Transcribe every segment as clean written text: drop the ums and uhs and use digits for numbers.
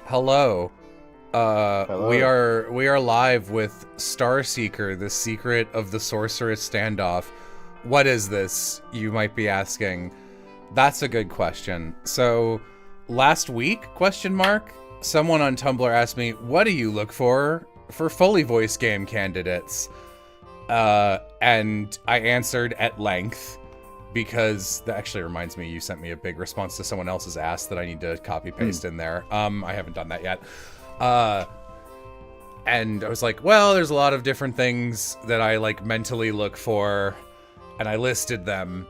Hello. We Hello. are live with Starseeker, the secret of the sorceress standoff. What is this, you might be asking? That's a good question. So, last week, someone on Tumblr asked me, what do you look for Foley voice game candidates? And I answered at length, because that actually reminds me, you sent me a big response to someone else's ask that I need to copy paste in there. I haven't done that yet. And I was like, well, there's a lot of different things that I like mentally look for, and I listed them.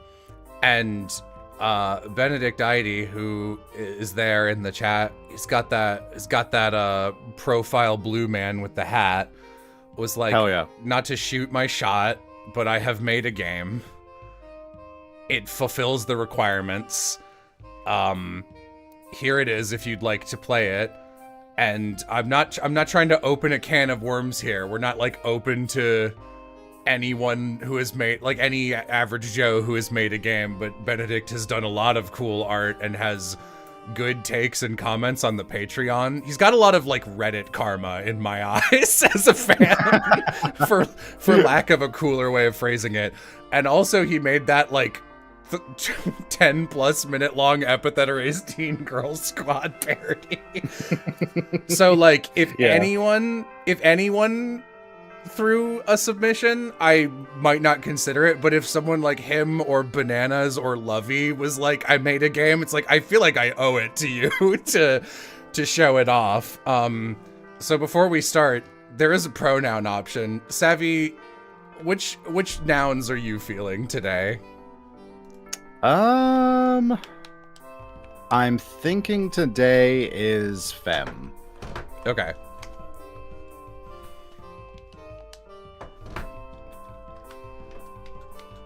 And Benedict Ide, who is there in the chat, he's got that profile blue man with the hat, was like, Hell yeah. not to shoot my shot, but I have made a game. It fulfills the requirements. Here it is if you'd like to play it. And I'm not trying to open a can of worms here. We're not like open to anyone who has made, like, any average Joe who has made a game, but Benedict has done a lot of cool art and has good takes and comments on the Patreon. He's got a lot of like Reddit karma in my eyes as a fan, for lack of a cooler way of phrasing it. And also he made that like 10 plus minute long Epithet Erased Teen Girls Squad parody. So like if anyone threw a submission, I might not consider it, but if someone like him or Bananas or Lovey was like, I made a game, it's like I feel like I owe it to you to show it off. So before we start, there is a pronoun option. Savvy, which nouns are you feeling today? I'm thinking today is femme. Okay.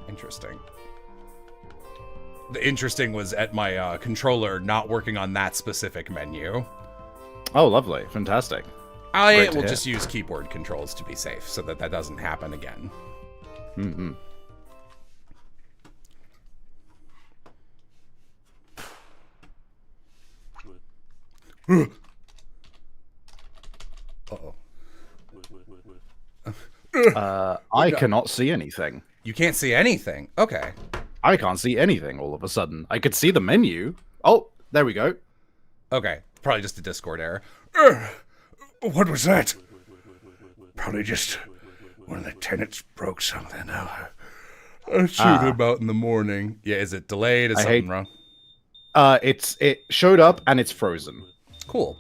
Interesting. The interesting was at my controller not working on that specific menu. Oh, lovely. Fantastic. I will just use keyboard controls to be safe so that doesn't happen again. Mm-hmm. I cannot see anything. You can't see anything? Okay. I can't see anything all of a sudden. I could see the menu. Oh, there we go. Okay. Probably just a Discord error. What was that? Probably just one of the tenants broke something. I'll shoot him out in the morning. Yeah, is it delayed? Is something wrong? It showed up and it's frozen. Cool.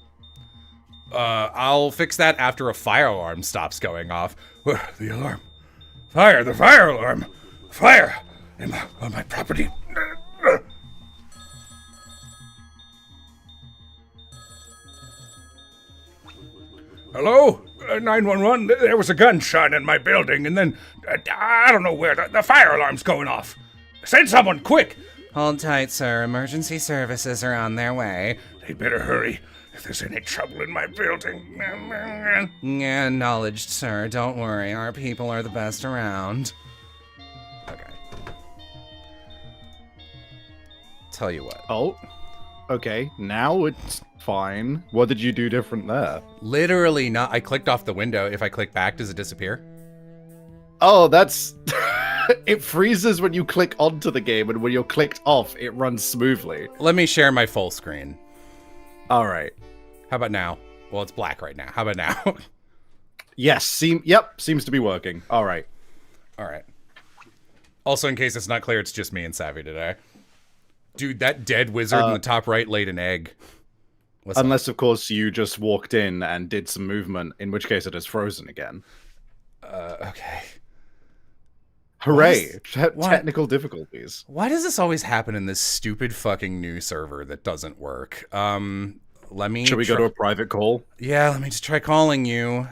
I'll fix that after a fire alarm stops going off. The alarm. Fire! The fire alarm! Fire! On my property. Hello? 911? There was a gunshot in my building, and then, I don't know where, the fire alarm's going off. Send someone, quick! Hold tight, sir. Emergency services are on their way. They better hurry. If there's any trouble in my building. Yeah, acknowledged, sir. Don't worry. Our people are the best around. Okay. Tell you what. Oh, okay. Now it's fine. What did you do different there? Literally not. I clicked off the window. If I click back, does it disappear? Oh, that's... It freezes when you click onto the game, and when you're clicked off, it runs smoothly. Let me share my full screen. All right. How about now? Well, it's black right now. How about now? Yes. Seems to be working. All right. All right. Also, in case it's not clear, it's just me and Savvy today. Dude, that dead wizard in the top right laid an egg. Unless, of course, you just walked in and did some movement, in which case it is frozen again. Okay. Hooray! Technical difficulties. Why does this always happen in this stupid fucking new server that doesn't work? Should we go to a private call? Yeah, let me just try calling you.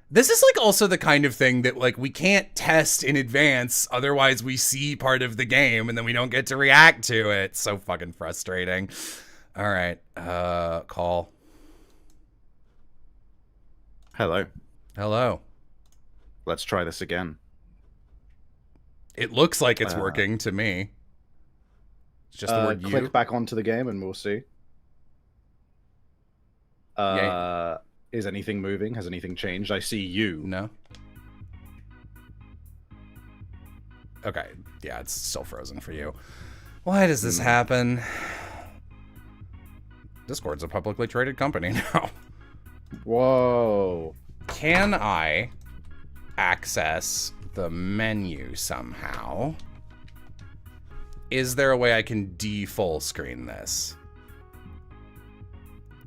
This is like also the kind of thing that like we can't test in advance, otherwise we see part of the game and then we don't get to react to it. So fucking frustrating. All right, call. Hello. Hello. Let's try this again. It looks like it's working to me. It's just the word click you. back onto the game and we'll see. Is anything moving? Has anything changed? I see you. No. Okay, yeah, it's still frozen for you. Why does this happen? Discord's a publicly traded company now. Whoa. Can I access the menu somehow? Is there a way I can de-full screen this?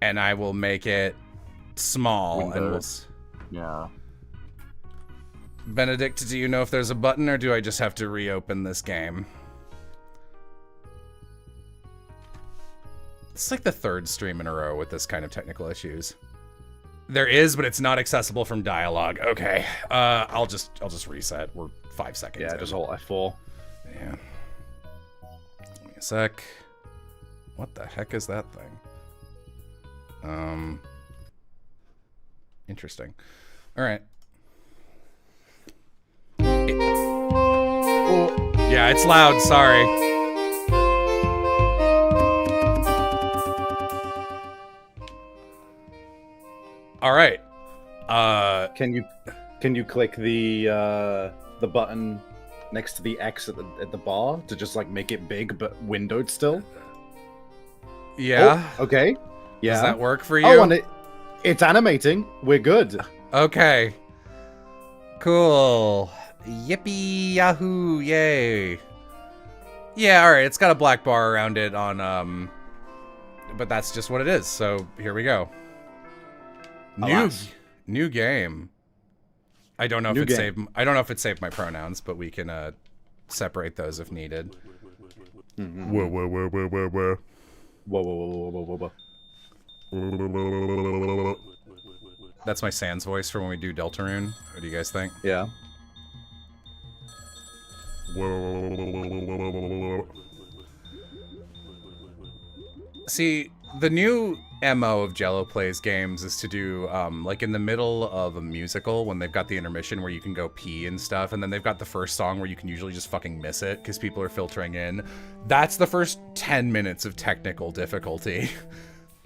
And I will make it small Windows. and we'll... Yeah. Benedict, do you know if there's a button or do I just have to reopen this game? It's like the third stream in a row with this kind of technical issues. There is, but it's not accessible from dialogue. Okay, I'll just reset. We're 5 seconds. Yeah, in. just hold F4. Yeah. Give me a sec. What the heck is that thing? Interesting. All right. Yeah, it's loud. Sorry. All right. Can you click the button next to the X at the bar to just like make it big but windowed still? Yeah. Oh, okay. Yeah. Does that work for you? Oh, and it's animating. We're good. Okay. Cool. Yippee yahoo, yay. Yeah, alright, it's got a black bar around it on, but that's just what it is, so here we go. New game. I don't know if it saved my pronouns, but we can, separate those if needed. Mm-hmm. Whoa, whoa, whoa, whoa, whoa, whoa. Whoa, whoa, whoa, whoa, whoa, whoa. That's my Sans voice for when we do Deltarune. What do you guys think? Yeah. See, the new MO of Jello Plays games is to do, like in the middle of a musical when they've got the intermission where you can go pee and stuff, and then they've got the first song where you can usually just fucking miss it because people are filtering in. That's the first 10 minutes of technical difficulty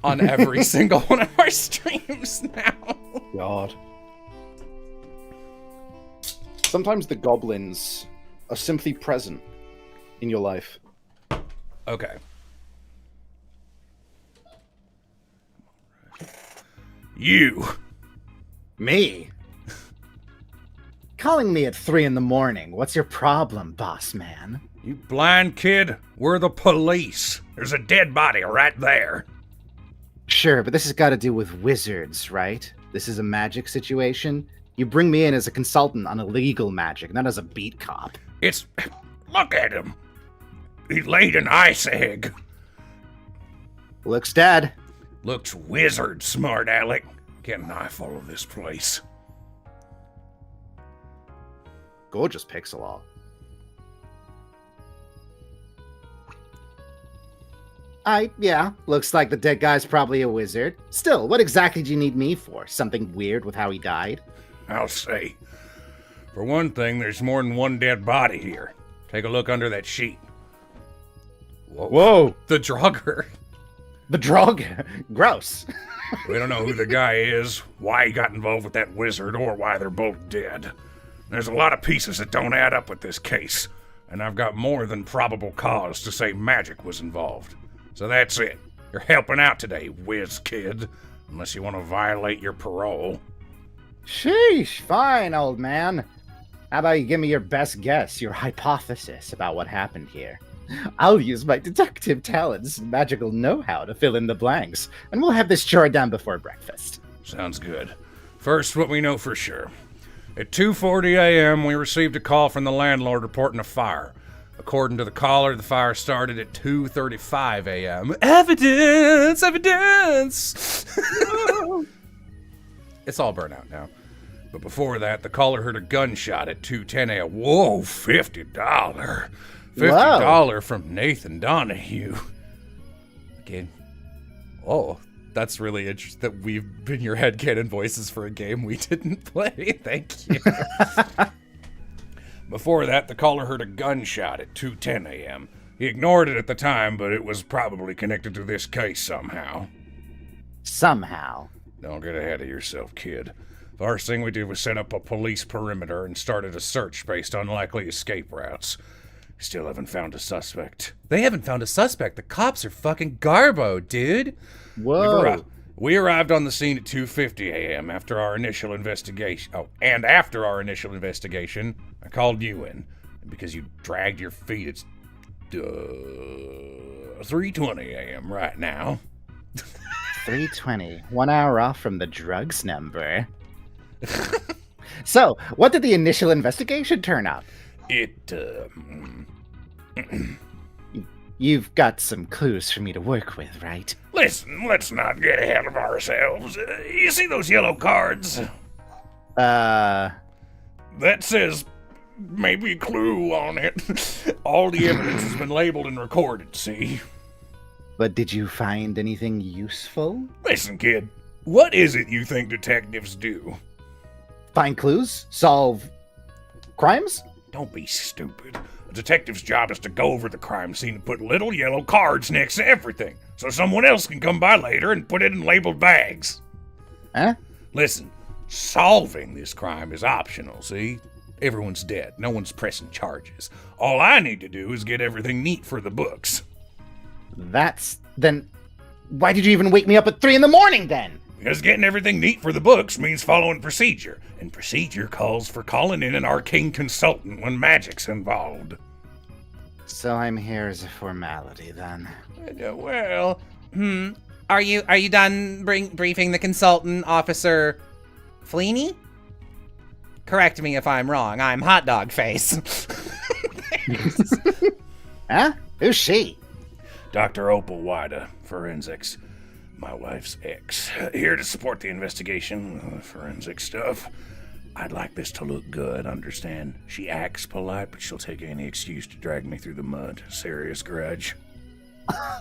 on every single one of our streams now. God. Sometimes the goblins are simply present in your life. Okay. You. Me? Calling me at 3 in the morning. What's your problem, boss man? You blind kid? We're the police. There's a dead body right there. Sure, but this has got to do with wizards, right? This is a magic situation. You bring me in as a consultant on illegal magic, not as a beat cop. It's... Look at him. He laid an ice egg. Looks dead. Looks wizard, smart Alec. Get an eyeful of this place. Gorgeous pixel art. Yeah, looks like the dead guy's probably a wizard. Still, what exactly do you need me for? Something weird with how he died? I'll say. For one thing, there's more than one dead body here. Take a look under that sheet. Whoa! The Draugr. The drug? Gross. We don't know who the guy is, why he got involved with that wizard, or why they're both dead. There's a lot of pieces that don't add up with this case, and I've got more than probable cause to say magic was involved. So that's it. You're helping out today, whiz kid, unless you want to violate your parole. Sheesh, fine, old man. How about you give me your best guess, your hypothesis about what happened here? I'll use my detective talents and magical know-how to fill in the blanks, and we'll have this chore done before breakfast. Sounds good. First, what we know for sure. At 2:40 a.m., we received a call from the landlord reporting a fire. According to the caller, the fire started at 2:35 a.m. Evidence! Evidence! It's all burnt out now. But before that, the caller heard a gunshot at 2:10 a.m. Whoa, $50. $50 from Nathan Donahue. Again. Oh, that's really interesting that we've been your headcanon voices for a game we didn't play. Thank you. Before that, the caller heard a gunshot at 2:10 a.m. He ignored it at the time, but it was probably connected to this case somehow. Somehow. Don't get ahead of yourself, kid. First thing we did was set up a police perimeter and started a search based on likely escape routes. Still haven't found a suspect. They haven't found a suspect. The cops are fucking garbo, dude. Whoa. We arrived on the scene at 2:50 a.m. after our initial investigation. Oh, and after our initial investigation, I called you in. And because you dragged your feet, it's 3:20 a.m. right now. 3:20. 1 hour off from the drugs number. So, what did the initial investigation turn up? You've got some clues for me to work with, right? Listen, let's not get ahead of ourselves. You see those yellow cards? That says maybe a clue on it. All the evidence has been labeled and recorded, see? But did you find anything useful? Listen, kid, what is it you think detectives do? Find clues? Solve crimes? Don't be stupid. A detective's job is to go over the crime scene and put little yellow cards next to everything, so someone else can come by later and put it in labeled bags. Huh? Listen, solving this crime is optional, see? Everyone's dead. No one's pressing charges. All I need to do is get everything neat for the books. Then why did you even wake me up at 3 in the morning then? Because getting everything neat for the books means following procedure, and procedure calls for calling in an arcane consultant when magic's involved. So I'm here as a formality then. Well, Are you done briefing the consultant, Officer Fleeny? Correct me if I'm wrong. I'm Hot Dog Face. Huh? Who's she? Dr. Opal Ide, forensics. My wife's ex. Here to support the investigation, forensic stuff. I'd like this to look good, understand? She acts polite, but she'll take any excuse to drag me through the mud. Serious grudge.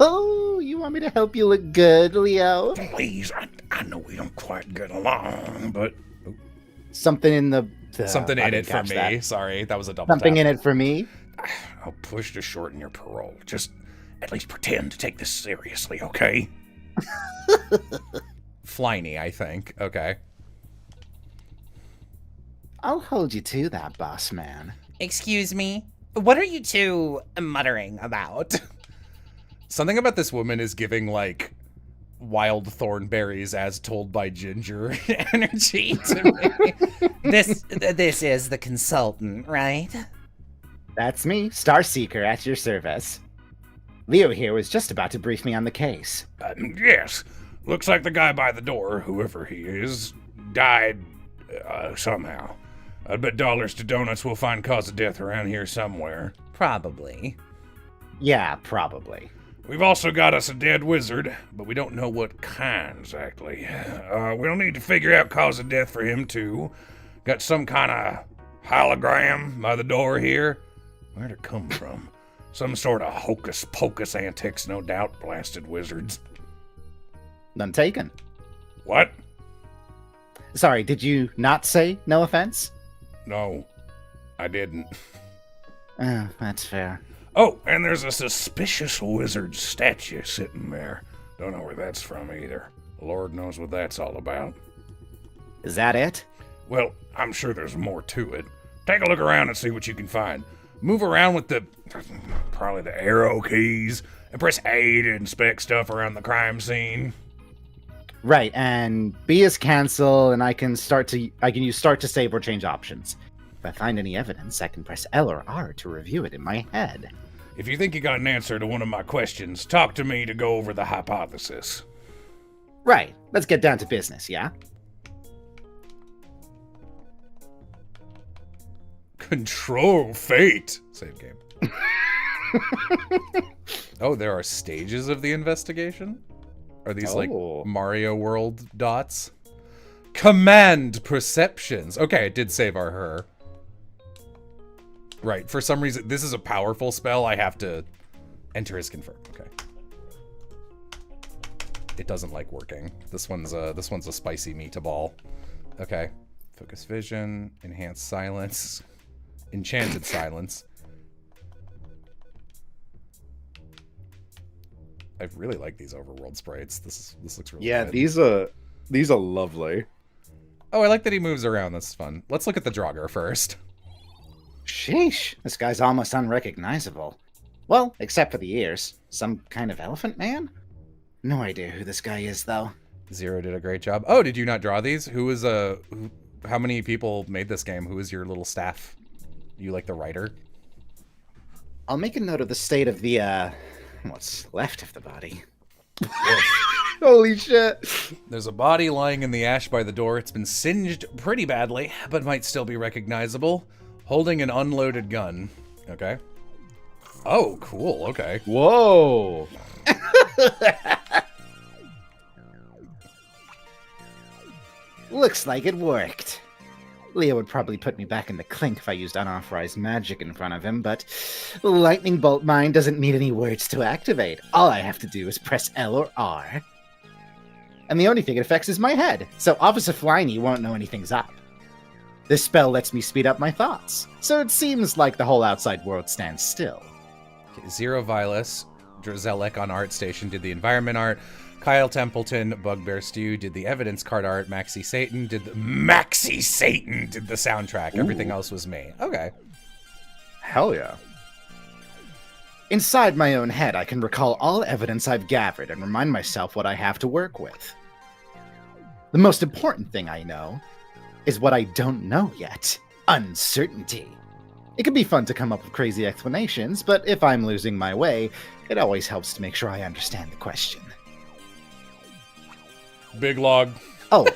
Oh, you want me to help you look good, Leo? Please, I know we don't quite get along, but... Something in the... Something I in it didn't for catch me. that. Sorry, that was a double Something tap. in it for me? I'll push to shorten your parole. Just at least pretend to take this seriously, okay? Flyny, I think. Okay. I'll hold you to that, boss man. Excuse me? What are you two muttering about? Something about this woman is giving, like, wild thorn berries as told by Ginger energy to me. This is the consultant, right? That's me, Starseeker, at your service. Leo here was just about to brief me on the case. Yes. Looks like the guy by the door, whoever he is, died somehow. I'd bet dollars to donuts we'll find cause of death around here somewhere. Probably. Yeah, probably. We've also got us a dead wizard, but we don't know what kind exactly. We'll need to figure out cause of death for him too. Got some kind of hologram by the door here. Where'd it come from? Some sort of hocus-pocus antics, no doubt, blasted wizards. None taken. What? Sorry, did you not say no offense? No, I didn't. Oh, that's fair. Oh, and there's a suspicious wizard statue sitting there. Don't know where that's from either. Lord knows what that's all about. Is that it? Well, I'm sure there's more to it. Take a look around and see what you can find. Move around with probably the arrow keys, and press A to inspect stuff around the crime scene. Right, and B is cancel, and I can use start to save or change options. If I find any evidence, I can press L or R to review it in my head. If you think you got an answer to one of my questions, talk to me to go over the hypothesis. Right, let's get down to business, yeah? Control fate. Save game. Oh, there are stages of the investigation? Are these like Mario World dots? Command perceptions. Okay, it did save our her. Right, for some reason, this is a powerful spell. I have to enter as confirmed. Okay. It doesn't like working. This one's a spicy meatball. Okay. Focus vision, enhance silence, enchanted silence. I really like these overworld sprites. This looks really good. These These are lovely. Oh, I like that he moves around. That's fun. Let's look at the Draugr first. Sheesh, this guy's almost unrecognizable. Well, except for the ears. Some kind of elephant man? No idea who this guy is, though. Zero did a great job. Oh, did you not draw these? How many people made this game? Who was your little staff? You like the writer? I'll make a note of the state of the, what's left of the body. Holy shit. There's a body lying in the ash by the door. It's been singed pretty badly, but might still be recognizable. Holding an unloaded gun. Okay. Oh, cool. Okay. Whoa. Looks like it worked. Leo would probably put me back in the clink if I used unauthorized magic in front of him, but Lightning Bolt Mine doesn't need any words to activate. All I have to do is press L or R. And the only thing it affects is my head, so Officer Fliney won't know anything's up. This spell lets me speed up my thoughts, so it seems like the whole outside world stands still. Okay, Zero Vilas, Drazelek on Art Station did the environment art. Kyle Templeton, Bugbear Stew did the evidence card art. Maxi Satan did the soundtrack. Ooh. Everything else was me. Okay. Hell yeah. Inside my own head, I can recall all evidence I've gathered and remind myself what I have to work with. The most important thing I know is what I don't know yet. Uncertainty. It can be fun to come up with crazy explanations, but if I'm losing my way, it always helps to make sure I understand the question. Big log. Oh.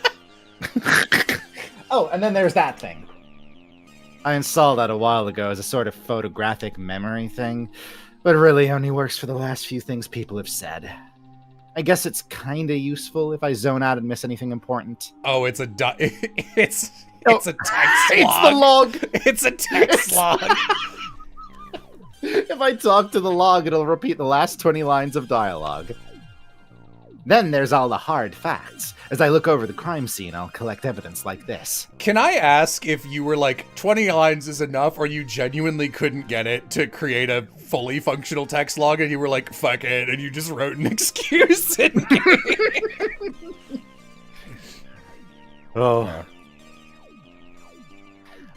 Oh, and then there's that thing. I installed that a while ago as a sort of photographic memory thing, but really only works for the last few things people have said. I guess it's kinda useful if I zone out and miss anything important. Oh, it's a it's a text log. It's the log! It's a text log. If I talk to the log, it'll repeat the last 20 lines of dialogue. Then there's all the hard facts. As I look over the crime scene, I'll collect evidence like this. Can I ask if you were like 20 lines is enough, or you genuinely couldn't get it to create a fully functional text log and you were like, fuck it, and you just wrote an excuse in Oh.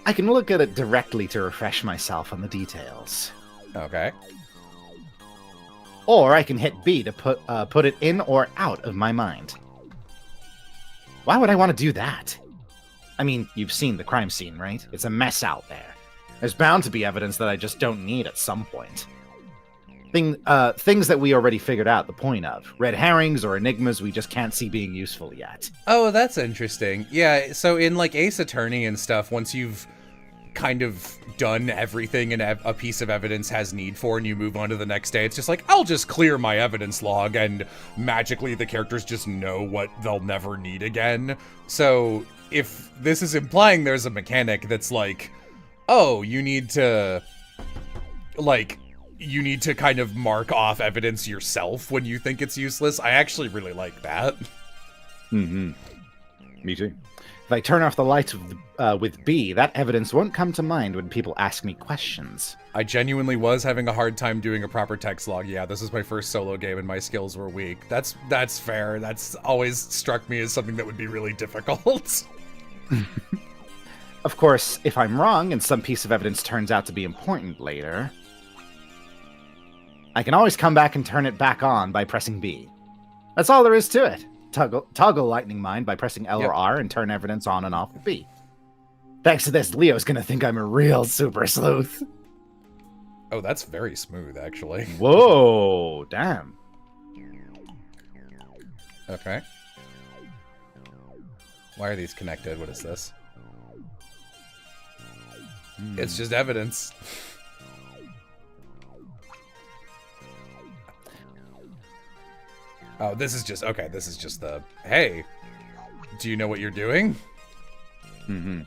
I can look at it directly to refresh myself on the details. Okay. Or I can hit B to put it in or out of my mind. Why would I want to do that? I mean, you've seen the crime scene, right? It's a mess out there. There's bound to be evidence that I just don't need at some point. Things that we already figured out the point of. Red herrings or enigmas we just can't see being useful yet. Oh, that's interesting. Yeah, so in like Ace Attorney and stuff, once you've kind of done everything and a piece of evidence has need for and you move on to the next day, it's just like, I'll just clear my evidence log and magically the characters just know what they'll never need again. So if this is implying there's a mechanic that's like, oh, you need to kind of mark off evidence yourself when you think it's useless, I actually really like that. Mm-hmm. Me too. If I turn off the lights with B, that evidence won't come to mind when people ask me questions. I genuinely was having a hard time doing a proper text log. Yeah, this is my first solo game and my skills were weak. That's fair. That's always struck me as something that would be really difficult. Of course, if I'm wrong and some piece of evidence turns out to be important later, I can always come back and turn it back on by pressing B. That's all there is to it. Toggle Lightning Mind by pressing L or R and turn evidence on and off with B. Thanks to this, Leo's gonna think I'm a real super sleuth. Oh, that's very smooth, actually. Whoa, damn. Okay. Why are these connected? What is this? It's just evidence. Oh, this is just, okay, this is just the, hey, do you know what you're doing? Mm-hmm.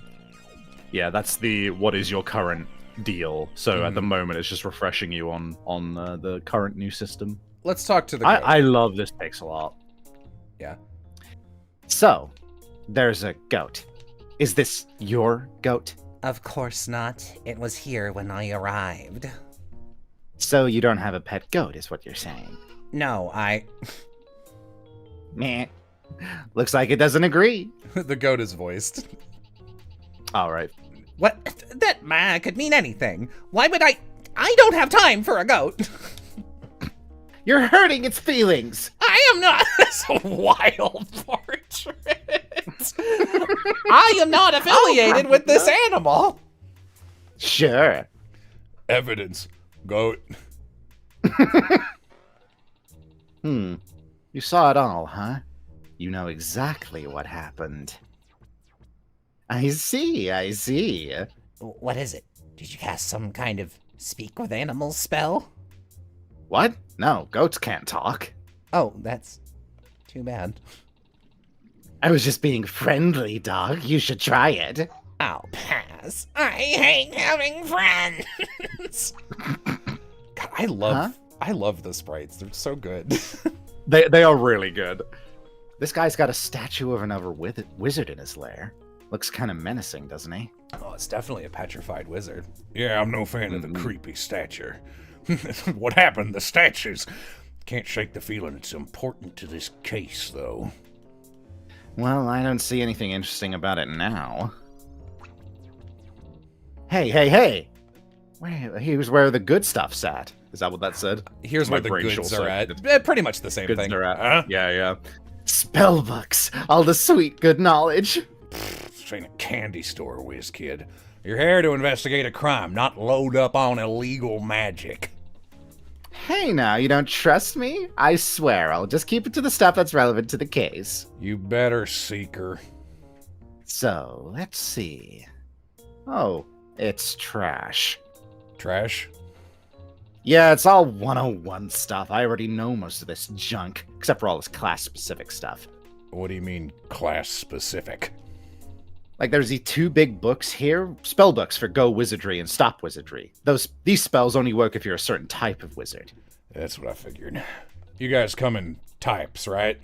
Yeah, that's the what is your current deal. So at the moment, it's just refreshing you on the current new system. Let's talk to the goat. I love this text a lot. Yeah. So, there's a goat. Is this your goat? Of course not. It was here when I arrived. So you don't have a pet goat, is what you're saying? No, Meh. Looks like it doesn't agree. The goat is voiced. All right. What? That could mean anything. Why would I don't have time for a goat. You're hurting its feelings. I am not. That's a wild portrait. I am not affiliated with this animal. Sure. Evidence. Goat. You saw it all, huh? You know exactly what happened. I see. What is it? Did you cast some kind of speak with animals spell? What? No, goats can't talk. Oh, that's too bad. I was just being friendly, dog. You should try it. I'll pass. I hate having friends. God, I love the sprites. They're so good. They are really good. This guy's got a statue of another wizard in his lair. Looks kind of menacing, doesn't he? Oh, it's definitely a petrified wizard. Yeah, I'm no fan of the creepy stature. What happened? The statues. Can't shake the feeling it's important to this case, though. Well, I don't see anything interesting about it now. Hey! Here's where the good stuff's at. Is that what that said? Here's My where the brain goods short are at. circuited. Pretty much the same Goods thing. are at. Huh? Yeah. Spell books. All the sweet good knowledge. This ain't a candy store, whiz kid. You're here to investigate a crime, not load up on illegal magic. Hey now, you don't trust me? I swear, I'll just keep it to the stuff that's relevant to the case. You better, Seeker. So, let's see. Oh, it's trash. Trash? Yeah, it's all 101 stuff. I already know most of this junk, except for all this class-specific stuff. What do you mean, class specific? Like, there's these two big books here, spell books for Go Wizardry and Stop Wizardry. These spells only work if you're a certain type of wizard. That's what I figured. You guys come in types, right?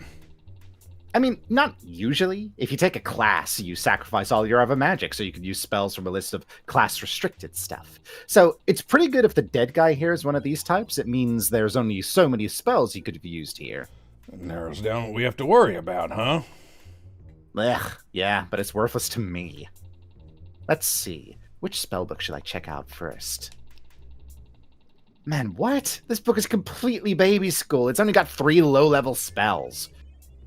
I mean, not usually. If you take a class, you sacrifice all your other magic so you can use spells from a list of class-restricted stuff. So, it's pretty good if the dead guy here is one of these types. It means there's only so many spells he could have used here. It narrows down what we have to worry about, huh? Ugh, yeah, but it's worthless to me. Let's see. Which spellbook should I check out first? Man, what? This book is completely baby school. It's only got 3 low-level spells.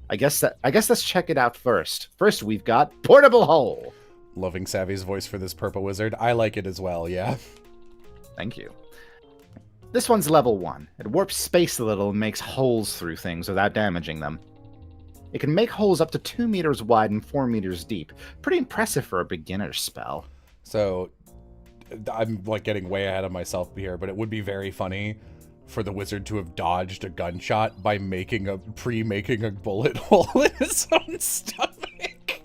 I guess let's check it out first. First, we've got Portable Hole. Loving Savvy's voice for this purple wizard. I like it as well, yeah. Thank you. This one's level 1. It warps space a little and makes holes through things without damaging them. It can make holes up to 2 meters wide and 4 meters deep. Pretty impressive for a beginner spell. So, I'm like getting way ahead of myself here, but it would be very funny for the wizard to have dodged a gunshot by making a bullet hole in his own stomach.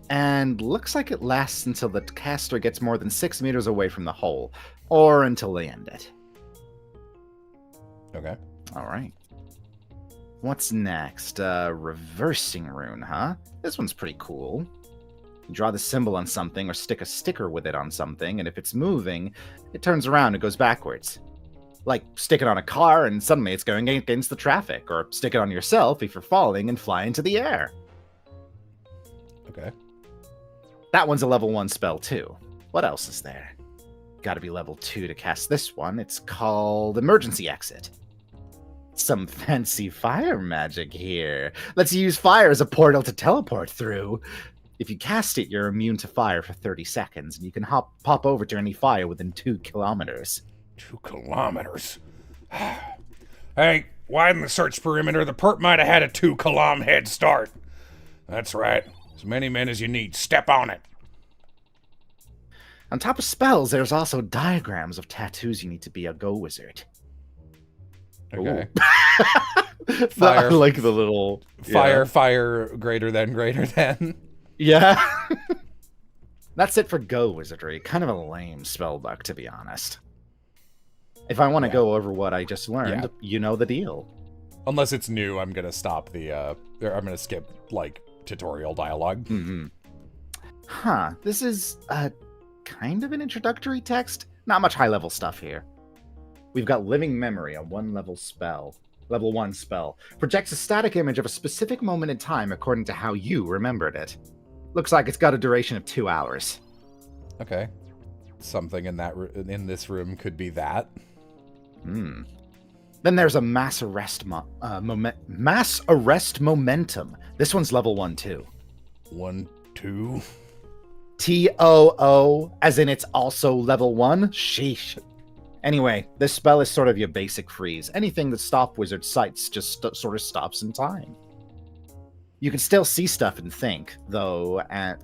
And looks like it lasts until the caster gets more than 6 meters away from the hole, or until they end it. Okay. All right. What's next? Reversing rune, huh? This one's pretty cool. You draw the symbol on something or stick a sticker with it on something, and if it's moving, it turns around and goes backwards. Like, stick it on a car and suddenly it's going against the traffic, or stick it on yourself if you're falling and fly into the air. Okay. That one's a level 1 spell, too. What else is there? Gotta be level 2 to cast this one. It's called Emergency Exit. Some fancy fire magic here. Let's use fire as a portal to teleport through. If you cast it, you're immune to fire for 30 seconds, and you can pop over to any fire within 2 kilometers. 2 kilometers? Hey, widen the search perimeter. The perp might have had a 2-kilometer head start. That's right. As many men as you need. Step on it. On top of spells, there's also diagrams of tattoos you need to be a Go Wizard. Okay. I like the little... Fire, greater than. Yeah. That's it for Go Wizardry. Kind of a lame spellbook, to be honest. If I want to go over what I just learned, you know the deal. Unless it's new, I'm gonna stop I'm gonna skip, like, tutorial dialogue. Mm-hmm. Huh. This is, kind of an introductory text. Not much high-level stuff here. We've got Living Memory, a 1-level spell. Level 1 spell. Projects a static image of a specific moment in time according to how you remembered it. Looks like it's got a duration of 2 hours. Okay. Something in this room could be that. Hmm. Then there's a mass arrest momentum. This one's level 1 too. 1, 2. TOO, as in it's also level 1? Sheesh. Anyway, this spell is sort of your basic freeze. Anything that Stop Wizard cites just sort of stops in time. You can still see stuff and think, though, and...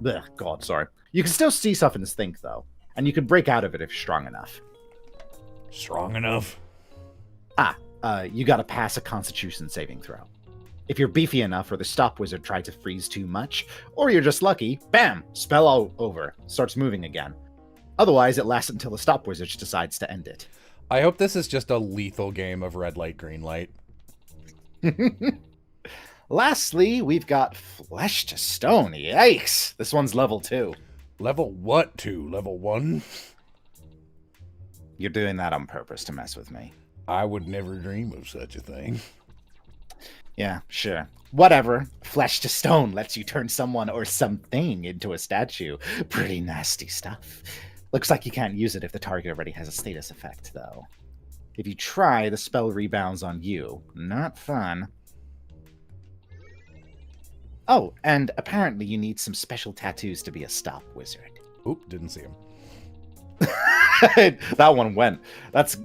You can still see stuff and think, though, and you can break out of it if you're strong enough. Strong enough? You gotta pass a Constitution saving throw. If you're beefy enough or the Stop Wizard tried to freeze too much, or you're just lucky, bam! Spell all over. Starts moving again. Otherwise, it lasts until the Stop Wizard decides to end it. I hope this is just a lethal game of red light, green light. Lastly, we've got Flesh to Stone. Yikes! This one's level 2. Level what 2? Level 1? You're doing that on purpose to mess with me. I would never dream of such a thing. Yeah, sure. Whatever. Flesh to Stone lets you turn someone or something into a statue. Pretty nasty stuff. Looks like you can't use it if the target already has a status effect, though. If you try, the spell rebounds on you. Not fun. Oh, and apparently you need some special tattoos to be a Stop Wizard. Oop, didn't see him. That one went. That's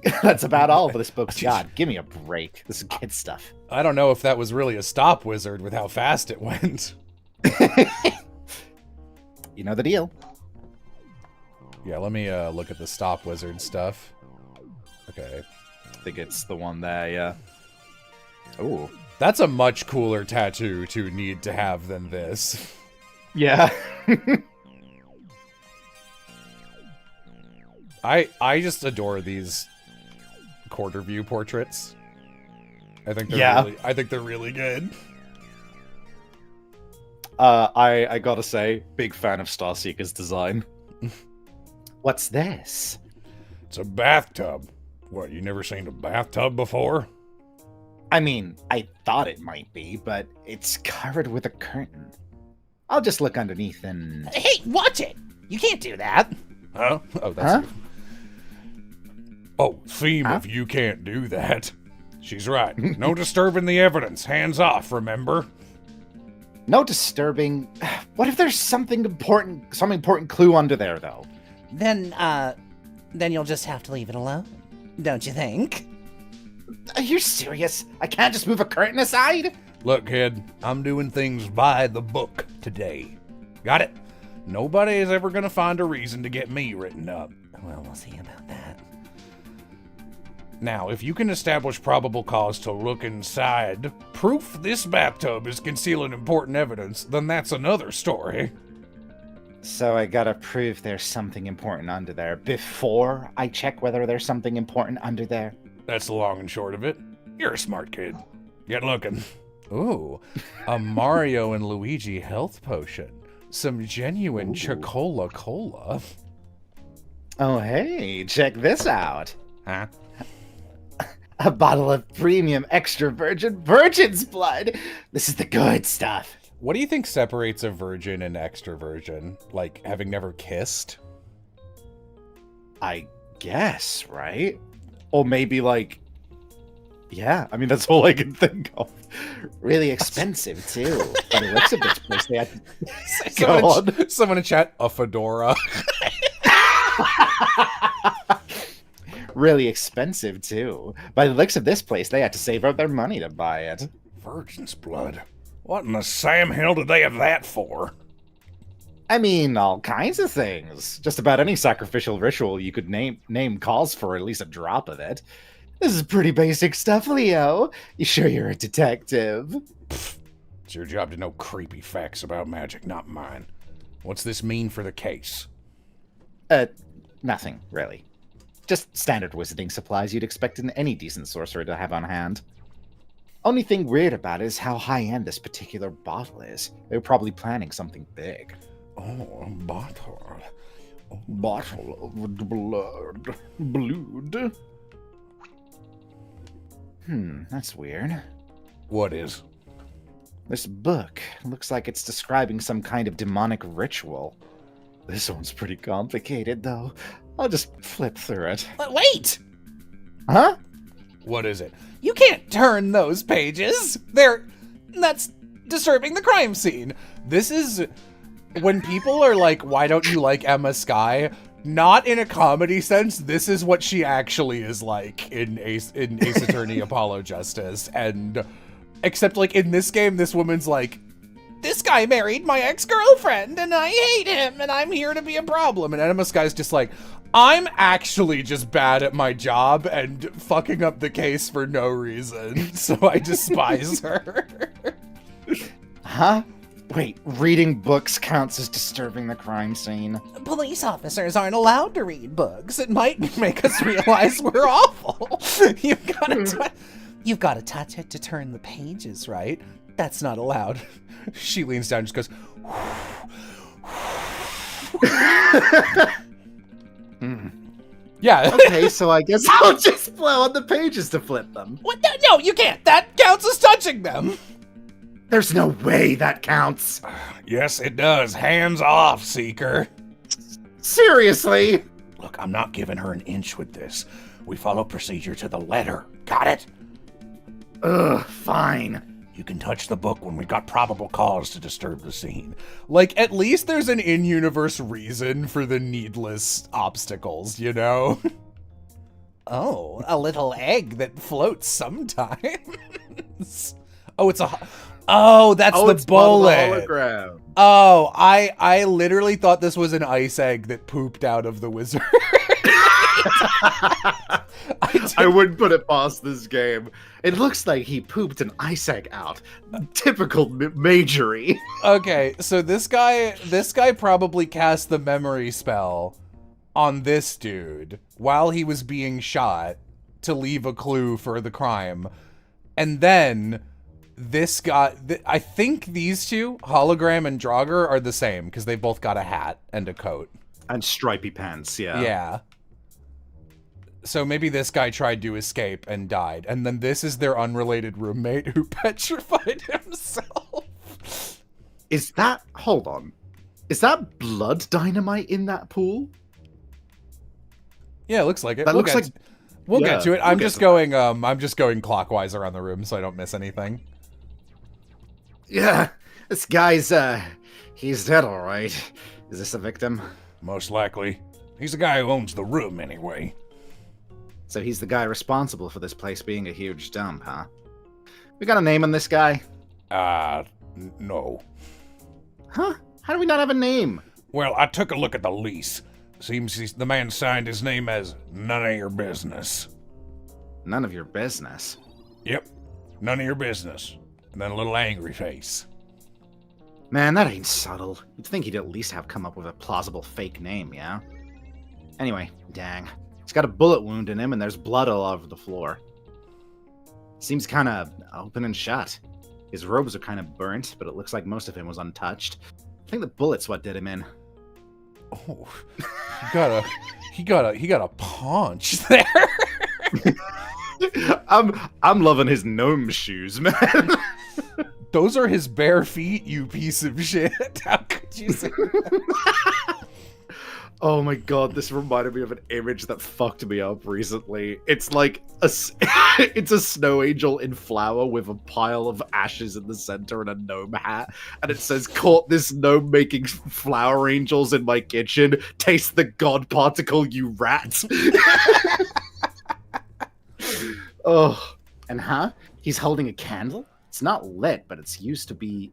about all for this book's God. Give me a break. This is kid stuff. I don't know if that was really a Stop Wizard with how fast it went. You know the deal. Yeah, let me look at the Stop Wizard stuff. Okay. I think it's the one there, yeah. Ooh. That's a much cooler tattoo to need to have than this. Yeah. I just adore these quarter view portraits. I think they're really good. I gotta say, big fan of Starseeker's design. What's this? It's a bathtub. What, you never seen a bathtub before? I mean, I thought it might be, but it's covered with a curtain. I'll just look underneath and... Hey, watch it! You can't do that. Huh? Oh, that's Huh? Oh, theme of you can't do that. She's right. No disturbing the evidence. Hands off, remember? No disturbing. What if there's some important clue under there, though? Then you'll just have to leave it alone, don't you think? Are you serious? I can't just move a curtain aside? Look, kid, I'm doing things by the book today. Got it? Nobody is ever gonna find a reason to get me written up. Well, we'll see about that. Now, if you can establish probable cause to look inside, proof this bathtub is concealing important evidence, then that's another story. So I gotta prove there's something important under there before I check whether there's something important under there? That's the long and short of it. You're a smart kid. Get looking. Ooh, a Mario and Luigi health potion. Some genuine Chocola Cola. Oh, hey, check this out. Huh? A bottle of premium extra virgin's blood. This is the good stuff. What do you think separates a virgin and extra virgin? Like, having never kissed? I guess, right? Or maybe like... Yeah, I mean, that's all I can think of. Really expensive, too. By the looks of this place, they had... Someone in chat, a fedora. Really expensive, too. By the looks of this place, they had to save up their money to buy it. Virgin's blood. What in the Sam hell did they have that for? I mean, all kinds of things. Just about any sacrificial ritual you could name calls for at least a drop of it. This is pretty basic stuff, Leo. You sure you're a detective? Pfft. It's your job to know creepy facts about magic, not mine. What's this mean for the case? Nothing, really. Just standard wizarding supplies you'd expect in any decent sorcerer to have on hand. Only thing weird about it is how high-end this particular bottle is. They were probably planning something big. Oh, a bottle. Bottle of blood. Blood. That's weird. What is? This book looks like it's describing some kind of demonic ritual. This one's pretty complicated, though. I'll just flip through it. Wait! Huh? What is it? You can't turn those pages. That's disturbing the crime scene. This is when people are like, why don't you like Emma Skye? Not in a comedy sense. This is what she actually is like in Ace Attorney Apollo Justice. And except like in this game, this woman's like, This guy married my ex-girlfriend and I hate him and I'm here to be a problem. and Emma Skye's just like, I'm actually just bad at my job and fucking up the case for no reason. So I despise her. Huh? Wait, reading books counts as disturbing the crime scene. Police officers aren't allowed to read books. It might make us realize we're awful. You've got to touch it to turn the pages, right? That's not allowed. She leans down and just goes, Yeah. Okay, so I guess I'll just blow on the pages to flip them. What? No, you can't. That counts as touching them. There's no way that counts. Yes, it does. Hands off, Seeker. Seriously? Look, I'm not giving her an inch with this. We follow procedure to the letter. Got it? Ugh, fine. You can touch the book when we got probable cause to disturb the scene. Like, at least there's an in-universe reason for the needless obstacles, you know? Oh, a little egg that floats sometimes. Oh, it's a... Oh, that's the it's part of the bullet. hologram. Oh, I literally thought this was an ice egg that pooped out of the wizard. I wouldn't put it past this game. It looks like he pooped an ice egg out. Typical Majory. Okay, so this guy probably cast the memory spell on this dude while he was being shot to leave a clue for the crime. And then this guy, I think these two, Hologram and Draugr, are the same because they both got a hat and a coat. And stripy pants, yeah. Yeah. So maybe this guy tried to escape and died. And then this is their unrelated roommate who petrified himself. Hold on. Is that blood dynamite in that pool? Yeah, it looks like it. That looks like... We'll Yeah, get to it. we'll I'm get just to going I'm just going clockwise around the room so I don't miss anything. Yeah, this guy's, he's dead, all right. Is this a victim? Most likely. He's the guy who owns the room, anyway. So he's the guy responsible for this place being a huge dump, huh? We got a name on this guy? No. Huh? How do we not have a name? Well, I took a look at the lease. Seems the man signed his name as none of your business. None of your business. Yep, none of your business. And then a little angry face. Man, that ain't subtle. You'd think he'd at least have come up with a plausible fake name, yeah? Anyway, dang. He's got a bullet wound in him and there's blood all over the floor. Seems kind of open and shut. His robes are kind of burnt, but it looks like most of him was untouched. I think the bullet's what did him in. Oh, he got a paunch there. I'm loving his gnome shoes, man. Those are his bare feet, you piece of shit. How could you say that? Oh my god, this reminded me of an image that fucked me up recently. It's like it's a snow angel in flower with a pile of ashes in the center and a gnome hat, and it says, "Caught this gnome making flower angels in my kitchen. Taste the god particle, you rat." Oh, and he's holding a candle. It's not lit, but it used to be.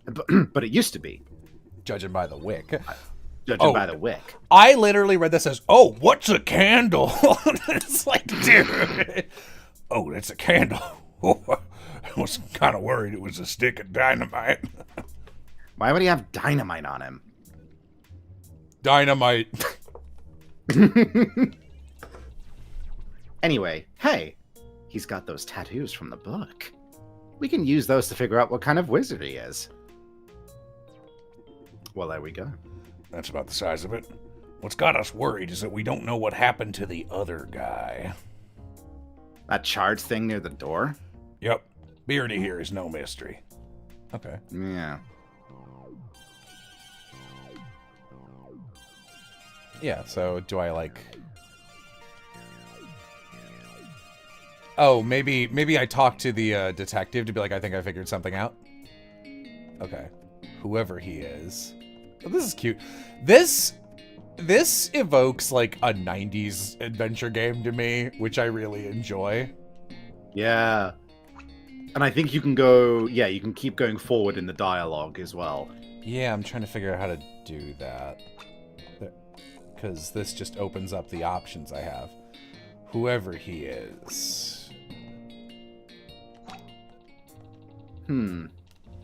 Judging by the wick. Judging by the wick. I literally read this as, Oh, what's a candle? It's like, dude. Oh, that's a candle. Oh, I was kind of worried it was a stick of dynamite. Why would he have dynamite on him? dynamite. Anyway, hey, he's got those tattoos from the book. We can use those to figure out what kind of wizard he is. Well, there we go. That's about the size of it. What's got us worried is that we don't know what happened to the other guy. That charred thing near the door? Yep. Beardy here is no mystery. Okay. Yeah. Yeah, so do I like... Oh, maybe I talk to the detective to be like, I think I figured something out. Okay. Whoever he is. Oh, this is cute. This evokes like a 90s adventure game to me, which I really enjoy. Yeah. And I think you can go, yeah, you can keep going forward in the dialogue as well. Yeah, I'm trying to figure out how to do that. Because this just opens up the options I have. Whoever he is.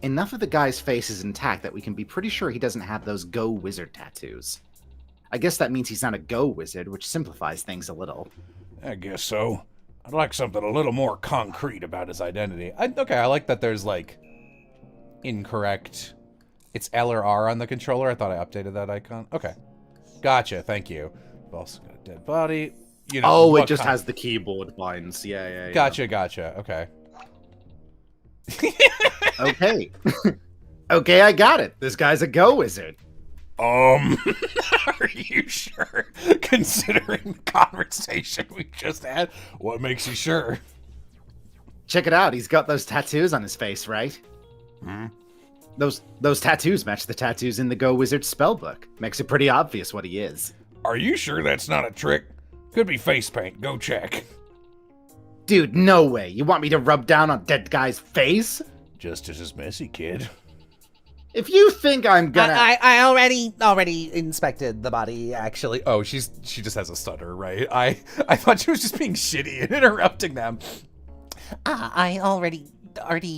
Enough of the guy's face is intact that we can be pretty sure he doesn't have those Go Wizard tattoos. I guess that means he's not a Go Wizard, which simplifies things a little. I guess so. I'd like something a little more concrete about his identity. Okay, I like that there's like incorrect. It's L or R on the controller. I thought I updated that icon. Okay. Gotcha, thank you. We've also got a dead body. You know, Oh, it just has the keyboard lines. Yeah. Gotcha. Okay. Okay. Okay, I got it. This guy's a Go Wizard. Are you sure? Considering the conversation we just had, what makes you sure? Check it out. He's got those tattoos on his face, right? Those tattoos match the tattoos in the Go Wizard spellbook. Makes it pretty obvious what he is. Are you sure that's not a trick? Could be face paint. Go check. Dude, no way. You want me to rub down on dead guy's face? Justice is messy, kid. If you think I'm gonna... I already inspected the body, actually. Oh, she just has a stutter, right? I thought she was just being shitty and interrupting them. I already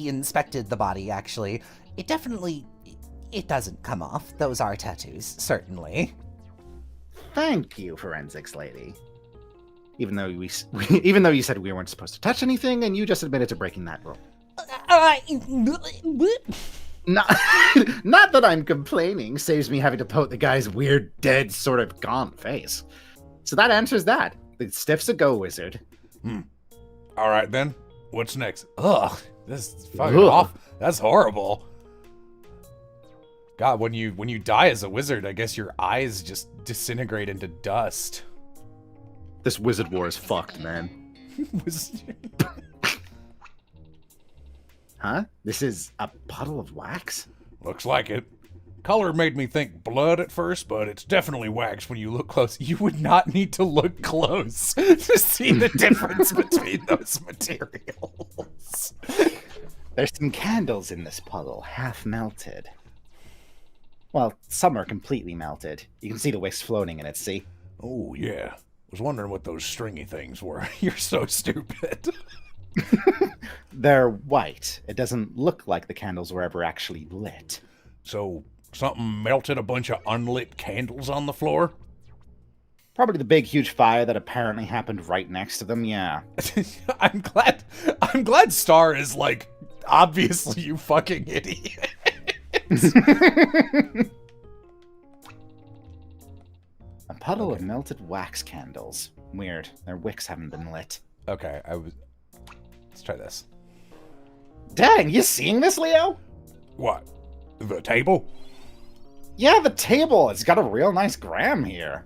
inspected the body, actually. It doesn't come off. Those are tattoos, certainly. Thank you, forensics lady. Even though you said we weren't supposed to touch anything, and you just admitted to breaking that rule. Not that I'm complaining. Saves me having to poke the guy's weird, dead, sort of gone face. So that answers that. The stiff's a Go Wizard. All right, then. What's next? Ugh, this is fucking off. That's horrible. God, when you die as a wizard, I guess your eyes just disintegrate into dust. This wizard war is fucked, man. Huh? This is a puddle of wax? Looks like it. Color made me think blood at first, but it's definitely wax when you look close. You would not need to look close to see the difference between those materials. There's some candles in this puddle, half melted. Well, some are completely melted. You can see the wicks floating in it, see? Oh, yeah. Was wondering what those stringy things were. You're so stupid. They're white. It doesn't look like the candles were ever actually lit. So, something melted a bunch of unlit candles on the floor? Probably the big, huge fire that apparently happened right next to them, yeah. I'm glad Star is like, obviously you fucking idiot. A puddle of melted wax candles. Weird. Their wicks haven't been lit. Okay, let's try this. Dang, you seeing this, Leo? What? The table? Yeah, the table. It's got a real nice gram here.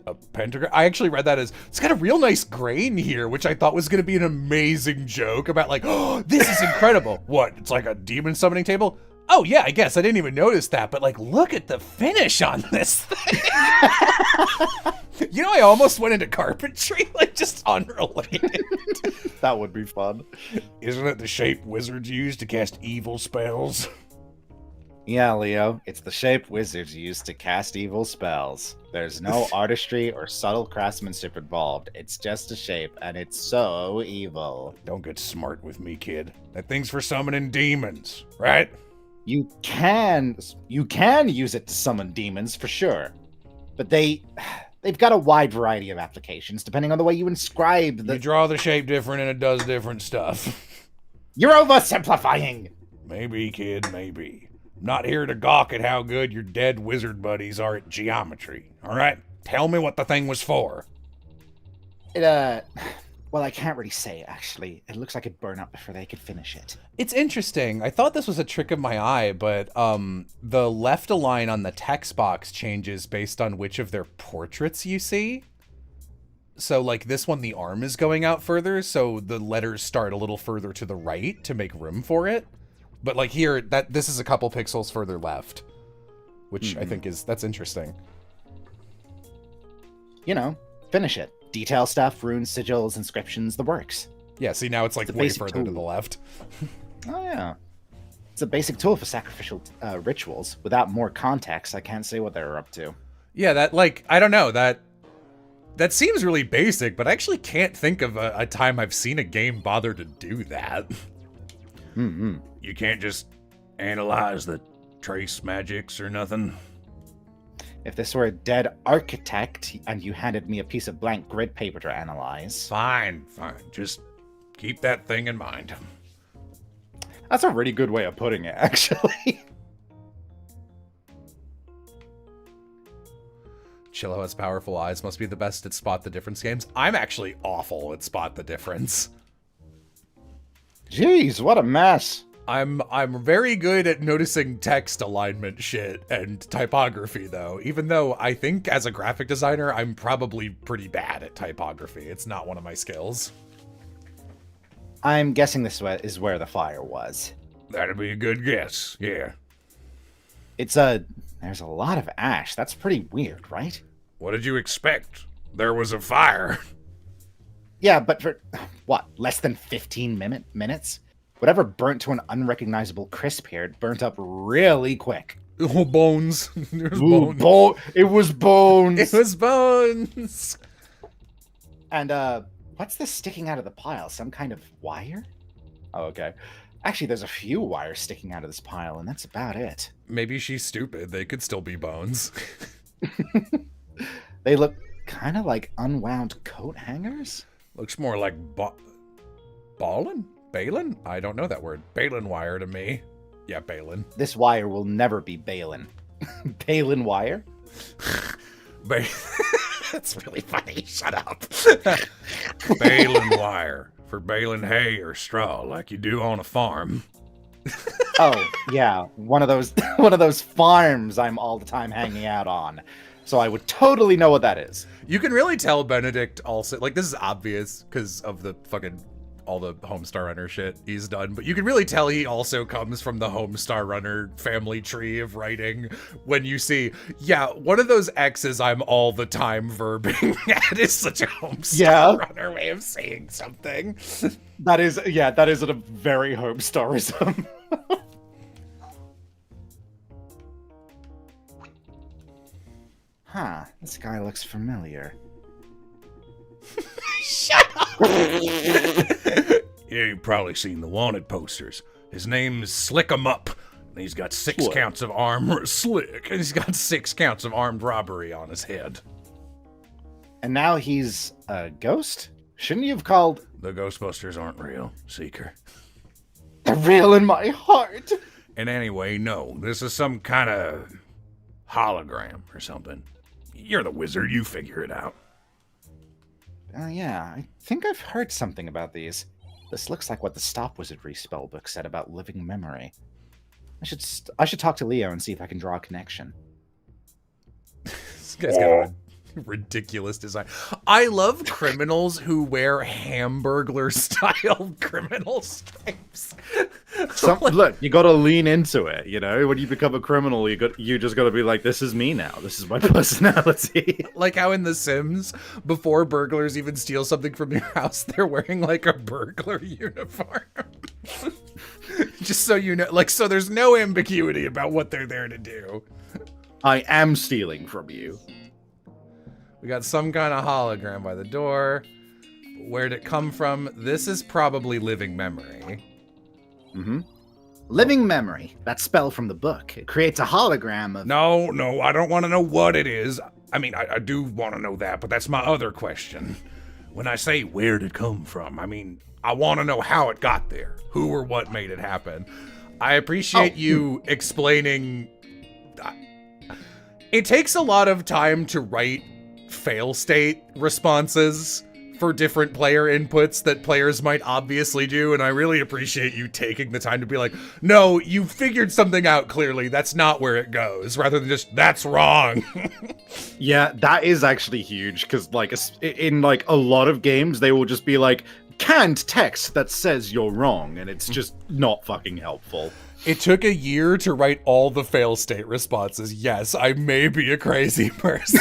A pentagram? I actually read that as, it's got a real nice grain here, which I thought was going to be an amazing joke about like, oh, this is incredible. What, it's like a demon summoning table? Oh yeah, I guess I didn't even notice that, but like, look at the finish on this thing. You know, I almost went into carpentry, like just unrelated. That would be fun. Isn't it the shape wizards use to cast evil spells? Yeah, Leo, it's the shape wizards use to cast evil spells. There's no artistry or subtle craftsmanship involved. It's just a shape, and it's so evil. Don't get smart with me, kid. That thing's for summoning demons, right? You can use it to summon demons for sure, but they've got a wide variety of applications depending on the way you inscribe the. You draw the shape different, and it does different stuff. You're oversimplifying. Maybe, kid, maybe. I'm not here to gawk at how good your dead wizard buddies are at geometry. All right, tell me what the thing was for. It Well, I can't really say, actually. It looks like it'd burn up before they could finish it. It's interesting. I thought this was a trick of my eye, but the left align on the text box changes based on which of their portraits you see. So, like, this one, the arm is going out further, so the letters start a little further to the right to make room for it. But, like, here, this is a couple pixels further left, which I think that's interesting. You know, finish it. Detail stuff, runes, sigils, inscriptions, the works. Yeah, see, now it's, like, It's a way basic further to tool. the left. Oh, yeah. It's a basic tool for sacrificial rituals. Without more context, I can't say what they're up to. Yeah, that, like, I don't know, that seems really basic, but I actually can't think of a time I've seen a game bother to do that. Mm-hmm. You can't just analyze the trace magics or nothing. If this were a dead architect and you handed me a piece of blank grid paper to analyze... Fine. Just keep that thing in mind. That's a really good way of putting it, actually. Chillo has powerful eyes, must be the best at spot the difference games. I'm actually awful at spot the difference. Jeez, what a mess. I'm very good at noticing text alignment shit and typography, though. Even though I think as a graphic designer, I'm probably pretty bad at typography. It's not one of my skills. I'm guessing this is where the fire was. That'd be a good guess, yeah. There's a lot of ash. That's pretty weird, right? What did you expect? There was a fire. Yeah, but for, what, less than 15 minutes? Whatever burnt to an unrecognizable crisp here, it burnt up really quick. Oh, bones. There's Ooh, bones. it was bones! It was bones! And, what's this sticking out of the pile? Some kind of wire? Oh, okay. Actually, there's a few wires sticking out of this pile, and that's about it. Maybe she's stupid. They could still be bones. They look kind of like unwound coat hangers? Looks more like ballin'? Balin? I don't know that word. Balin wire to me. Yeah, Balin. This wire will never be Balin. Balin wire? That's really funny. Shut up. Balin wire for baling hay or straw like you do on a farm. Oh, yeah. One of those farms I'm all the time hanging out on. So I would totally know what that is. You can really tell Benedict also, like, this is obvious because of the fucking, all the Homestar Runner shit he's done, but you can really tell he also comes from the Homestar Runner family tree of writing when you see, yeah, one of those X's I'm all the time verbing. That is such a Homestar Runner way of saying something. That is a very Homestarism. Huh, this guy looks familiar. Shut up! Yeah, you've probably seen the wanted posters. His name's Slick 'em Up. And he's got 6 Slick. counts of armed Slick, and he's got 6 counts of armed robbery on his head. And now he's a ghost? Shouldn't you have called... The Ghostbusters aren't real, Seeker. They're real in my heart! And anyway, no, this is some kind of hologram or something. You're the wizard, you figure it out. Yeah, I think I've heard something about these. This looks like what the Stop Wizardry spellbook said about living memory. I should talk to Leo and see if I can draw a connection. This guy's got a ridiculous design. I love criminals who wear Hamburglar style criminal stripes. Look, you got to lean into it. You know, when you become a criminal, you just got to be like, this is me now. This is my personality. Like how in The Sims, before burglars even steal something from your house, they're wearing like a burglar uniform. Just so you know, like, so there's no ambiguity about what they're there to do. I am stealing from you. We got some kind of hologram by the door. Where'd it come from? This is probably living memory. Mm-hmm. Living memory. That spell from the book. It creates a hologram of... No, I don't want to know what it is. I mean, I do want to know that, but that's my other question. When I say where'd it come from, I mean, I want to know how it got there. Who or what made it happen. I appreciate you explaining. It takes a lot of time to write fail state responses for different player inputs that players might obviously do, and I really appreciate you taking the time to be like, no, you figured something out clearly, that's not where it goes, rather than just, that's wrong. Yeah, that is actually huge, because like in like a lot of games, they will just be like, canned text that says you're wrong, and it's just not fucking helpful. It took a year to write all the fail state responses. Yes, I may be a crazy person.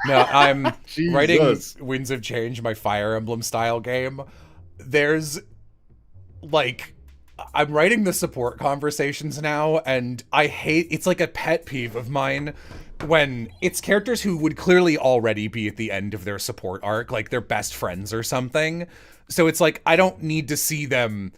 No, I'm writing Winds of Change, my Fire Emblem style game. There's, like, I'm writing the support conversations now, and I hate, it's like a pet peeve of mine when it's characters who would clearly already be at the end of their support arc, like they're best friends or something. So it's like, I don't need to see them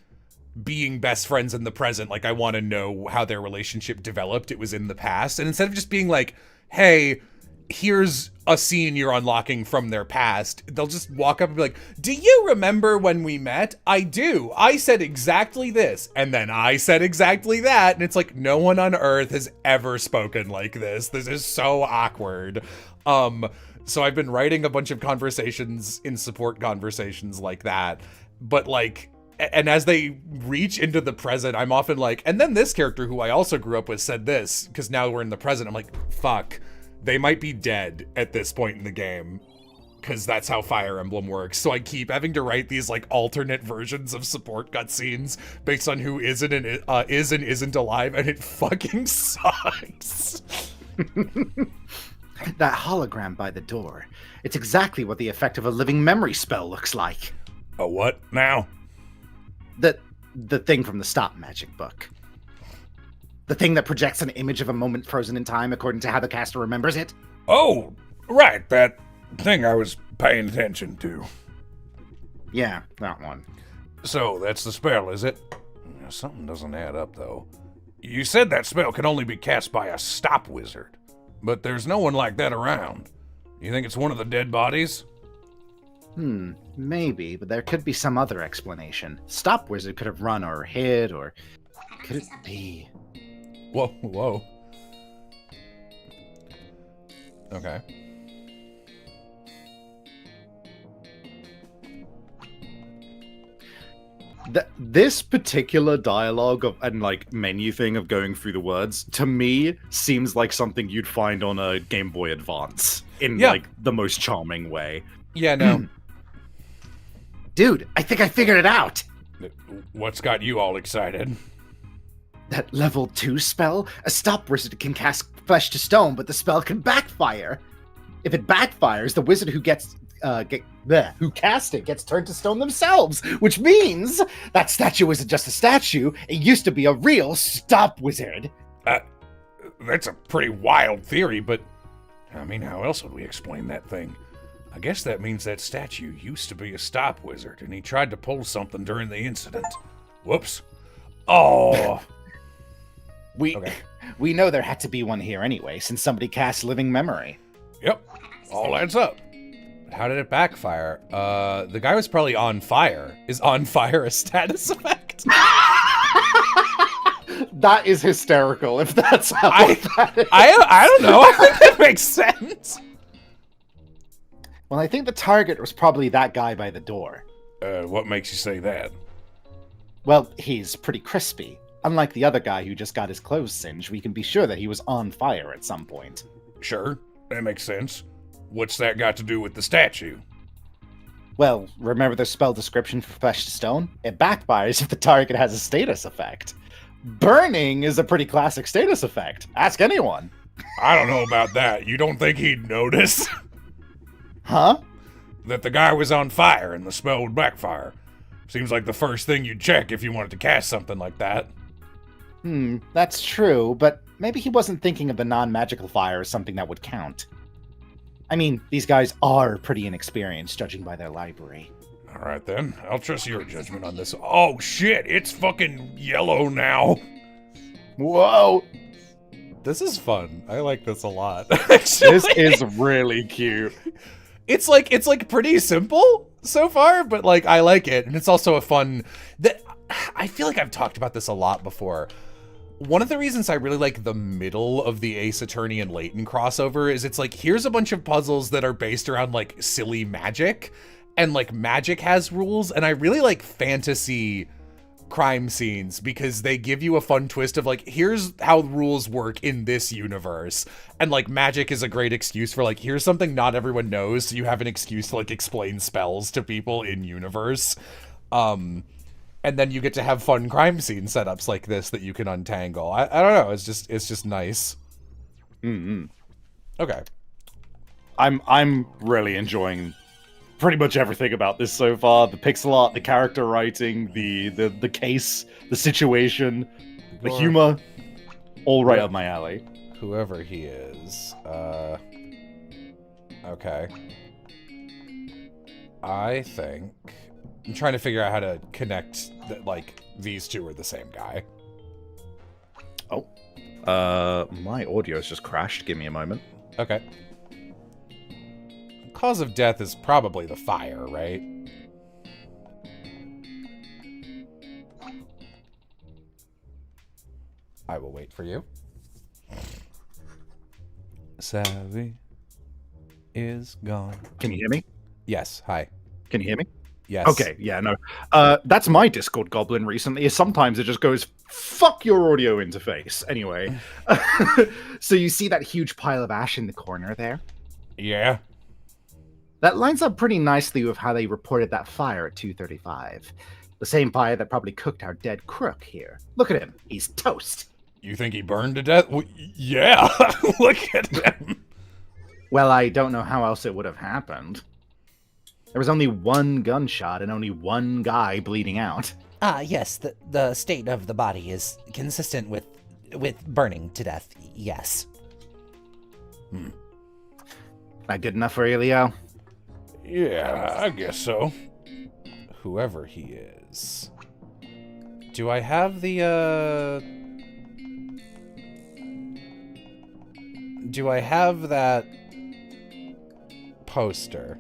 being best friends in the present. Like, I want to know how their relationship developed. It was in the past. And instead of just being like, hey, here's a scene you're unlocking from their past, they'll just walk up and be like, do you remember when we met? I do. I said exactly this, and then I said exactly that. And it's like, no one on Earth has ever spoken like this. This is so awkward. So I've been writing a bunch of conversations in support conversations like that, but like, and as they reach into the present, I'm often like, and then this character who I also grew up with said this, because now we're in the present. I'm like, fuck, they might be dead at this point in the game, because that's how Fire Emblem works. So I keep having to write these like alternate versions of support cutscenes based on who is and isn't alive, and it fucking sucks. That hologram by the door. It's exactly what the effect of a living memory spell looks like. A what now? The thing from the Stop Magic book. The thing that projects an image of a moment frozen in time according to how the caster remembers it. Oh, right, that thing I was paying attention to. Yeah, that one. So, that's the spell, is it? Something doesn't add up, though. You said that spell can only be cast by a stop wizard, but there's no one like that around. You think it's one of the dead bodies? Maybe, but there could be some other explanation. Stop Wizard could have run or hid, or could it be? Whoa. Okay. This particular dialogue and like menu thing of going through the words, to me, seems like something you'd find on a Game Boy Advance in like the most charming way. Yeah, no. Dude, I think I figured it out! What's got you all excited? That level 2 spell? A Stop Wizard can cast Flesh to Stone, but the spell can backfire. If it backfires, the wizard who who cast it gets turned to stone themselves, which means that statue isn't just a statue, it used to be a real Stop Wizard. That's a pretty wild theory, but I mean, how else would we explain that thing? I guess that means that statue used to be a stop wizard, and he tried to pull something during the incident. Whoops. Oh. We know there had to be one here anyway, since somebody cast Living Memory. Yep. All adds up. How did it backfire? The guy was probably on fire. Is on fire a status effect? That is hysterical, if that's how that is. I don't know. I think that makes sense. Well, I think the target was probably that guy by the door. What makes you say that? Well, he's pretty crispy. Unlike the other guy who just got his clothes singed, we can be sure that he was on fire at some point. Sure, that makes sense. What's that got to do with the statue? Well, remember the spell description for Flesh to Stone? It backfires if the target has a status effect. Burning is a pretty classic status effect. Ask anyone. I don't know about that. You don't think he'd notice? Huh? That the guy was on fire and the spell would backfire. Seems like the first thing you'd check if you wanted to cast something like that. That's true, but maybe he wasn't thinking of the non-magical fire as something that would count. I mean, these guys are pretty inexperienced, judging by their library. Alright then, I'll trust your judgment on this. Oh shit, it's fucking yellow now. Whoa! This is fun. I like this a lot. This is really cute. It's like pretty simple so far, but like I like it, and it's also a fun. I feel like I've talked about this a lot before. One of the reasons I really like the middle of the Ace Attorney and Layton crossover is it's like, here's a bunch of puzzles that are based around like silly magic, and like magic has rules, and I really like fantasy crime scenes because they give you a fun twist of like, here's how rules work in this universe, and like magic is a great excuse for like, here's something not everyone knows, so you have an excuse to like explain spells to people in universe. And then you get to have fun crime scene setups like this that you can untangle. I don't know, it's just nice. Okay. I'm really enjoying pretty much everything about this so far. The pixel art, the character writing, the case, the situation, the humor, all right up my alley. Whoever he is. Okay. I think I'm trying to figure out how to connect that, like, these two are the same guy. Oh. My audio's just crashed. Give me a moment. Okay. Cause of death is probably the fire, right? I will wait for you. Savvy is gone. Can you hear me? Yes, hi. Can you hear me? Yes. Okay, yeah, no. That's my Discord goblin recently. Sometimes it just goes, fuck your audio interface. Anyway. So you see that huge pile of ash in the corner there? Yeah. That lines up pretty nicely with how they reported that fire at 2:35. The same fire that probably cooked our dead crook here. Look at him. He's toast. You think he burned to death? Well, yeah. Look at him. Well, I don't know how else it would have happened. There was only one gunshot and only one guy bleeding out. Yes, the state of the body is consistent with burning to death, yes. That good enough for you, Leo? Yeah, I guess so. Whoever he is. Do I have the, Do I have that poster?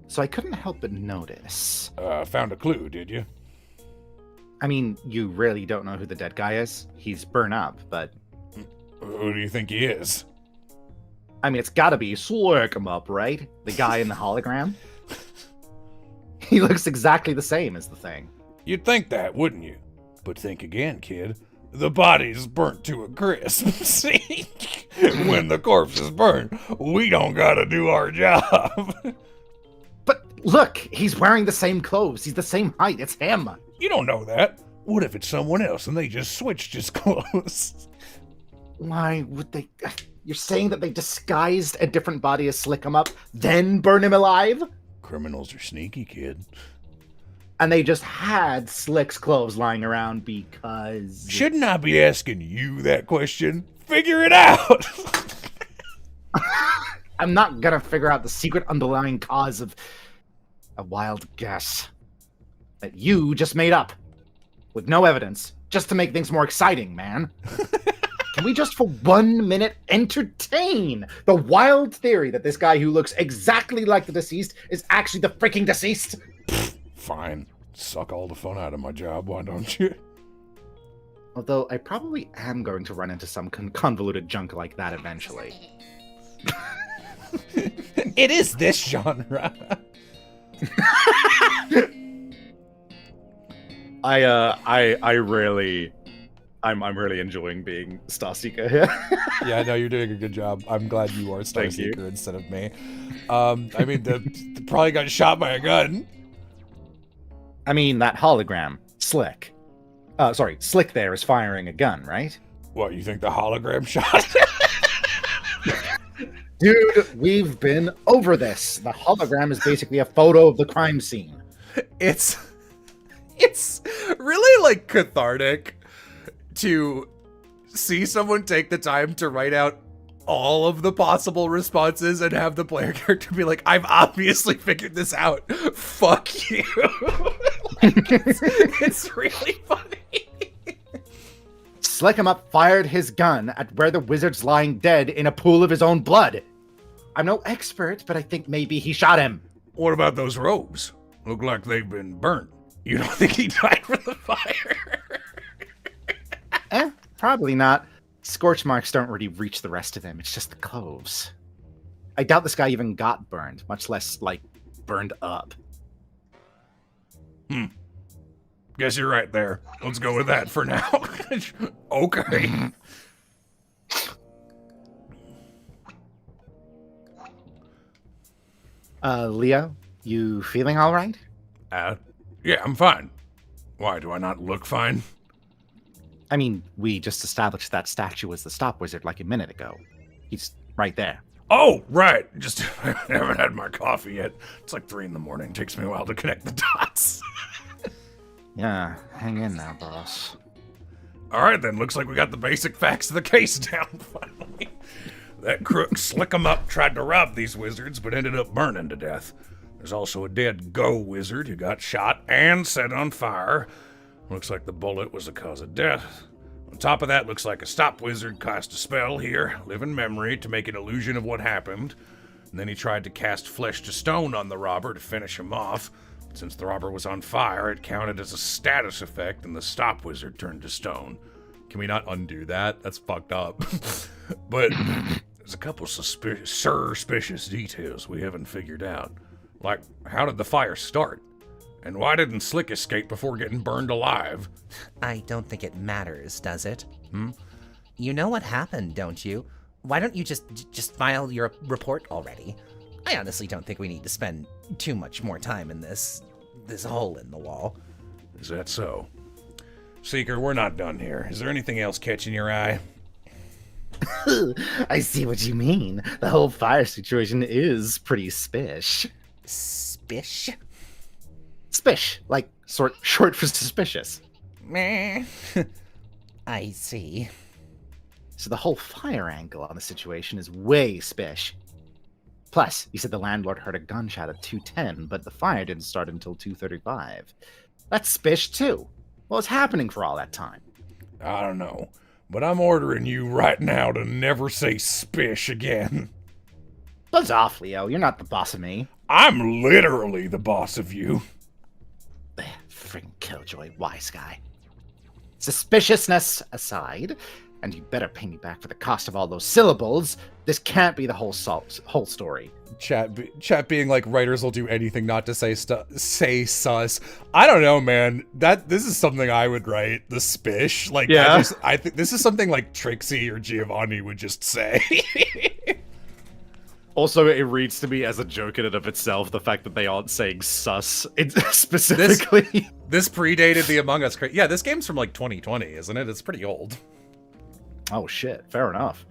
So I couldn't help but notice. Found a clue, did you? I mean, you really don't know who the dead guy is. He's burned up, but... Who do you think he is? I mean, it's gotta be Slurk him up, right? The guy in the hologram? He looks exactly the same as the thing. You'd think that, wouldn't you? But think again, kid. The body's burnt to a crisp. See? When the corpse is burnt, we don't gotta do our job. But look, he's wearing the same clothes. He's the same height. It's him. You don't know that. What if it's someone else and they just switched his clothes? Why would they... You're saying that they disguised a different body as Slick him up, then burn him alive? Criminals are sneaky, kid. And they just had Slick's clothes lying around because... Shouldn't I be asking you that question? Figure it out! I'm not gonna figure out the secret underlying cause of a wild guess that you just made up with no evidence, just to make things more exciting, man. Can we just for 1 minute entertain the wild theory that this guy who looks exactly like the deceased is actually the freaking deceased? Fine. Suck all the fun out of my job, why don't you? Although I probably am going to run into some convoluted junk like that eventually. It is this genre. I'm really enjoying being Starseeker here. Yeah, no, you're doing a good job. I'm glad you are Starseeker instead of me. I mean, they probably got shot by a gun. I mean, that hologram, Slick. Slick there is firing a gun, right? What, you think the hologram shot? Dude, we've been over this. The hologram is basically a photo of the crime scene. It's really like cathartic to see someone take the time to write out all of the possible responses and have the player character be like, I've obviously figured this out. Fuck you. it's really funny. Slick him up fired his gun at where the wizard's lying dead in a pool of his own blood. I'm no expert, but I think maybe he shot him. What about those robes? Look like they've been burnt. You don't think he died from the fire? Probably not. Scorch marks don't really reach the rest of him. It's just the clothes. I doubt this guy even got burned, much less, like, burned up. Guess you're right there. Let's go with that for now. Okay. Leo, you feeling all right? Yeah, I'm fine. Why, do I not look fine? I mean, we just established that statue was the stop wizard like a minute ago. He's right there. Oh, right. Just haven't had my coffee yet. It's like 3 a.m. Takes me a while to connect the dots. Yeah, hang in there, boss. All right, then. Looks like we got the basic facts of the case down, finally. That crook Slick 'em Up tried to rob these wizards, but ended up burning to death. There's also a dead Go wizard who got shot and set on fire. Looks like the bullet was the cause of death. On top of that, looks like a stop wizard cast a spell here, live in memory, to make an illusion of what happened. And then he tried to cast flesh to stone on the robber to finish him off. But since the robber was on fire, it counted as a status effect, and the stop wizard turned to stone. Can we not undo that? That's fucked up. But there's a couple suspicious details we haven't figured out. Like, how did the fire start? And why didn't Slick escape before getting burned alive? I don't think it matters, does it? You know what happened, don't you? Why don't you just file your report already? I honestly don't think we need to spend too much more time in this hole in the wall. Is that so? Seeker, we're not done here. Is there anything else catching your eye? I see what you mean. The whole fire situation is pretty spish. Spish? Spish, like short for suspicious. Meh. I see. So the whole fire angle on the situation is way spish. Plus, you said the landlord heard a gunshot at 2:10, but the fire didn't start until 2:35. That's spish too. What was happening for all that time? I don't know, but I'm ordering you right now to never say spish again. Buzz off, Leo. You're not the boss of me. I'm literally the boss of you. Friggin' killjoy, wise guy. Suspiciousness aside, and you better pay me back for the cost of all those syllables, this can't be the whole story. Chat being like, writers will do anything not to say sus. I don't know, man. This is something I would write. The spish, like, Yeah. I think this is something like Trixie or Giovanni would just say. Also, it reads to me as a joke in and of itself, the fact that they aren't saying sus specifically. This predated the Among Us. Yeah, this game's from like 2020, isn't it? It's pretty old. Oh shit, fair enough.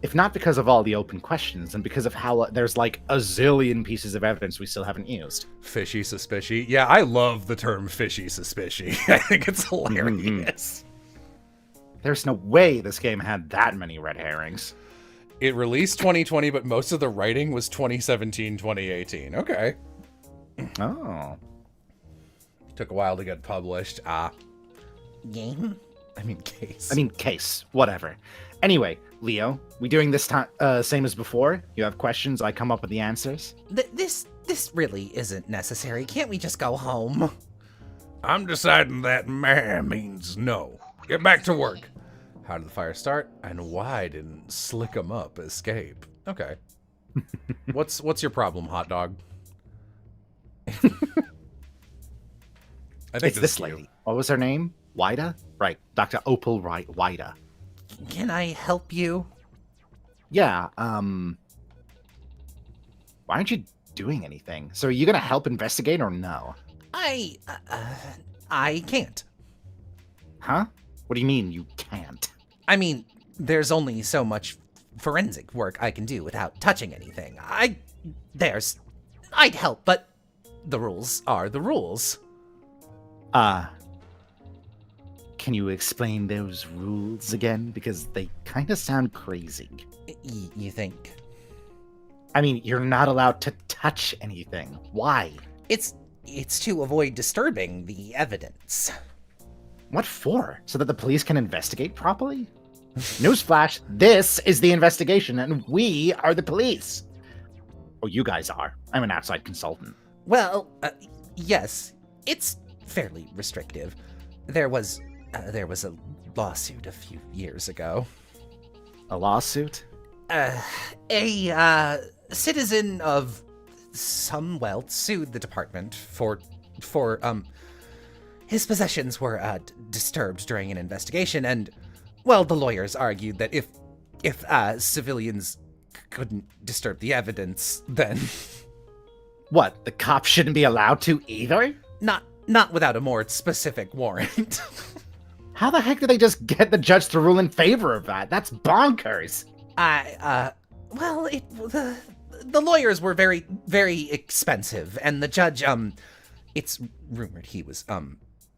If not because of all the open questions, and because of how there's like a zillion pieces of evidence we still haven't used. Fishy suspicious. Yeah, I love the term fishy suspicious. I think it's hilarious. There's no way this game had that many red herrings. It released 2020, but most of the writing was 2017, 2018. Okay. Oh. Took a while to get published. Game? I mean, case. Case. Whatever. Anyway, Leo, we doing this time same as before? You have questions, I come up with the answers? This really isn't necessary. Can't we just go home? I'm deciding that meh means no. Get back to work. How did the fire start? And why didn't Slick 'em Up escape? Okay. What's your problem, hot dog? I think It's this lady. What was her name? Wida? Right. Dr. Opal Wida. Can I help you? Yeah, why aren't you doing anything? So are you gonna help investigate or no? I can't. Huh? What do you mean you can't? I mean, there's only so much forensic work I can do without touching anything. I'd help, but the rules are the rules. Can you explain those rules again? Because they kind of sound crazy. You think? I mean, you're not allowed to touch anything. Why? It's to avoid disturbing the evidence. What for? So that the police can investigate properly? Newsflash, this is the investigation, and we are the police. Oh, you guys are. I'm an outside consultant. Well, yes, it's fairly restrictive. There was a lawsuit a few years ago. A lawsuit? A citizen of Sunwell sued the department for his possessions were disturbed during an investigation, and, well, the lawyers argued that if civilians couldn't disturb the evidence, then What, the cops shouldn't be allowed to either? not without a more specific warrant. How the heck did they just get the judge to rule in favor of that? That's bonkers. Well, the lawyers were very, very expensive, and the judge, it's rumored he was,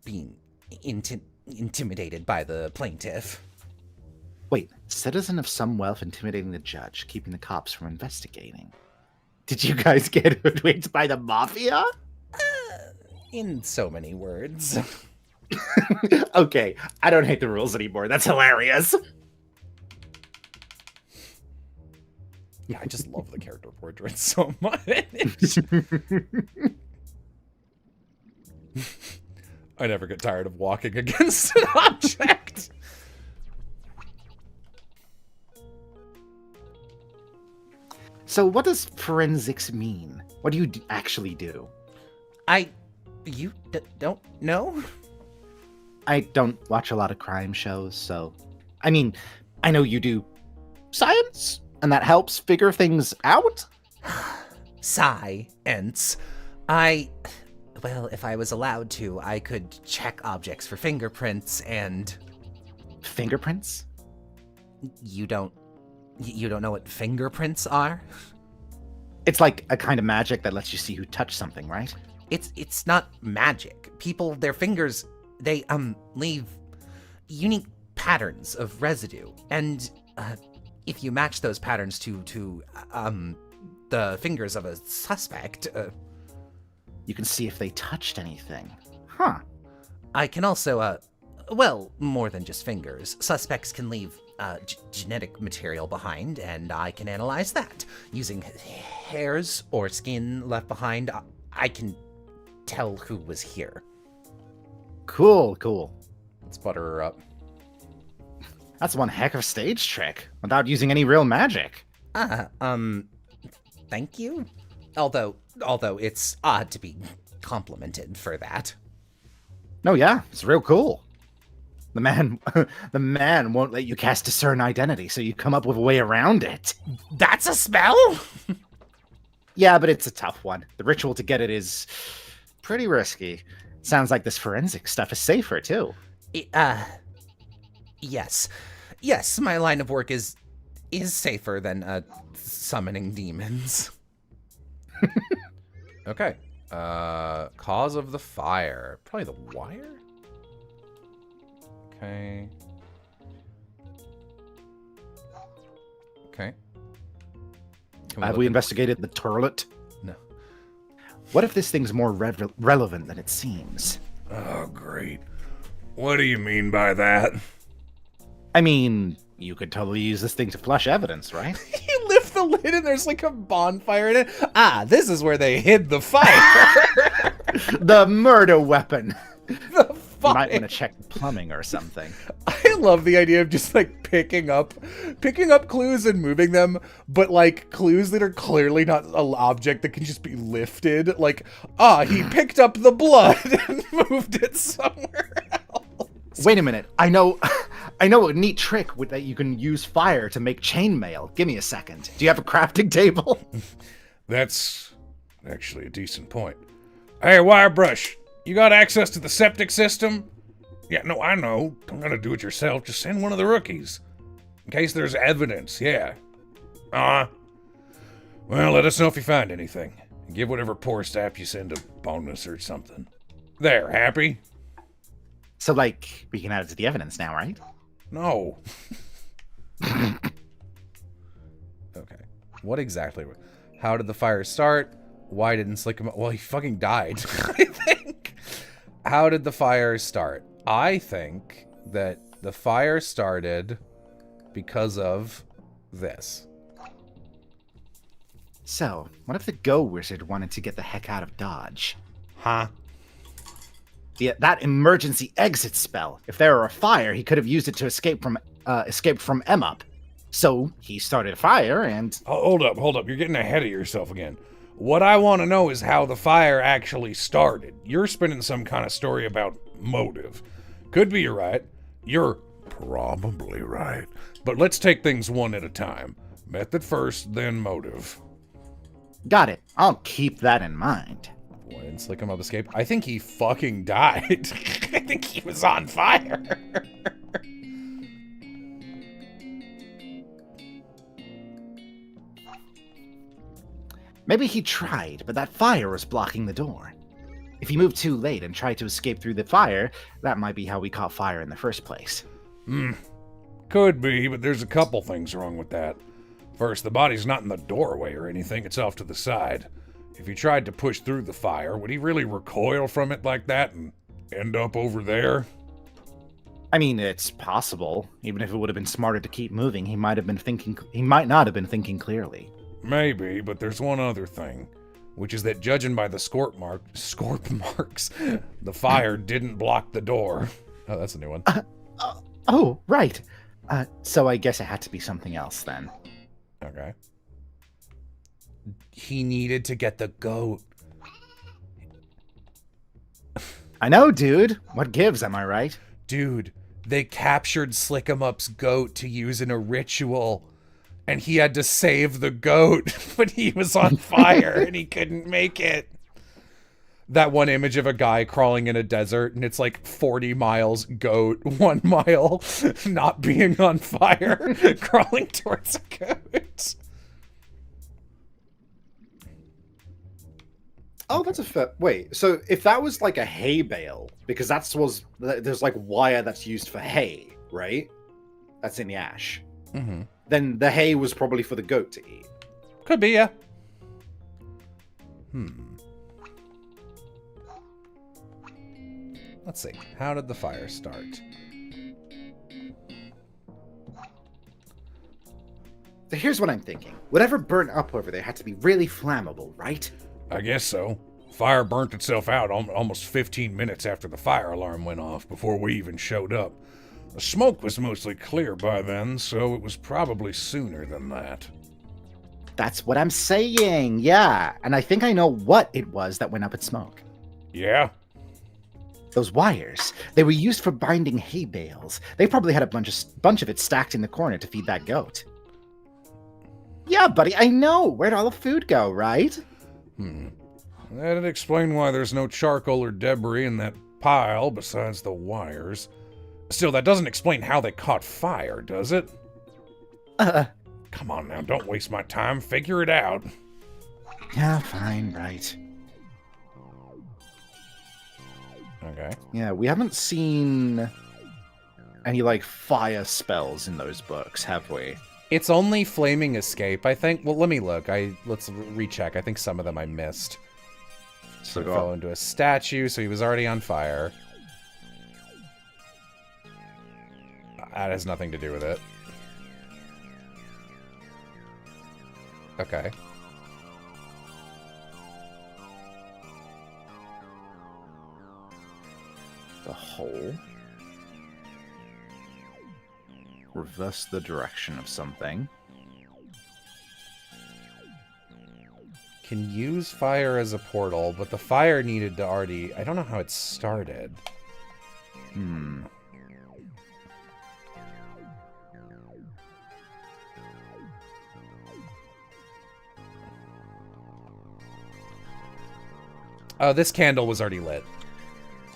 being intimidated by the plaintiff. Wait, citizen of some wealth intimidating the judge, keeping the cops from investigating. Did you guys get hoodwinked by the mafia? In so many words. Okay, I don't hate the rules anymore. That's hilarious. Yeah, I just love the character portraits so much. I never get tired of walking against an object. So what does forensics mean? What do you actually do? You don't know? I don't watch a lot of crime shows, so... I mean, I know you do science, and that helps figure things out? Science. Well, if I was allowed to, I could check objects for fingerprints and... Fingerprints? You don't know what fingerprints are? It's like a kind of magic that lets you see who touched something, right? It's not magic. People, their fingers, they leave unique patterns of residue, and if you match those patterns to the fingers of a suspect, you can see if they touched anything. Huh. I can also, well, more than just fingers. Suspects can leave genetic material behind, and I can analyze that. Using hairs or skin left behind, I can tell who was here. Cool. Let's butter her up. That's one heck of a stage trick, without using any real magic. Thank you? Although it's odd to be complimented for that. No, yeah, it's real cool. The man won't let you cast discern identity, so you come up with a way around it. That's a spell? Yeah, but it's a tough one. The ritual to get it is pretty risky. Sounds like this forensic stuff is safer, too. Yes. Yes, my line of work is safer than summoning demons. Okay. Cause of the fire. Probably the wire? Okay. Have we investigated the toilet? No. What if this thing's more relevant than it seems? Oh, great. What do you mean by that? I mean, you could totally use this thing to flush evidence, right? You lift the lid and there's like a bonfire in it. Ah, this is where they hid the fire. The murder weapon. The You might want to check plumbing or something. I love the idea of just like picking up clues and moving them, but like clues that are clearly not an object that can just be lifted. Like, he picked up the blood and moved it somewhere else. Wait a minute. I know a neat trick that you can use fire to make chainmail. Give me a second. Do you have a crafting table? That's actually a decent point. Hey, Wirebrush, you got access to the septic system? Yeah, no, I know. Don't gotta do it yourself. Just send one of the rookies. In case there's evidence, yeah. Well, let us know if you find anything. And give whatever poor staff you send a bonus or something. There, happy? So, like, we can add it to the evidence now, right? No. Okay. What exactly? How did the fire start? Why didn't Slick him? Well, he fucking died, I think. How did the fire start? I think that the fire started because of this. So, what if the Go Wizard wanted to get the heck out of Dodge? Huh? That emergency exit spell. If there were a fire, he could have used it to escape from Emup. So he started a fire and... Hold up. You're getting ahead of yourself again. What I want to know is how the fire actually started. You're spinning some kind of story about motive. Could be you're right. You're probably right. But let's take things one at a time. Method first, then motive. Got it. I'll keep that in mind. Why didn't Slickum escape? I think he fucking died. I think he was on fire. Maybe he tried, but that fire was blocking the door. If he moved too late and tried to escape through the fire, that might be how we caught fire in the first place. Could be, but there's a couple things wrong with that. First, the body's not in the doorway or anything, it's off to the side. If he tried to push through the fire, would he really recoil from it like that and end up over there? I mean, it's possible. Even if it would have been smarter to keep moving, he might not have been thinking clearly. Maybe, but there's one other thing, which is that judging by the scorp marks, the fire didn't block the door. Oh, that's a new one. Oh, right. So I guess it had to be something else then. Okay. He needed to get the goat. I know, dude. What gives, am I right? Dude, they captured Slickumup's goat to use in a ritual. And he had to save the goat, but he was on fire and he couldn't make it. That one image of a guy crawling in a desert and it's like 40 miles goat, 1 mile not being on fire, crawling towards a goat. Oh, that's a fair... Wait, so if that was like a hay bale, because there's like wire that's used for hay, right? That's in the ash. Mm-hmm. Then the hay was probably for the goat to eat. Could be, yeah. Let's see. How did the fire start? So here's what I'm thinking. Whatever burnt up over there had to be really flammable, right? I guess so. Fire burnt itself out almost 15 minutes after the fire alarm went off, before we even showed up. The smoke was mostly clear by then, so it was probably sooner than that. That's what I'm saying, yeah. And I think I know what it was that went up in smoke. Yeah? Those wires. They were used for binding hay bales. They probably had a bunch of it stacked in the corner to feed that goat. Yeah, buddy, I know. Where'd all the food go, right? That'd explain why there's no charcoal or debris in that pile besides the wires. Still, that doesn't explain how they caught fire, does it? Come on now, don't waste my time. Figure it out. Yeah, fine, right. Okay. Yeah, we haven't seen any, like, fire spells in those books, have we? It's only Flaming Escape, I think. Well, let me look. Let's recheck. I think some of them I missed. So he fell into a statue, so he was already on fire. That has nothing to do with it. Okay. The hole. Reverse the direction of something. Can use fire as a portal, but the fire needed to already... I don't know how it started. Oh, this candle was already lit.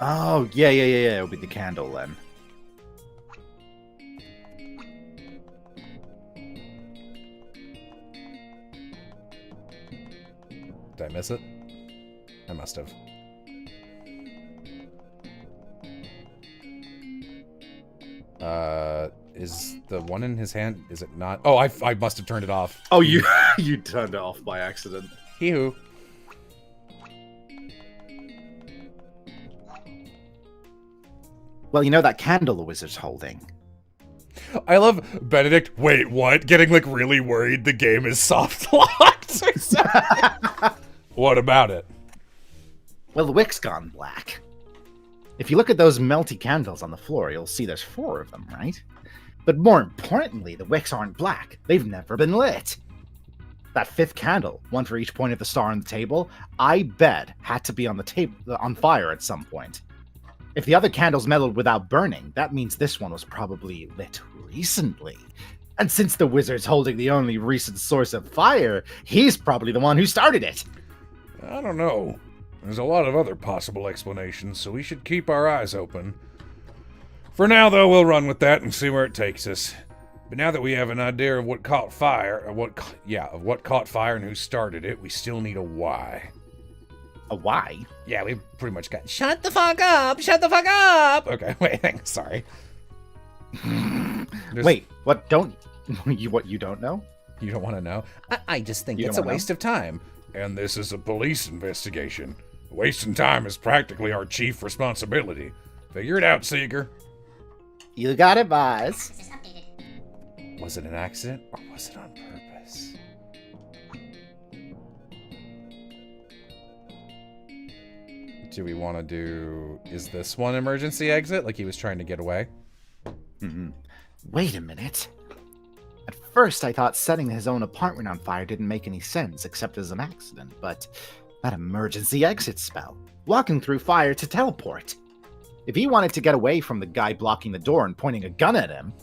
Oh, yeah. It'll be the candle then. Did I miss it? I must have. Is the one in his hand, is it not? Oh, I must have turned it off. Oh, you turned it off by accident. Hee-hoo. Well, you know that candle the wizard's holding. I love Benedict. Wait, what? Getting like really worried the game is soft locked. What about it? Well, the wick's gone black. If you look at those melty candles on the floor, you'll see there's 4 of them, right? But more importantly, the wicks aren't black. They've never been lit. That fifth candle, one for each point of the star on the table, I bet had to be on the table on fire at some point. If the other candles mellowed without burning, that means this one was probably lit recently. And since the wizard's holding the only recent source of fire, he's probably the one who started it. I don't know. There's a lot of other possible explanations, so we should keep our eyes open. For now, though, we'll run with that and see where it takes us. But now that we have an idea of what caught fire, of what caught fire and who started it, we still need a why. A why? Yeah, we pretty much got, shut the fuck up! Shut the fuck up! Okay, wait, sorry. Wait, what don't you don't know? You don't want to know? I just think You it's a don't wanna waste of time. And this is a police investigation. Wasting time is practically our chief responsibility. Figure it out, Seeker. You got it, boss. Was it an accident or was it on purpose? Do we want to do... Is this one emergency exit? Like he was trying to get away? Wait a minute. At first, I thought setting his own apartment on fire didn't make any sense, except as an accident, but that emergency exit spell, walking through fire to teleport. If he wanted to get away from the guy blocking the door and pointing a gun at him,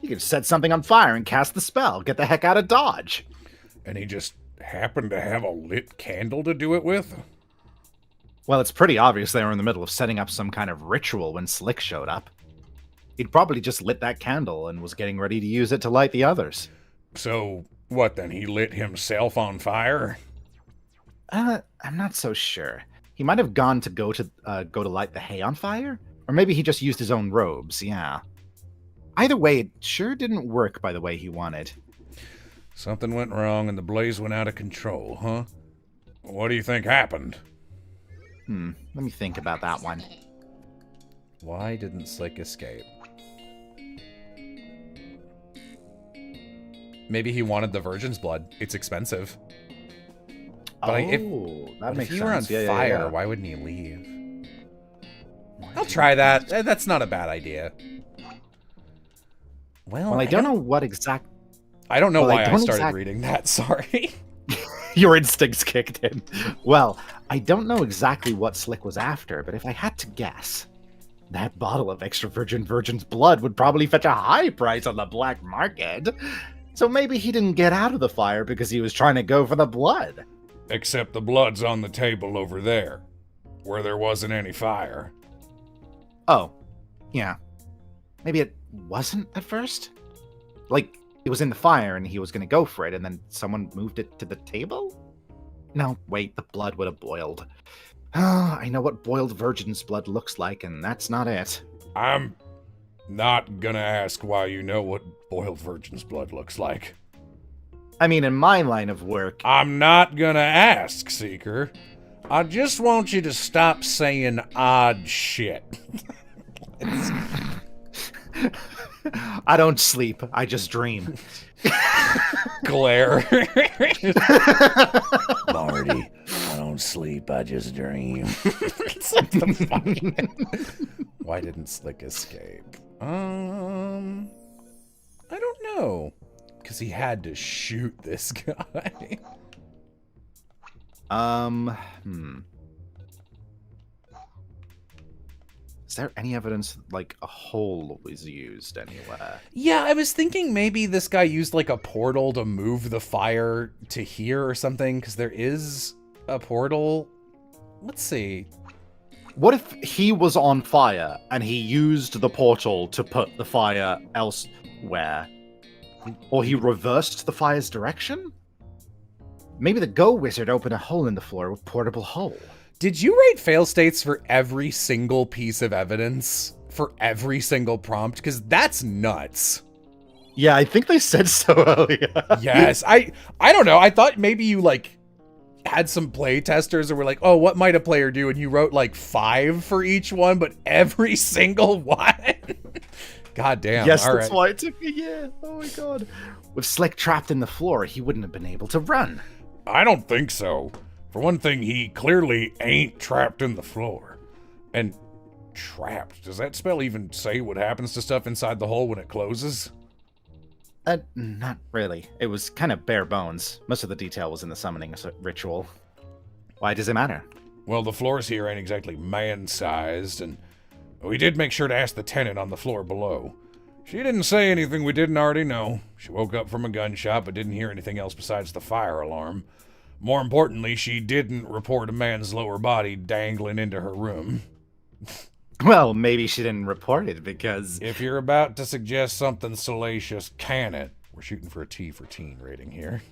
he could set something on fire and cast the spell, get the heck out of Dodge. And he just happened to have a lit candle to do it with? Well, it's pretty obvious they were in the middle of setting up some kind of ritual when Slick showed up. He'd probably just lit that candle and was getting ready to use it to light the others. So, what then? He lit himself on fire? I'm not so sure. He might have gone to go to light the hay on fire? Or maybe he just used his own robes, yeah. Either way, it sure didn't work by the way he wanted. Something went wrong and the blaze went out of control, huh? What do you think happened? Let me think about that one. Why didn't Slick escape? Maybe he wanted the virgin's blood. It's expensive. But that if makes he sense. were on Yeah, fire, yeah. why wouldn't he leave? I'll try that. That's not a bad idea. Well, I don't know what exact... I don't know Well, why I don't started reading that. Sorry. Your instincts kicked in. Well, I don't know exactly what Slick was after, but if I had to guess, that bottle of extra virgin's blood would probably fetch a high price on the black market. So maybe he didn't get out of the fire because he was trying to go for the blood. Except the blood's on the table over there, where there wasn't any fire. Oh, yeah. Maybe it wasn't at first? Like, it was in the fire and he was going to go for it, and then someone moved it to the table? No, wait, the blood would have boiled. I know what boiled virgin's blood looks like, and that's not it. I'm not gonna ask why you know what boiled virgin's blood looks like. I mean, in my line of work... I'm not gonna ask, Seeker. I just want you to stop saying odd shit. I don't sleep, I just dream. Glare. Marty, I don't sleep, I just dream. It's like the fucking... Why didn't Slick escape? I don't know. Because he had to shoot this guy. Is there any evidence like a hole was used anywhere? Yeah, I was thinking maybe this guy used like a portal to move the fire to here or something, because there is a portal. Let's see. What if he was on fire and he used the portal to put the fire elsewhere? Or he reversed the fire's direction? Maybe the Go Wizard opened a hole in the floor with portable hole. Did you write fail states for every single piece of evidence? For every single prompt? Because that's nuts. Yeah, I think they said so earlier. Yes, I don't know. I thought maybe you like had some play testers that were like, oh, what might a player do? And you wrote like 5 for each one, but every single one? God damn. Yes, all that's right. why it took me, yeah. Oh my god. With Slick trapped in the floor, he wouldn't have been able to run. I don't think so. For one thing, he clearly ain't trapped in the floor. And trapped. Does that spell even say what happens to stuff inside the hole when it closes? Not really. It was kind of bare bones. Most of the detail was in the summoning ritual. Why does it matter? Well, the floors here ain't exactly man-sized, and we did make sure to ask the tenant on the floor below. She didn't say anything we didn't already know. She woke up from a gunshot but didn't hear anything else besides the fire alarm. More importantly, she didn't report a man's lower body dangling into her room. Well, maybe she didn't report it because... If you're about to suggest something salacious, can it? We're shooting for a T for teen rating here.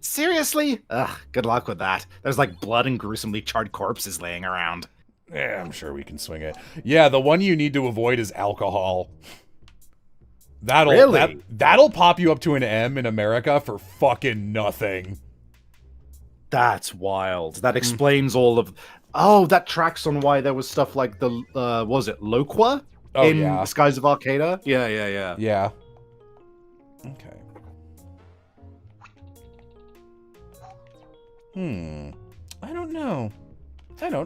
Seriously? Ugh, good luck with that. There's like blood and gruesomely charred corpses laying around. Yeah, I'm sure we can swing it. Yeah, the one you need to avoid is alcohol. Really? That'll pop you up to an M in America for fucking nothing. That's wild. That explains all of... Oh, that tracks on why there was stuff like the, what was it, Loqua? Oh, in yeah. Skies of Arcada? Yeah. Yeah. Okay. I don't know.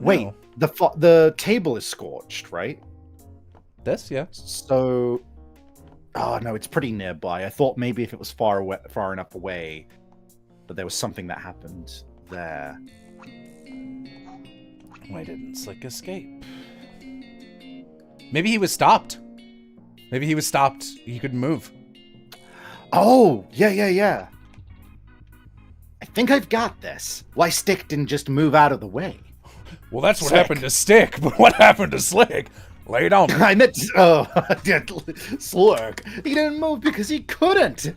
Wait, the table is scorched, right? This, yeah. So... Oh, no, it's pretty nearby. I thought maybe if it was far enough away, but there was something that happened there. Why didn't Slick escape? Maybe he was stopped. He couldn't move. Oh, yeah. I think I've got this. Why Stick didn't just move out of the way? Well, that's what Slick. happened to Stick, but what happened to Slick? Lay it on me. I meant, Slurk. He didn't move because he couldn't.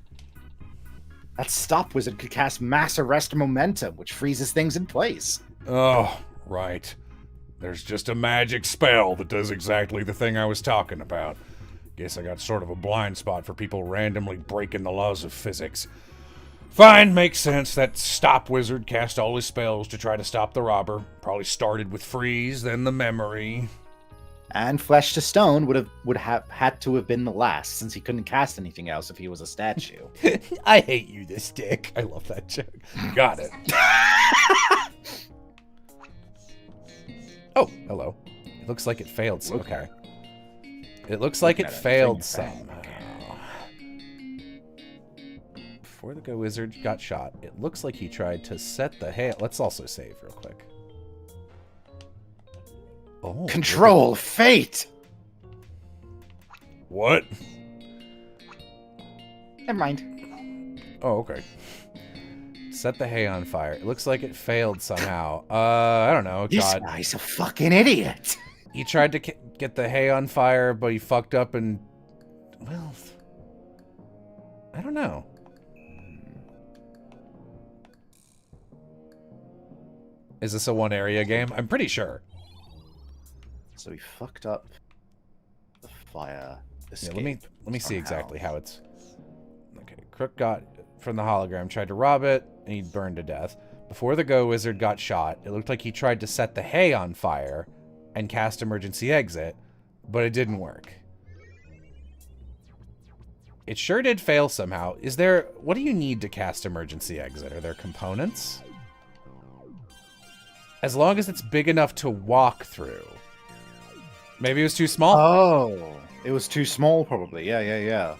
That stop wizard could cast mass arrest momentum, which freezes things in place. Oh, right. There's just a magic spell that does exactly the thing I was talking about. Guess I got sort of a blind spot for people randomly breaking the laws of physics. Fine, makes sense. That stop wizard cast all his spells to try to stop the robber. Probably started with freeze, then the memory. And Flesh to Stone would have had to have been the last, since he couldn't cast anything else if he was a statue. I hate you, this Stick. I love that joke. Got it. Oh, hello. It looks like it failed. Okay. It looks like it failed somehow. Before the Go Wizard got shot, it looks like he tried to set the hail. Let's also save real quick. Oh, Control fate! What? Never mind. Oh, okay. Set the hay on fire. It looks like it failed somehow. I don't know. This God. guy's a fucking idiot. He tried to get the hay on fire, but he fucked up and... Well... I don't know. Is this a one-area game? I'm pretty sure. So he fucked up the fire. Yeah, let me see exactly how it's... Okay, Crook got from the hologram, tried to rob it, and he burned to death. Before the Go Wizard got shot, it looked like he tried to set the hay on fire and cast emergency exit, but it didn't work. It sure did fail somehow. What do you need to cast emergency exit? Are there components? As long as it's big enough to walk through. Maybe it was too small? Oh, it was too small probably. Yeah.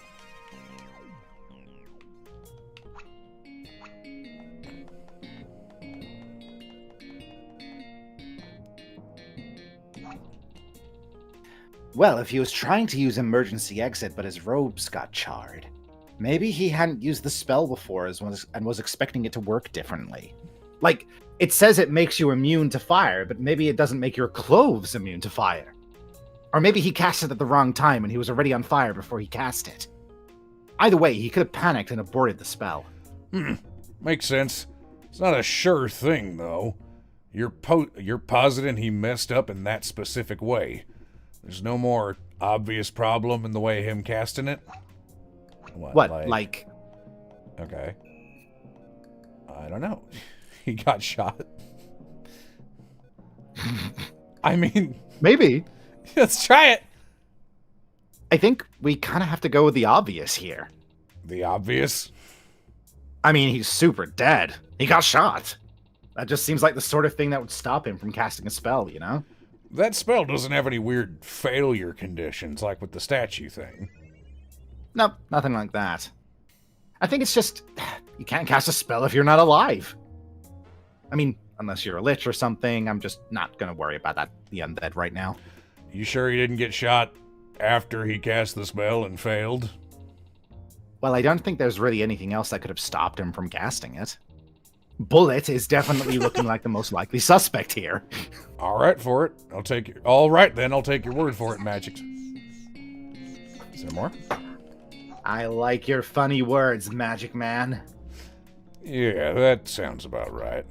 Well, if he was trying to use emergency exit, but his robes got charred, maybe he hadn't used the spell before and was expecting it to work differently. Like, it says it makes you immune to fire, but maybe it doesn't make your clothes immune to fire. Or maybe he cast it at the wrong time and he was already on fire before he cast it. Either way, he could have panicked and aborted the spell. Makes sense. It's not a sure thing, though. You're positing he messed up in that specific way. There's no more obvious problem in the way him casting it? What, like... Okay. I don't know. He got shot. I mean... Maybe. Let's try it. I think we kind of have to go with the obvious here. The obvious? I mean, he's super dead. He got shot. That just seems like the sort of thing that would stop him from casting a spell, you know? That spell doesn't have any weird failure conditions like with the statue thing. Nope, nothing like that. I think it's just, you can't cast a spell if you're not alive. I mean, unless you're a lich or something, I'm just not gonna worry about the undead right now. You sure he didn't get shot after he cast the spell and failed? Well, I don't think there's really anything else that could have stopped him from casting it. Bullet is definitely looking like the most likely suspect here. All right for it. All right then, I'll take your word for it, Magic. Is there more? I like your funny words, Magic Man. Yeah, that sounds about right.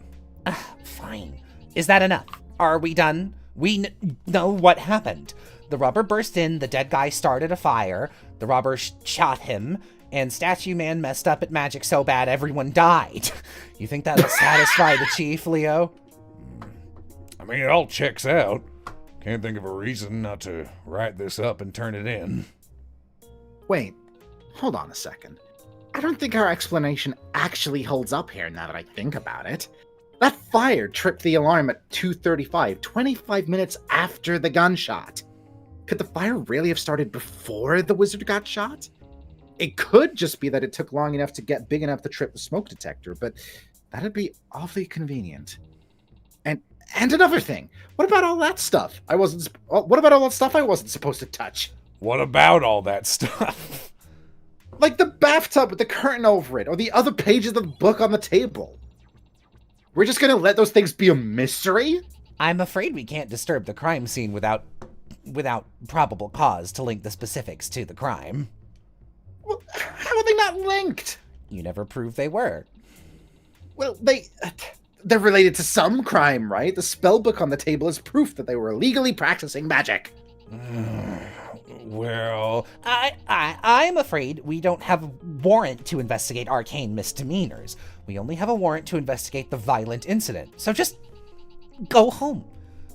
Fine. Is that enough? Are we done? We know what happened. The robber burst in, the dead guy started a fire, the robber shot him, and Statue Man messed up at magic so bad everyone died. You think that'll satisfy the chief, Leo? I mean, it all checks out. Can't think of a reason not to write this up and turn it in. Wait, hold on a second. I don't think our explanation actually holds up here now that I think about it. That fire tripped the alarm at 2:35, 25 minutes after the gunshot. Could the fire really have started before the wizard got shot? It could just be that it took long enough to get big enough to trip the smoke detector, but that'd be awfully convenient. And another thing, what about all that stuff? What about all that stuff I wasn't supposed to touch? What about all that stuff? Like the bathtub with the curtain over it, or the other pages of the book on the table. We're just gonna let those things be a mystery? I'm afraid we can't disturb the crime scene without probable cause to link the specifics to the crime. Well, how are they not linked? You never proved they were. Well, they're related to some crime, right? The spell book on the table is proof that they were illegally practicing magic. Well, I'm afraid we don't have a warrant to investigate arcane misdemeanors. We only have a warrant to investigate the violent incident. So just go home.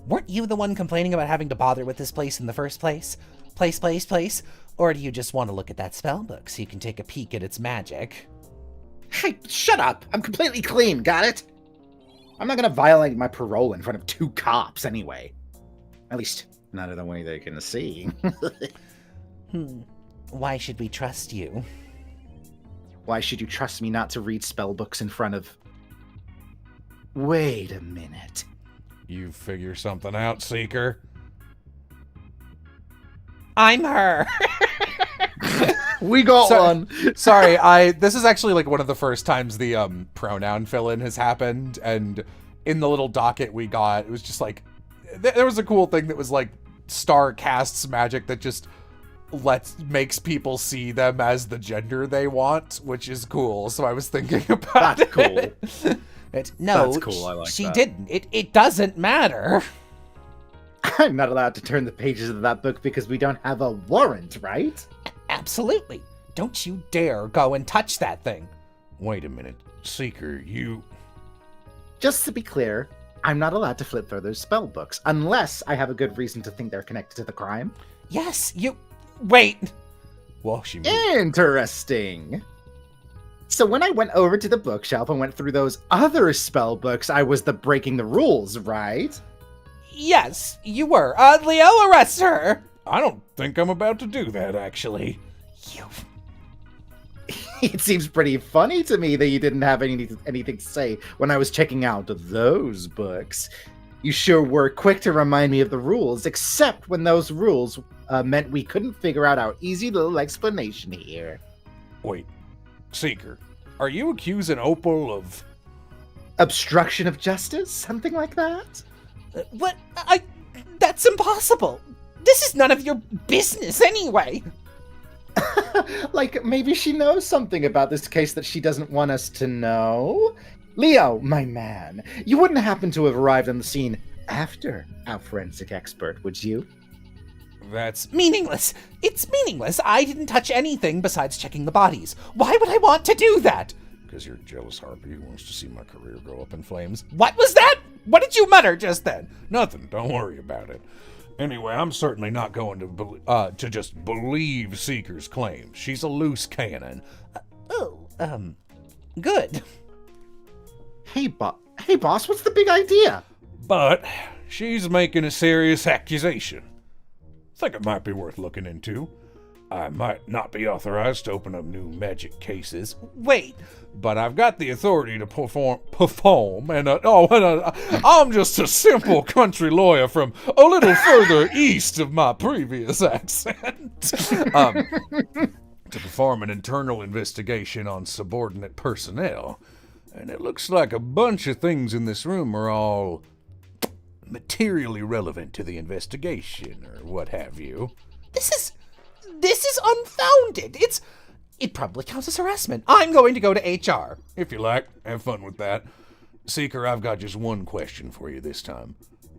Weren't you the one complaining about having to bother with this place in the first place? Place? Or do you just want to look at that spell book so you can take a peek at its magic? Hey, shut up! I'm completely clean, got it? I'm not gonna violate my parole in front of 2 cops anyway. At least, not in the way they can see. Why should we trust you? Why should you trust me not to read spell books in front of... Wait a minute. you figure something out, Seeker. I'm her. We got one. Sorry, this is actually like one of the first times the pronoun fill-in has happened, and in the little docket we got, it was just like there was a cool thing that was like Star casts magic that just makes people see them as the gender they want, which is cool. So I was thinking about That's cool. No, That's cool. I like she that. didn't. It doesn't matter. I'm not allowed to turn the pages of that book because we don't have a warrant, right? Absolutely. Don't you dare go and touch that thing. Wait a minute, Seeker, you... Just to be clear, I'm not allowed to flip through those spell books unless I have a good reason to think they're connected to the crime. Yes, you... Wait. Well, she moved. Interesting. So when I went over to the bookshelf and went through those other spell books, I was the breaking the rules, right? Yes, you were. Leo, arrest her. I don't think I'm about to do that, actually. You... It seems pretty funny to me that you didn't have anything to say when I was checking out those books. You sure were quick to remind me of the rules, except when those rules meant we couldn't figure out our easy little explanation here. Wait, Seeker, are you accusing Opal of... Obstruction of justice? Something like that? What? That's impossible. This is none of your business anyway. Like, maybe she knows something about this case that she doesn't want us to know? Leo, my man, you wouldn't happen to have arrived on the scene after our forensic expert, would you? That's... Meaningless. It's meaningless. I didn't touch anything besides checking the bodies. Why would I want to do that? Because you're a jealous harpy who wants to see my career go up in flames. What was that? What did you mutter just then? Nothing, don't worry about it. Anyway, I'm certainly not going to just believe Seeker's claims. She's a loose cannon. Good. Hey, boss, what's the big idea? But She's making a serious accusation. Think it might be worth looking into. I might not be authorized to open up new magic cases. Wait, but I've got the authority to perform, and I'm just a simple country lawyer from a little further east of my previous accent. To perform an internal investigation on subordinate personnel, and it looks like a bunch of things in this room are all materially relevant to the investigation, or what have you. This is unfounded. It probably counts as harassment. I'm going to go to HR. If you like, have fun with that. Seeker, I've got just one question for you this time.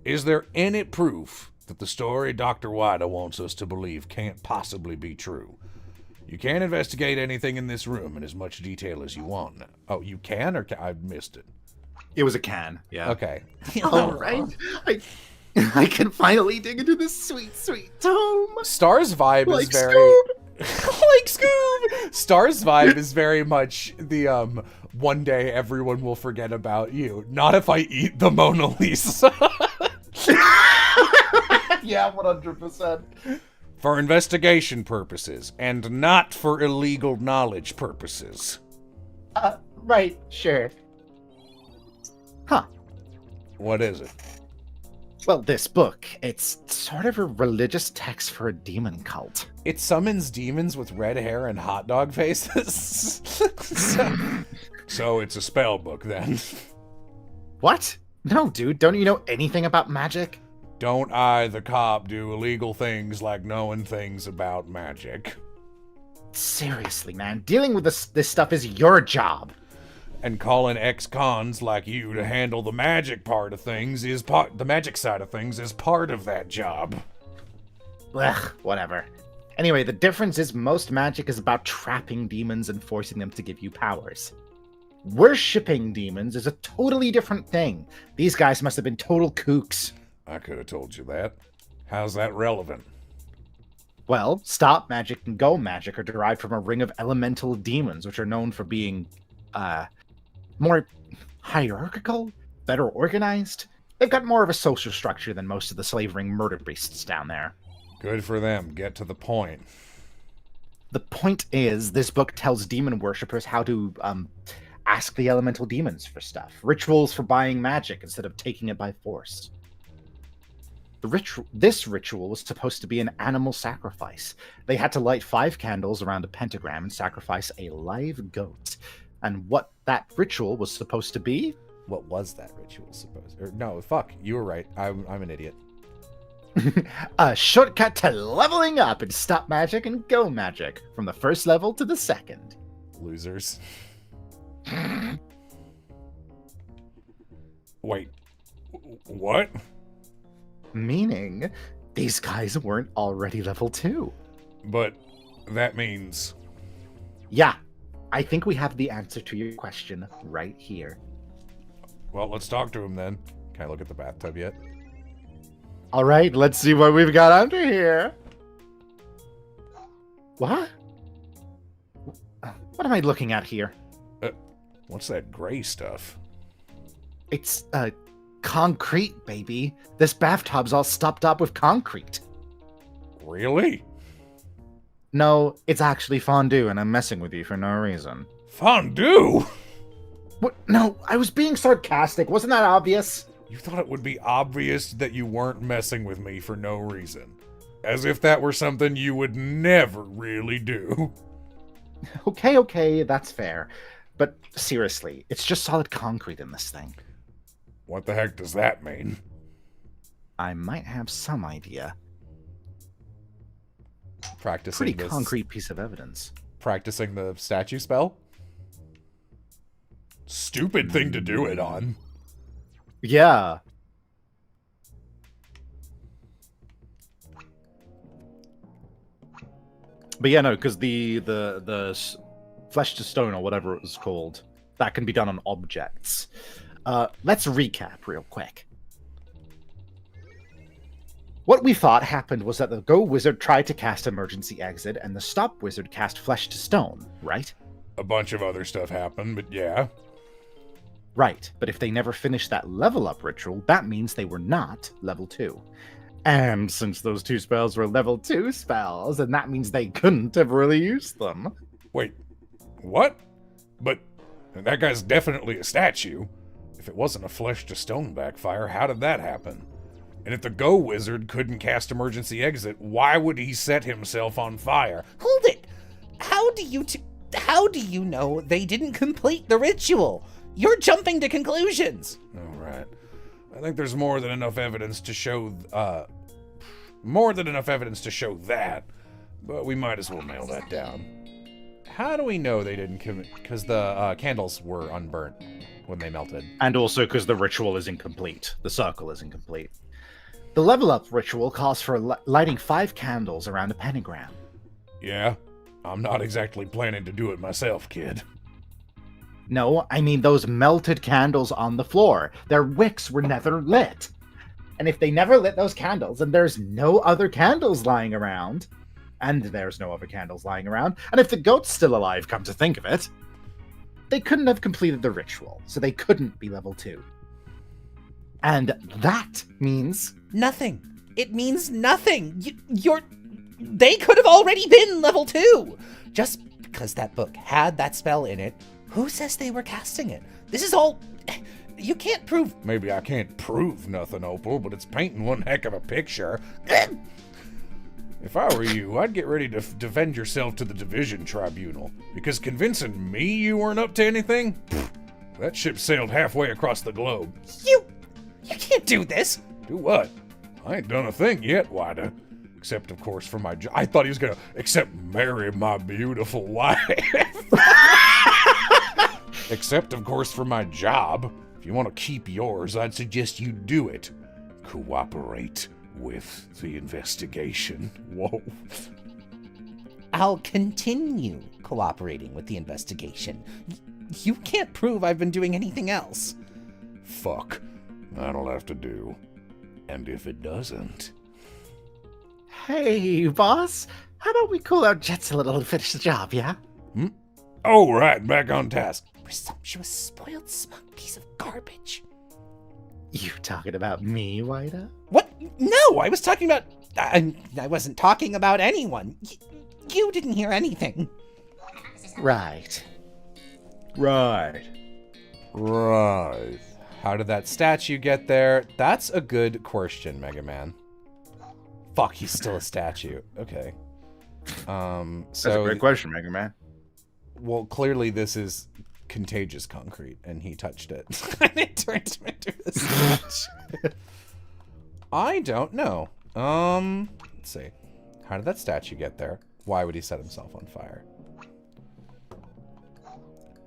Is there any proof that the story Dr. Ide wants us to believe can't possibly be true? You can investigate anything in this room in as much detail as you want. Oh, you can, or I missed it? It was a can, yeah. Okay. All right. I can finally dig into this sweet, sweet tome. Star's vibe Like is very Scoob. like Scoob. Star's vibe is very much the one day everyone will forget about you. Not if I eat the Mona Lisa. Yeah, 100%. For investigation purposes, and not for illegal knowledge purposes. Right, sure. Huh. What is it? Well, this book, it's sort of a religious text for a demon cult. It summons demons with red hair and hot dog faces. So it's a spell book then. What? No, dude, don't you know anything about magic? Don't I, the cop, do illegal things like knowing things about magic? Seriously, man, dealing with this stuff is your job. And calling ex-cons like you to handle the magic part of things the magic side of things is part of that job. Ugh, whatever. Anyway, the difference is most magic is about trapping demons and forcing them to give you powers. Worshipping demons is a totally different thing. These guys must have been total kooks. I could have told you that. How's that relevant? Well, stop magic and go magic are derived from a ring of elemental demons, which are known for being, more hierarchical, better organized. They've got more of a social structure than most of the slavering murder beasts down there. Good for them. Get to the point. The point is, this book tells demon worshippers how to, ask the elemental demons for stuff. Rituals for buying magic instead of taking it by force. This ritual was supposed to be an animal sacrifice. They had to light 5 candles around a pentagram and sacrifice a live goat. And what that ritual was supposed to be? What was that ritual supposed? Or no, fuck, you were right. I'm an idiot. A shortcut to leveling up in stop magic and go magic from the first level to the second. Losers. Wait, what? Meaning, these guys weren't already level 2. But that means... Yeah, I think we have the answer to your question right here. Well, let's talk to him then. Can I look at the bathtub yet? All right, let's see what we've got under here. What? What am I looking at here? What's that gray stuff? It's, concrete, baby. This bathtub's all stopped up with concrete. Really? No, it's actually fondue, and I'm messing with you for no reason. Fondue? What? No, I was being sarcastic. Wasn't that obvious? You thought it would be obvious that you weren't messing with me for no reason. As if that were something you would never really do. Okay, that's fair. But seriously, it's just solid concrete in this thing. What the heck does that mean? I might have some idea. Practicing Pretty this, concrete piece of evidence. Practicing the statue spell? Stupid thing to do it on. Yeah. But yeah, no, because the flesh to stone or whatever it was called, that can be done on objects. Let's recap real quick. What we thought happened was that the Go Wizard tried to cast Emergency Exit, and the Stop Wizard cast Flesh to Stone, right? A bunch of other stuff happened, but yeah. Right, but if they never finished that level up ritual, that means they were not level 2. And since those 2 spells were level 2 spells, and that means they couldn't have really used them. Wait, what? But that guy's definitely a statue. If it wasn't a flesh to stone backfire, how did that happen? And if the Go Wizard couldn't cast emergency exit, why would he set himself on fire? Hold it! How do you know they didn't complete the ritual? You're jumping to conclusions! All right. I think there's more than enough evidence to show, that, but we might as well nail that down. How do we know they didn't commit? Because the candles were unburnt when they melted. And also because the ritual is incomplete. The circle is incomplete. The level up ritual calls for lighting 5 candles around a pentagram. Yeah? I'm not exactly planning to do it myself, kid. No, I mean those melted candles on the floor. Their wicks were never lit. And if they never lit those candles, and there's no other candles lying around, and if the goat's still alive, come to think of it, they couldn't have completed the ritual, so they couldn't be level 2. And that means... Nothing. It means nothing. They could have already been level 2! Just because that book had that spell in it, who says they were casting it? This is all... You can't prove... Maybe I can't prove nothing, Opal, but it's painting one heck of a picture. If I were you, I'd get ready to defend yourself to the Division Tribunal, because convincing me you weren't up to anything? Pfft, that ship sailed halfway across the globe. You can't do this! Do what? I ain't done a thing yet, Wida. Except, of course, for my job. I thought he was gonna, except marry my beautiful wife. Except, of course, for my job. If you want to keep yours, I'd suggest you do it. Cooperate with the investigation. Whoa. I'll continue cooperating with the investigation. You can't prove I've been doing anything else. Fuck. That'll have to do. And if it doesn't... Hey, boss. How about we cool our jets a little and finish the job, yeah? Oh, right. Back on task. Presumptuous, spoiled, smug piece of garbage. You talking about me, Wida? What? No, I was talking about... I wasn't talking about anyone. You didn't hear anything. Right. How did that statue get there? That's a good question, Mega Man. Fuck, he's still a statue. Okay. That's a great question, Mega Man. Well, clearly this is contagious concrete, and he touched it. And it turned him into a statue. I don't know. Let's see. How did that statue get there? Why would he set himself on fire?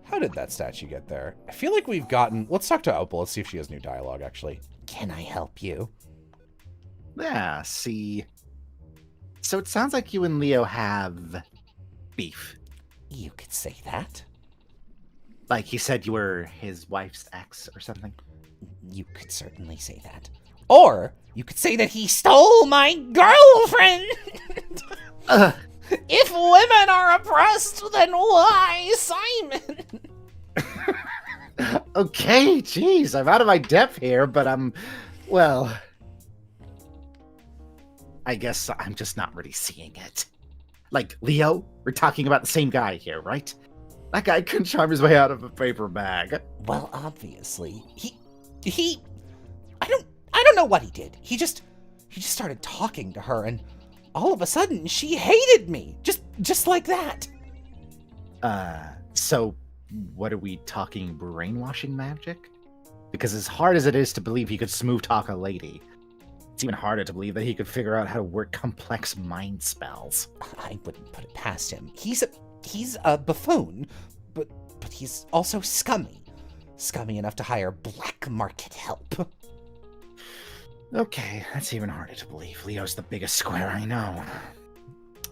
How did that statue get there? I feel like we've gotten... Let's talk to Opal. Let's see if she has new dialogue, actually. Can I help you? Yeah, see. So it sounds like you and Leo have beef. You could say that. Like he said you were his wife's ex or something. You could certainly say that. Or you could say that he stole my girlfriend! If women are oppressed, then why Simon? Okay, jeez, I'm out of my depth here, but well, I guess I'm just not really seeing it. Like, Leo, we're talking about the same guy here, right? That guy couldn't charm his way out of a paper bag. Well, obviously, I don't know what he did. He just started talking to her, and all of a sudden, she hated me. Just like that. So what are we talking, brainwashing magic? Because as hard as it is to believe he could smooth talk a lady, it's even harder to believe that he could figure out how to work complex mind spells. I wouldn't put it past him. He's a buffoon, but he's also scummy. Scummy enough to hire black market help. Okay, that's even harder to believe. Leo's the biggest square I know.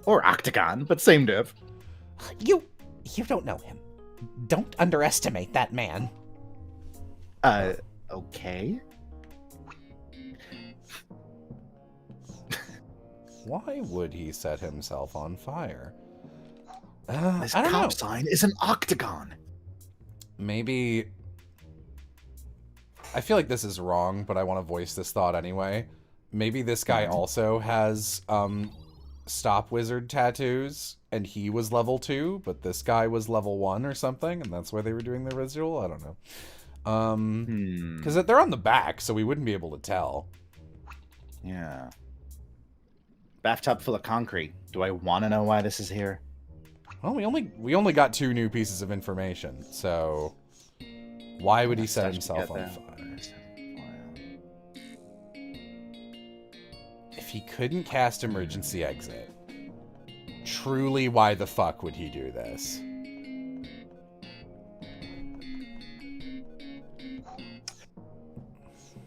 Or octagon, but same diff. You don't know him. Don't underestimate that man. Okay. Why would he set himself on fire? This I don't know. cop sign is an octagon. Maybe I feel like this is wrong, but I want to voice this thought anyway. Maybe this guy also has stop wizard tattoos, and he was level 2, but this guy was level 1 or something, and that's why they were doing the ritual. I don't know. Because they're on the back, so we wouldn't be able to tell. Yeah. Bathtub full of concrete. Do I want to know why this is here? Well, we only got 2 new pieces of information, so why would he set himself on fire? If he couldn't cast emergency exit, truly why the fuck would he do this?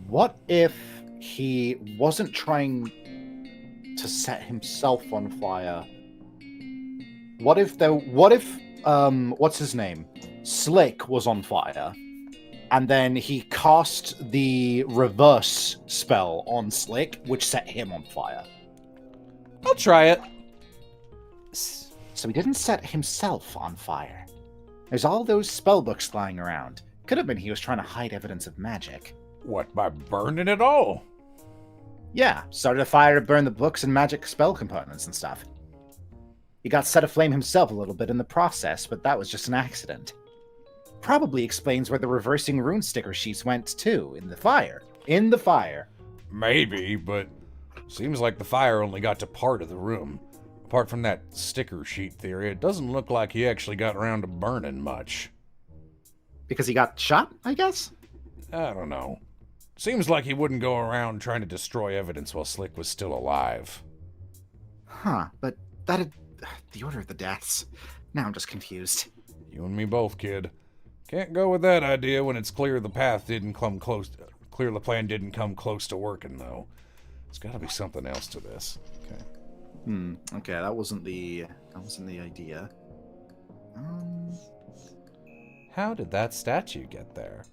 What if he wasn't trying to set himself on fire? What if what's his name? Slick was on fire, and then he cast the reverse spell on Slick, which set him on fire. I'll try it. So he didn't set himself on fire. There's all those spell books lying around. Could have been he was trying to hide evidence of magic. What, by burning it all? Yeah, started a fire to burn the books and magic spell components and stuff. He got set aflame himself a little bit in the process, but that was just an accident. Probably explains where the reversing rune sticker sheets went too, in the fire. In the fire. Maybe, but seems like the fire only got to part of the room. Apart from that sticker sheet theory, it doesn't look like he actually got around to burning much. Because he got shot, I guess? I don't know. Seems like he wouldn't go around trying to destroy evidence while Slick was still alive. Huh, but that'd... the order of the deaths. Now I'm just confused. You and me both, kid. Can't go with that idea when it's clear the plan didn't come close to working, though. There's gotta be something else to this. Okay. Okay, that wasn't the idea. How did that statue get there?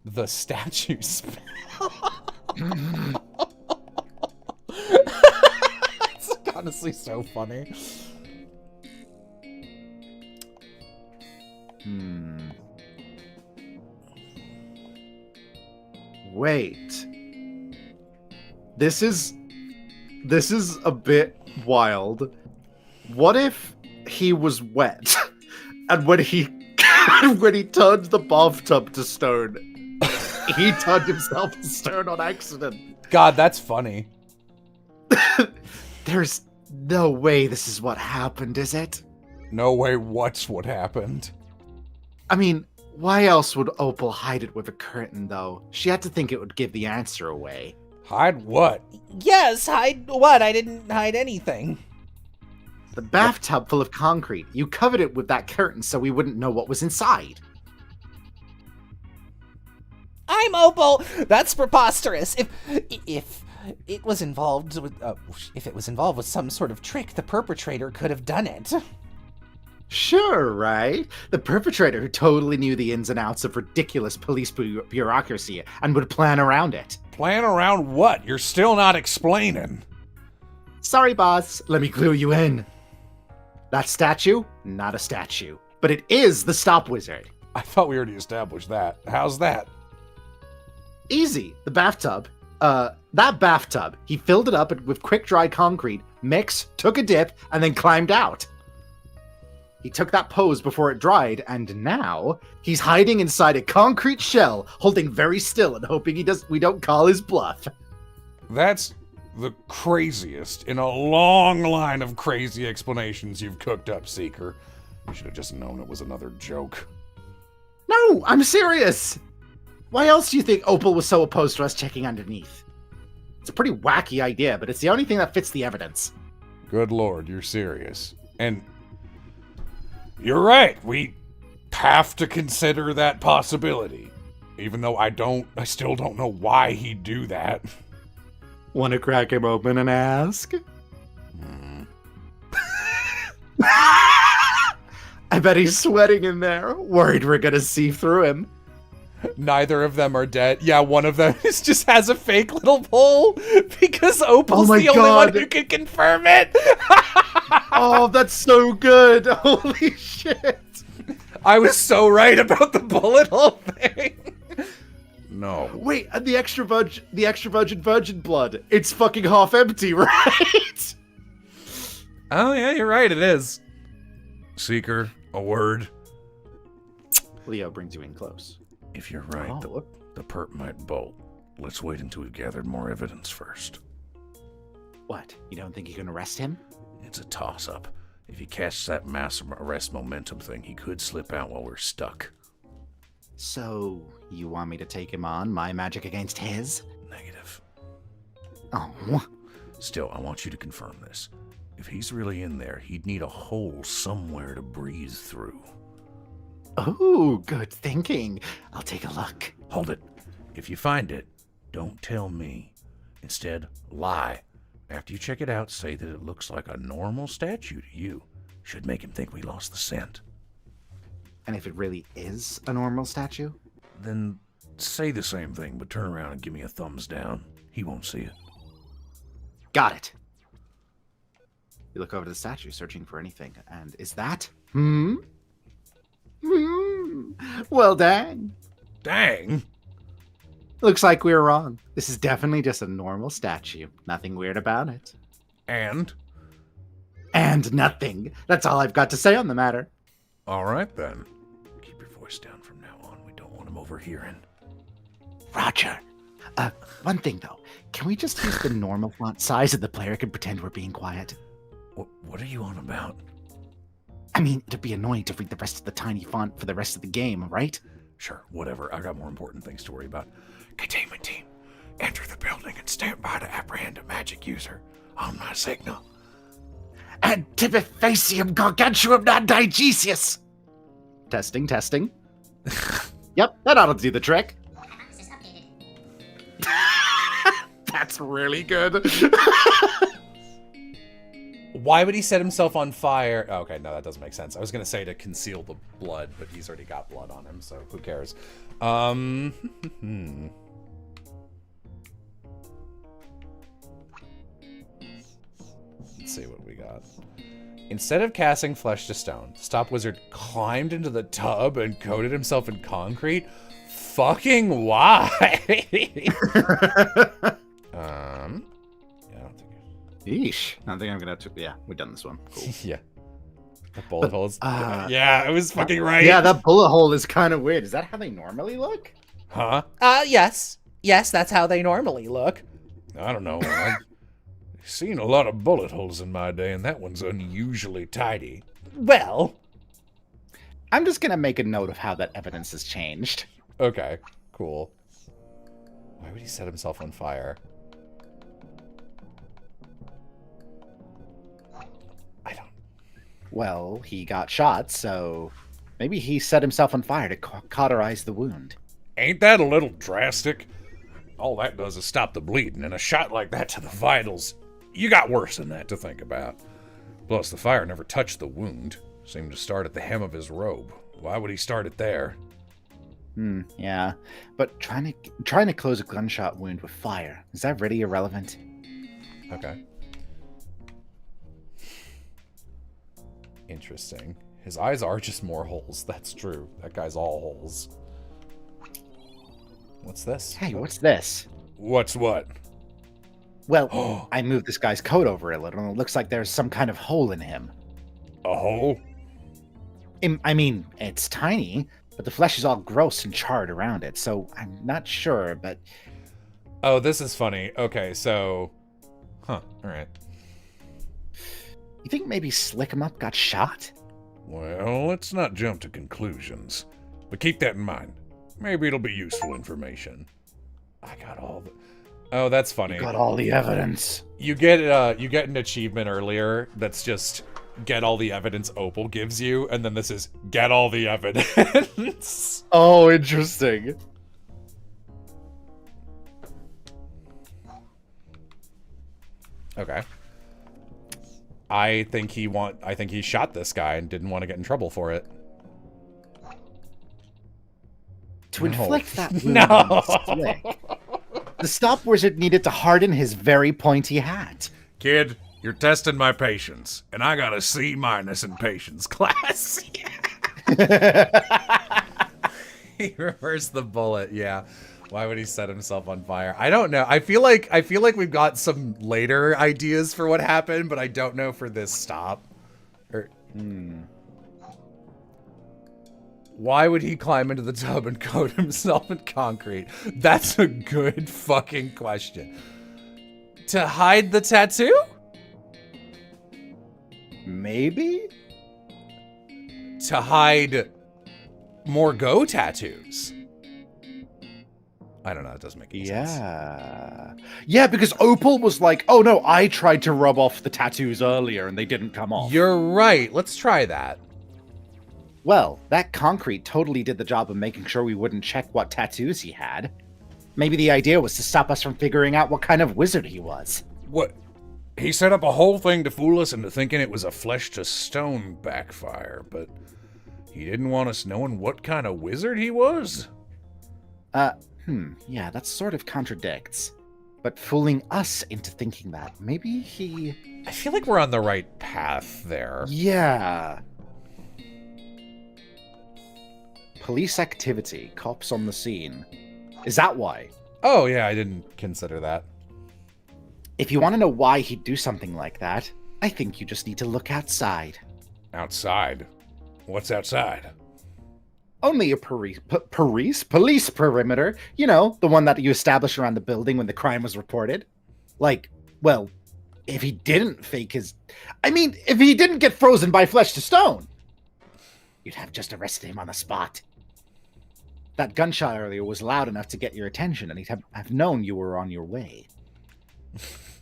The statue spell. It's honestly so funny. Wait. This is a bit wild. What if he was wet, and when he turned the bathtub to stone, he turned himself to stone on accident? God, that's funny. There's no way this is what happened, is it? No way what's what happened. I mean, why else would Opal hide it with a curtain, though? She had to think it would give the answer away. Hide what? Yes, hide what? I didn't hide anything. The bathtub full of concrete. You covered it with that curtain so we wouldn't know what was inside. I'm Opal. That's preposterous. If it was involved with some sort of trick, the perpetrator could have done it. Sure, right? The perpetrator who totally knew the ins and outs of ridiculous police bureaucracy and would plan around it. Plan around what? You're still not explaining. Sorry, boss. Let me clue you in. That statue? Not a statue. But it is the Stop Wizard. I thought we already established that. How's that? Easy. The bathtub. That bathtub. He filled it up with quick-dry concrete, mixed, took a dip, and then climbed out. He took that pose before it dried, and now he's hiding inside a concrete shell, holding very still and hoping we don't call his bluff. That's the craziest in a long line of crazy explanations you've cooked up, Seeker. You should have just known it was another joke. No, I'm serious. Why else do you think Opal was so opposed to us checking underneath? It's a pretty wacky idea, but it's the only thing that fits the evidence. Good Lord, you're serious. And you're right, we have to consider that possibility. Even though I still don't know why he'd do that. Want to crack him open and ask? I bet he's sweating in there, worried we're gonna see through him. Neither of them are dead. Yeah, one of them just has a fake little pole because Opal's the only one who can confirm it. Oh, that's so good. Holy shit. I was so right about the bullet hole thing. No. Wait, and the extra virgin blood. It's fucking half empty, right? Oh yeah, you're right. It is. Seeker, a word. Leo brings you in close. If you're right, Oh. the perp might bolt. Let's wait until we've gathered more evidence first. What? You don't think you can arrest him? It's a toss-up. If he casts that mass arrest momentum thing, he could slip out while we're stuck. So, you want me to take him on, my magic against his? Negative. Oh, Still, I want you to confirm this. If he's really in there, he'd need a hole somewhere to breathe through. oh, good thinking. I'll take a look. Hold it. If you find it, don't tell me. Instead, lie. After you check it out, say that it looks like a normal statue to you. Should make him think we lost the scent. And if it really is a normal statue? Then say the same thing, but turn around and give me a thumbs down. He won't see it. Got it. You look over the statue, searching for anything, and is that? Hmm? Well, dang. Dang! Looks like we were wrong. This is definitely just a normal statue. Nothing weird about it. And? And nothing. That's all I've got to say on the matter. All right, then. Keep your voice down from now on. We don't want him overhearing. Roger. One thing, though. Can we just use the normal font size so the player can pretend we're being quiet? What are you on about? I mean, it'd be annoying to read the rest of the tiny font for the rest of the game, right? Sure, whatever. I got more important things to worry about. Containment team, enter the building and stand by to apprehend a magic user on my signal. Antibifacium gargantuum non digesius. Testing. Yep, that ought to do the trick. That's really good. Why would he set himself on fire? Oh, okay, no, that doesn't make sense. I was gonna say to conceal the blood, but he's already got blood on him, so who cares? Let's see what we got. Instead of casting flesh to stone, Stop Wizard climbed into the tub and coated himself in concrete. Fucking why? Yeah, I don't think. Yeesh. I think I'm gonna have to. Yeah, we've done this one. Cool. Yeah. The bullet holes. Yeah, I was fucking right. Yeah, that bullet hole is kind of weird. Is that how they normally look? Huh? Yes. Yes, that's how they normally look. I don't know. I've seen a lot of bullet holes in my day, and that one's unusually tidy. Well, I'm just gonna make a note of how that evidence has changed. Okay, cool. Why would he set himself on fire? I don't... Well, he got shot, so maybe he set himself on fire to cauterize the wound. Ain't that a little drastic? All that does is stop the bleeding, and a shot like that to the vitals, you got worse than that to think about. Plus, the fire never touched the wound. Seemed to start at the hem of his robe. Why would he start it there? Yeah. But trying to close a gunshot wound with fire, is that really irrelevant? Okay. Interesting. His eyes are just more holes. That's true. That guy's all holes. What's this? Hey, what's this? What's what? Well, I moved this guy's coat over a little, and it looks like there's some kind of hole in him. A hole? I mean, it's tiny, but the flesh is all gross and charred around it, so I'm not sure, but... Oh, this is funny. Okay, so... Huh, alright. You think maybe Slick 'em Up got shot? Well, let's not jump to conclusions. But keep that in mind. Maybe it'll be useful information. I got all the... Oh, that's funny. Got all the evidence. You get an achievement earlier that's just get all the evidence Opal gives you, and then this is get all the evidence. Oh, interesting. Okay. I think he shot this guy and didn't want to get in trouble for it. To inflict that wound No. on Slick, the Stop Wizard needed to harden his very pointy hat. Kid, you're testing my patience, and I got a C- in patience class. He reversed the bullet, yeah. Why would he set himself on fire? I don't know. I feel like we've got some later ideas for what happened, but I don't know for this stop. Why would he climb into the tub and coat himself in concrete? That's a good fucking question. To hide the tattoo? Maybe? To hide more Go tattoos? I don't know. It doesn't make any sense. Yeah, because Opal was like, oh no, I tried to rub off the tattoos earlier and they didn't come off. You're right. Let's try that. Well, that concrete totally did the job of making sure we wouldn't check what tattoos he had. Maybe the idea was to stop us from figuring out what kind of wizard he was. What? He set up a whole thing to fool us into thinking it was a flesh-to-stone backfire, but he didn't want us knowing what kind of wizard he was? Yeah, that sort of contradicts. But fooling us into thinking that, maybe he... I feel like we're on the right path there. Yeah. Police activity, cops on the scene. Is that why? Oh, yeah, I didn't consider that. If you want to know why he'd do something like that, I think you just need to look outside. Outside? What's outside? Only a police perimeter. You know, the one that you established around the building when the crime was reported. Like, well, if he didn't fake his... I mean, if he didn't get frozen by flesh to stone, you'd have just arrested him on the spot. That gunshot earlier was loud enough to get your attention, and he'd have known you were on your way.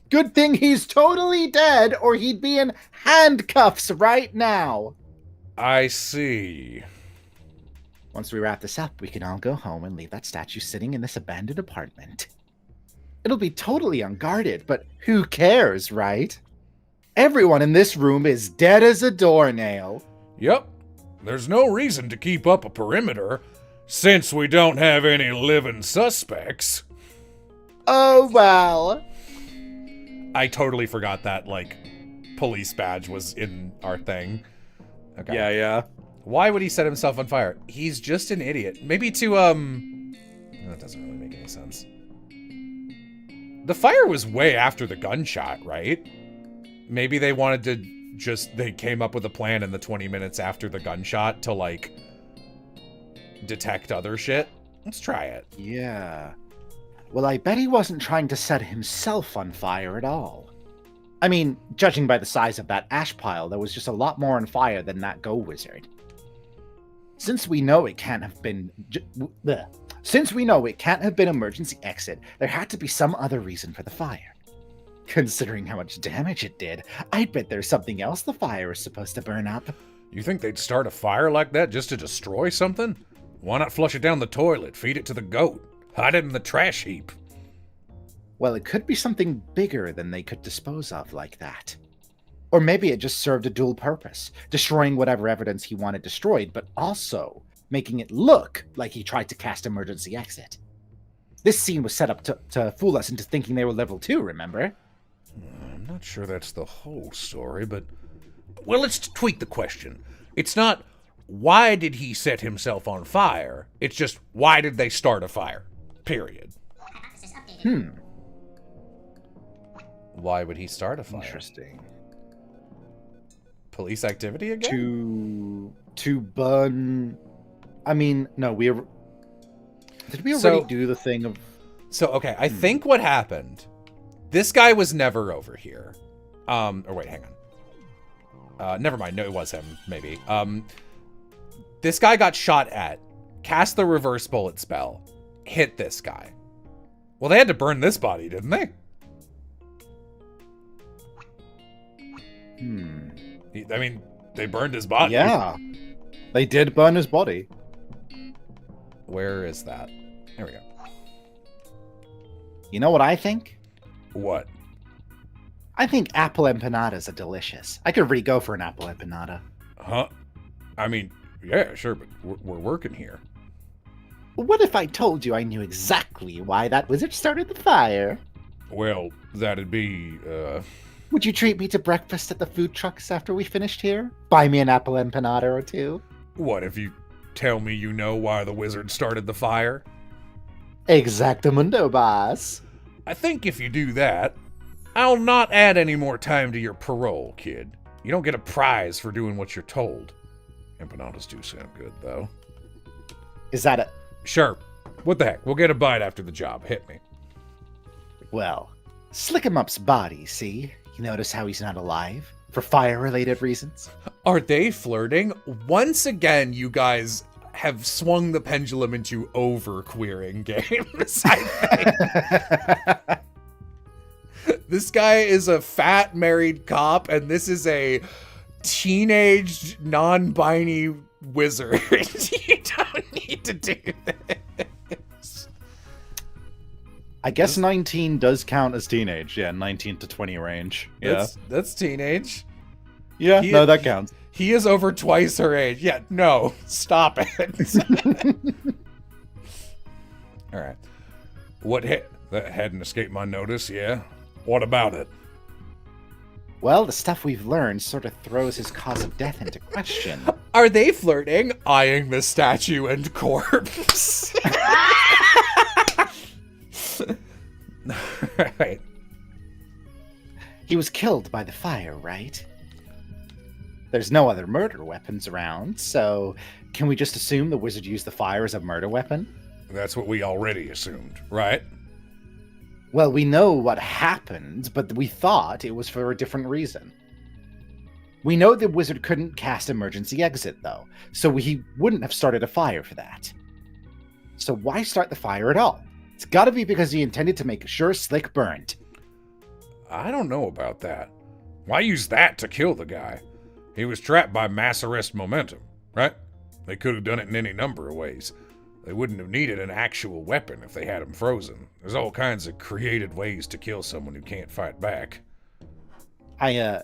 Good thing he's totally dead, or he'd be in handcuffs right now. I see. Once we wrap this up, we can all go home and leave that statue sitting in this abandoned apartment. It'll be totally unguarded, but who cares, right? Everyone in this room is dead as a doornail. Yep. There's no reason to keep up a perimeter, since we don't have any living suspects. Oh, well. I totally forgot that, like, police badge was in our thing. Okay. Yeah. Why would he set himself on fire? He's just an idiot. Maybe to, that doesn't really make any sense. The fire was way after the gunshot, right? Maybe they wanted to they came up with a plan in the 20 minutes after the gunshot to, like, detect other shit. Let's try it. Yeah. Well, I bet he wasn't trying to set himself on fire at all. I mean, judging by the size of that ash pile, there was just a lot more on fire than that Go Wizard. Since we know it can't have been emergency exit, there had to be some other reason for the fire. Considering how much damage it did, I'd bet there's something else the fire is supposed to burn up. You think they'd start a fire like that just to destroy something? Why not flush it down the toilet, feed it to the goat, hide it in the trash heap? Well, it could be something bigger than they could dispose of like that. Or maybe it just served a dual purpose, destroying whatever evidence he wanted destroyed, but also making it look like he tried to cast emergency exit. This scene was set up to fool us into thinking they were level 2, remember? I'm not sure that's the whole story, but... Well, let's tweak the question. It's not, why did he set himself on fire? It's just, why did they start a fire? Period. Why would he start a fire? Interesting. Police activity again? To burn... I mean, no, did we already do the thing of... So, okay, I think what happened... This guy was never over here. Or wait, hang on. Never mind. No, it was him, maybe. This guy got shot at, cast the reverse bullet spell, hit this guy. Well, they had to burn this body, didn't they? I mean, they burned his body. Yeah. They did burn his body. Where is that? There we go. You know what I think? What? I think apple empanadas are delicious. I could really go for an apple empanada. Huh? I mean, yeah, sure, but we're working here. What if I told you I knew exactly why that wizard started the fire? Well, that'd be, Would you treat me to breakfast at the food trucks after we finished here? Buy me an apple empanada or two? What, if you tell me you know why the wizard started the fire? Exactamundo, boss. I think if you do that, I'll not add any more time to your parole, kid. You don't get a prize for doing what you're told. Empanadas do sound good, though. Is that a... Sure. What the heck? We'll get a bite after the job. Hit me. Well, Slick 'em Up's body, see? You notice how he's not alive? For fire-related reasons? Are they flirting? Once again, you guys have swung the pendulum into over-queering games, I think. This guy is a fat married cop, and this is a teenage, non-binary wizard. You don't need to do this. I guess 19 does count as teenage. Yeah, 19 to 20 range. Yeah, That's teenage. yeah, no, that counts. He is over twice her age. Yeah, no, stop it. All right. What hit? That hadn't escaped my notice, yeah? What about it? Well, the stuff we've learned sort of throws his cause of death into question. Are they flirting? Eyeing the statue and corpse. Right. He was killed by the fire, right? There's no other murder weapons around, so can we just assume the wizard used the fire as a murder weapon? That's what we already assumed, right? Well, we know what happened, but we thought it was for a different reason. We know the wizard couldn't cast emergency exit, though, so he wouldn't have started a fire for that. So why start the fire at all? It's gotta be because he intended to make sure Slick burned. I don't know about that. Why use that to kill the guy? He was trapped by mass arrest momentum, right? They could have done it in any number of ways. They wouldn't have needed an actual weapon if they had him frozen. There's all kinds of creative ways to kill someone who can't fight back. I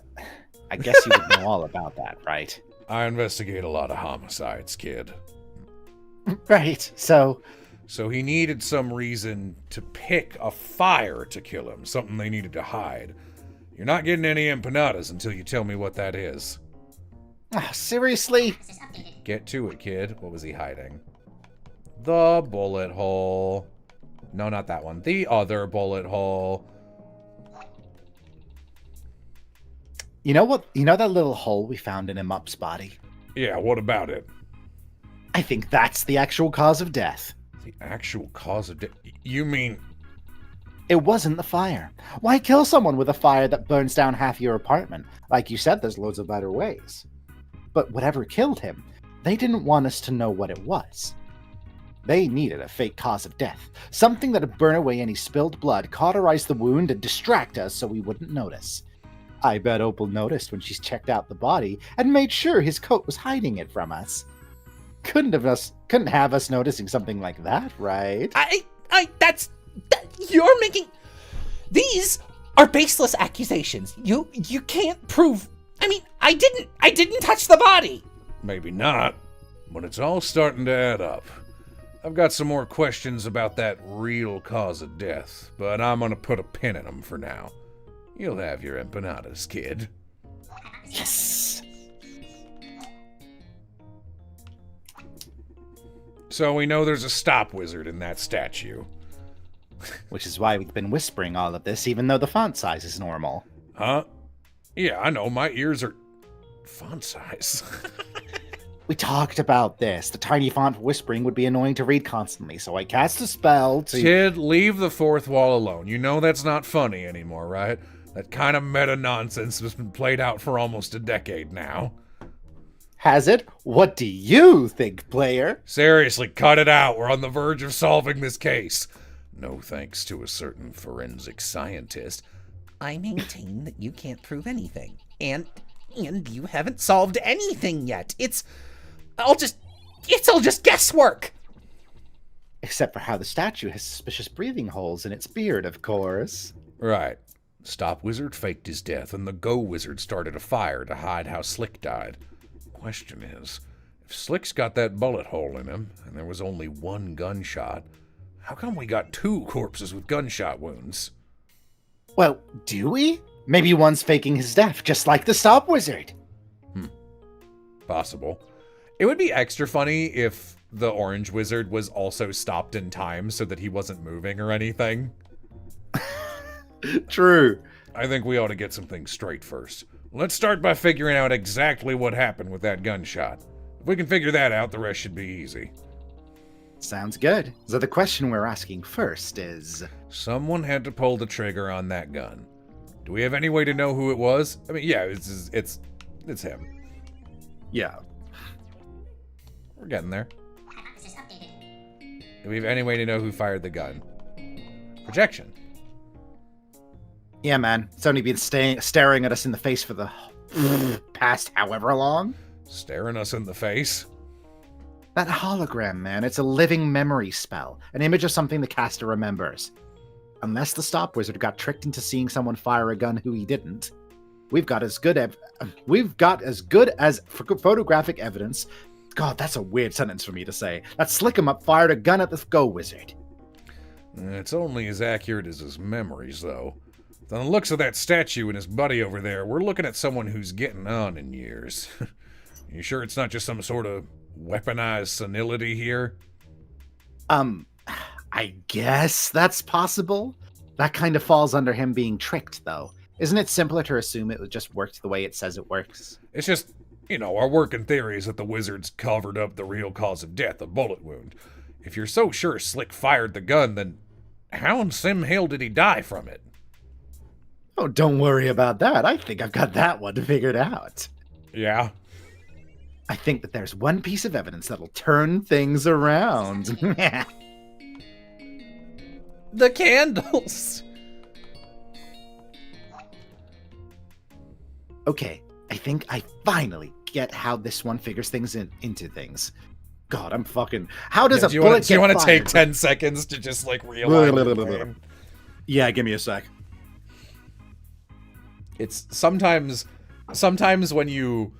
guess you would know all about that, right? I investigate a lot of homicides, kid. Right, so So he needed some reason to pick a fire to kill him, something they needed to hide. You're not getting any empanadas until you tell me what that is. seriously? Get to it, kid. What was he hiding? The bullet hole. No, not that one. The other bullet hole. You know what? You know that little hole we found in Up's body? Yeah, what about it? I think that's the actual cause of death. The actual cause of death? You mean... It wasn't the fire. Why kill someone with a fire that burns down half your apartment? Like you said, there's loads of better ways. But whatever killed him, they didn't want us to know what it was. They needed a fake cause of death. Something that'd burn away any spilled blood, cauterize the wound, and distract us so we wouldn't notice. I bet Opal noticed when she's checked out the body and made sure his coat was hiding it from us. Couldn't have us noticing something like that, right? You're making... These are baseless accusations. You can't prove... I mean, I didn't touch the body. Maybe not, but it's all starting to add up. I've got some more questions about that real cause of death, but I'm gonna put a pin in them for now. You'll have your empanadas, kid. Yes! So we know there's a stop wizard in that statue. Which is why we've been whispering all of this, even though the font size is normal. Huh? Yeah, I know, my ears are font size. We talked about this. The tiny font whispering would be annoying to read constantly, so I cast a spell to... Kid, leave the fourth wall alone. You know that's not funny anymore, right? That kind of meta nonsense has been played out for almost a decade now. Has it? What do you think, player? Seriously, cut it out. We're on the verge of solving this case. No thanks to a certain forensic scientist. I maintain that you can't prove anything. And you haven't solved anything yet. It's all just guesswork. Except for how the statue has suspicious breathing holes in its beard, of course. Right. Stop Wizard faked his death, and the Go Wizard started a fire to hide how Slick died. Question is, if Slick's got that bullet hole in him, and there was only one gunshot, how come we got two corpses with gunshot wounds? Well, do we? Maybe one's faking his death, just like the Stop Wizard. Possible. It would be extra funny if the orange wizard was also stopped in time so that he wasn't moving or anything. True. I think we ought to get some things straight first. Let's start by figuring out exactly what happened with that gunshot. If we can figure that out, the rest should be easy. Sounds good. So the question we're asking first is... Someone had to pull the trigger on that gun. Do we have any way to know who it was? I mean, yeah, it's him. Yeah. We're getting there. Do we have any way to know who fired the gun? Projection. Yeah, man. It's only been staring at us in the face for the past however long. Staring us in the face? That hologram, man. It's a living memory spell. An image of something the caster remembers. Unless the stop wizard got tricked into seeing someone fire a gun who he didn't, we've got as good as photographic evidence. God, that's a weird sentence for me to say. That Slick-em-up fired a gun at the Go Wizard. It's only as accurate as his memories, though. On the looks of that statue and his buddy over there, we're looking at someone who's getting on in years. You sure it's not just some sort of weaponized senility here? I guess that's possible. That kind of falls under him being tricked, though. Isn't it simpler to assume it just worked the way it says it works? It's just, our working theory is that the wizard's covered up the real cause of death, a bullet wound. If you're so sure Slick fired the gun, then how in Sim Hale did he die from it? Oh, don't worry about that. I think I've got that one figured out. Yeah? I think that there's one piece of evidence that'll turn things around. The candles! Okay, I think I finally get how this one figures things into things. God, I'm fucking... How does a bullet get Do you want to fired? take 10 seconds to just, realize your brain? Yeah, give me a sec. It's sometimes when you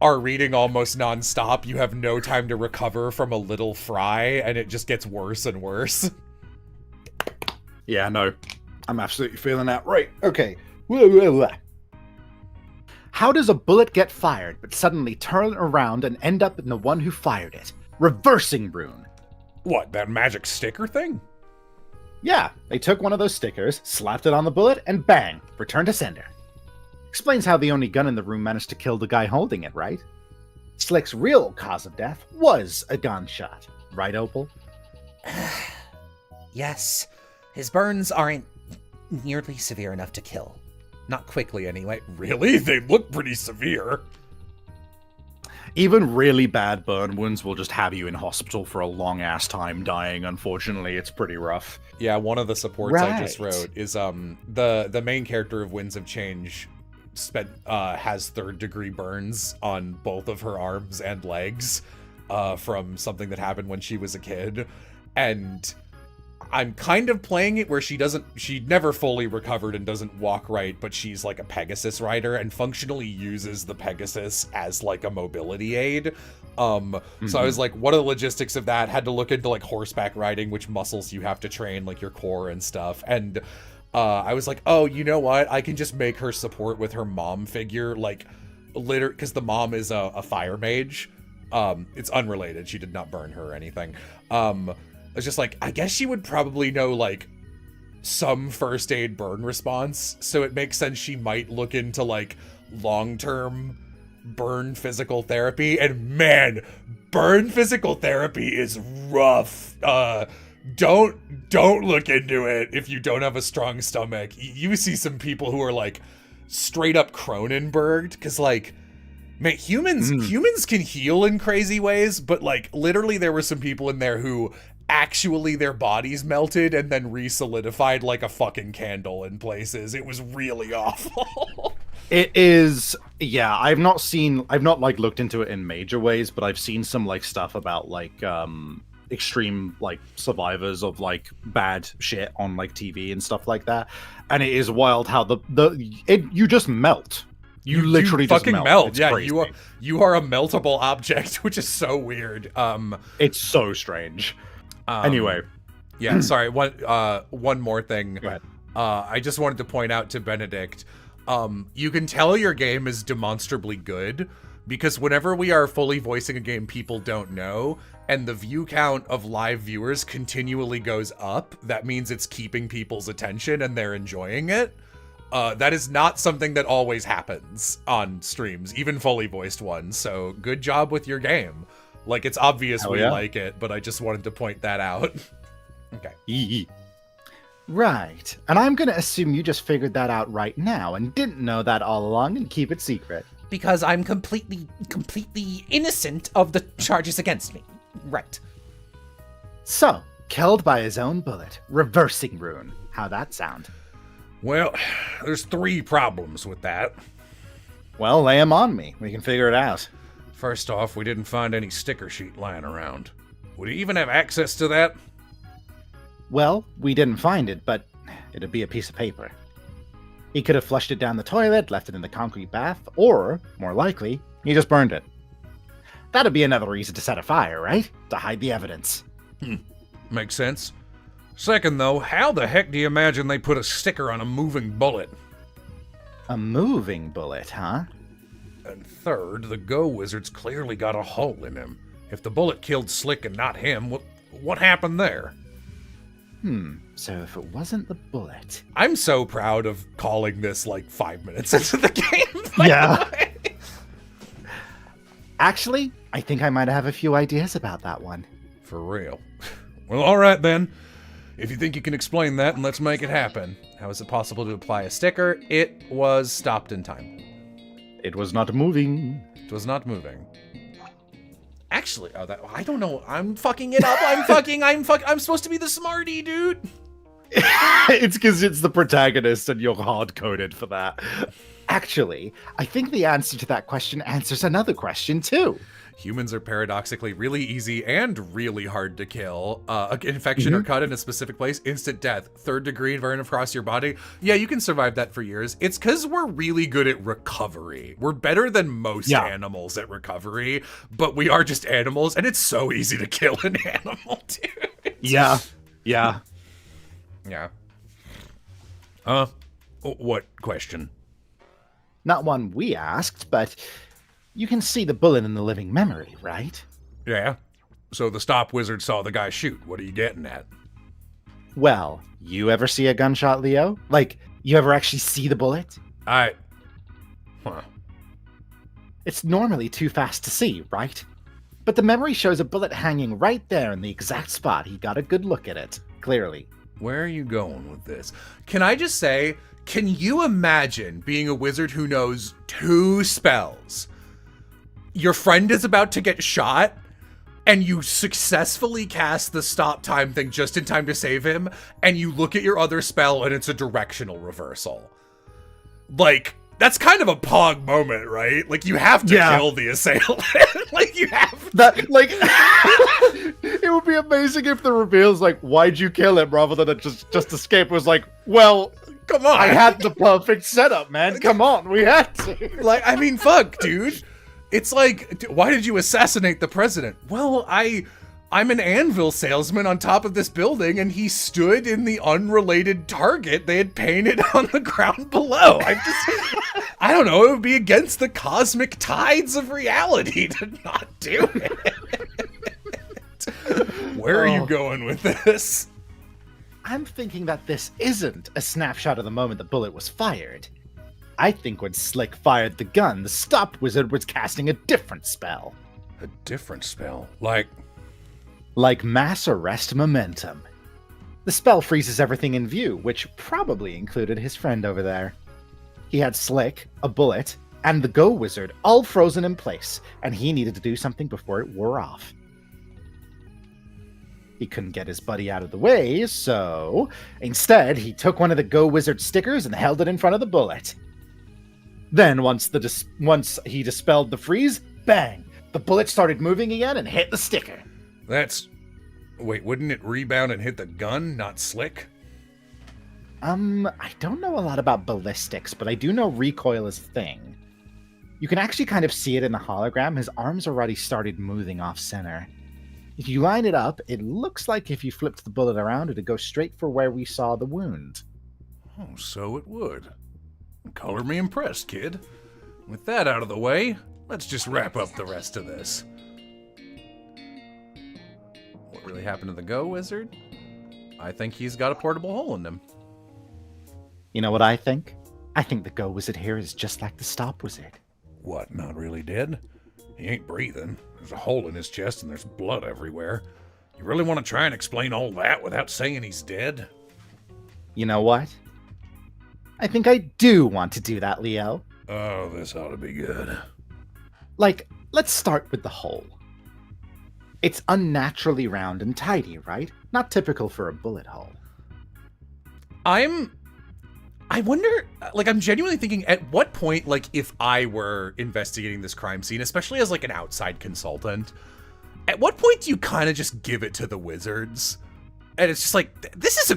are reading almost nonstop, you have no time to recover from a little fry, and it just gets worse and worse. Yeah, no. I'm absolutely feeling that. Right. Okay. How does a bullet get fired, but suddenly turn around and end up in the one who fired it? Reversing rune. What, that magic sticker thing? Yeah, they took one of those stickers, slapped it on the bullet, and bang, return to sender. Explains how the only gun in the room managed to kill the guy holding it, right? Slick's real cause of death was a gunshot, right, Opal? Yes. His burns aren't nearly severe enough to kill. Not quickly, anyway. Really? They look pretty severe. Even really bad burn wounds will just have you in hospital for a long-ass time dying, unfortunately. It's pretty rough. Yeah, one of the supports I just Right. wrote is the main character of Winds of Change has third-degree burns on both of her arms and legs from something that happened when she was a kid. And I'm kind of playing it where she never fully recovered and doesn't walk right, but she's like a Pegasus rider and functionally uses the Pegasus as like a mobility aid. So I was like, what are the logistics of that? Had to look into like horseback riding, which muscles you have to train, like your core and stuff. And I was like, oh, you know what? I can just make her support with her mom figure, like literally, because the mom is a fire mage. It's unrelated. She did not burn her or anything. It's just like, I guess she would probably know like some first aid burn response, so it makes sense she might look into like long-term burn physical therapy. And man, burn physical therapy is rough. Don't look into it if you don't have a strong stomach. You see some people who are like straight up Cronenberged, because like, man, humans can heal in crazy ways, but like literally there were some people in there who actually their bodies melted and then re-solidified like a fucking candle in places. It was really awful. It is, yeah, I've not like looked into it in major ways, but I've seen some like stuff about like extreme like survivors of like bad shit on like TV and stuff like that. And it is wild how you just melt. You literally just fucking melt. It's Yeah, crazy. you are a meltable object, which is so weird. It's so strange. Anyway, yeah, sorry. One more thing. Go ahead. I just wanted to point out to Benedict, you can tell your game is demonstrably good because whenever we are fully voicing a game people don't know, and the view count of live viewers continually goes up, that means it's keeping people's attention and they're enjoying it. That is not something that always happens on streams, even fully voiced ones, so good job with your game. Like, it's obvious we like it, but I just wanted to point that out. Okay. Right. And I'm going to assume you just figured that out right now and didn't know that all along and keep it secret. Because I'm completely innocent of the charges against me. Right. So, killed by his own bullet. Reversing rune. How'd that sound? Well, there's 3 problems with that. Well, lay 'em on me. We can figure it out. First off, we didn't find any sticker sheet lying around. Would he even have access to that? Well, we didn't find it, but it'd be a piece of paper. He could have flushed it down the toilet, left it in the concrete bath, or, more likely, he just burned it. That'd be another reason to set a fire, right? To hide the evidence. Makes sense. Second, though, how the heck do you imagine they put a sticker on a moving bullet? A moving bullet, huh? And third, the Go Wizard's clearly got a hole in him. If the bullet killed Slick and not him, what happened there? So if it wasn't the bullet... I'm so proud of calling this like 5 minutes into the game. Yeah. Actually, I think I might have a few ideas about that one. For real. Well, alright then. If you think you can explain that, and let's make it happen. How is it possible to apply a sticker? It was stopped in time. It was not moving. It was not moving. Actually, I don't know. I'm fucking it up. I'm supposed to be the smarty, dude. It's because it's the protagonist and you're hard-coded for that. Actually, I think the answer to that question answers another question, too. Humans are paradoxically really easy and really hard to kill. Infection or cut in a specific place, instant death, 3rd degree and burn across your body. Yeah, you can survive that for years. It's because we're really good at recovery. We're better than most animals at recovery, but we are just animals, and it's so easy to kill an animal, dude. Yeah. What question? Not one we asked, but you can see the bullet in the living memory, right? Yeah. So the stop wizard saw the guy shoot. What are you getting at? Well, you ever see a gunshot, Leo? Like, you ever actually see the bullet? It's normally too fast to see, right? But the memory shows a bullet hanging right there in the exact spot. He got a good look at it, clearly. Where are you going with this? Can I just say, can you imagine being a wizard who knows 2 spells? Your friend is about to get shot, and you successfully cast the stop time thing just in time to save him, and you look at your other spell and it's a directional reversal. Like, that's kind of a Pog moment, right? Like, you have to kill the assailant. Like, you have that. Like, it would be amazing if the reveal's like, "Why'd you kill him?" rather than it just escape. It was like, "Well, come on, I had the perfect setup, man. Come on, we had to." Like, I mean, fuck, dude. It's like, why did you assassinate the president? Well, I'm an anvil salesman on top of this building, and he stood in the unrelated target they had painted on the ground below. I don't know, it would be against the cosmic tides of reality to not do it. Where are you going with this? I'm thinking that this isn't a snapshot of the moment the bullet was fired. I think when Slick fired the gun, the stop wizard was casting a different spell. A different spell? Like mass arrest momentum. The spell freezes everything in view, which probably included his friend over there. He had Slick, a bullet, and the Go Wizard all frozen in place, and he needed to do something before it wore off. He couldn't get his buddy out of the way, so instead he took one of the Go Wizard stickers and held it in front of the bullet. Then once he dispelled the freeze, bang! The bullet started moving again and hit the sticker. Wait, wouldn't it rebound and hit the gun, not Slick? I don't know a lot about ballistics, but I do know recoil is a thing. You can actually kind of see it in the hologram. His arms already started moving off center. If you line it up, it looks like if you flipped the bullet around, it'd go straight for where we saw the wound. Oh, so it would. Color me impressed, kid. With that out of the way, let's just wrap up the rest of this. What really happened to the Go Wizard? I think he's got a portable hole in him. You know what I think? I think the Go Wizard here is just like the Stop Wizard. What, not really dead? He ain't breathing. There's a hole in his chest and there's blood everywhere. You really want to try and explain all that without saying he's dead? You know what? I think I do want to do that, Leo. Oh, this ought to be good. Like, let's start with the hole. It's unnaturally round and tidy, right? Not typical for a bullet hole. I wonder, like, I'm genuinely thinking at what point, like, if I were investigating this crime scene, especially as, like, an outside consultant, at what point do you kind of just give it to the wizards? And it's just like, this is a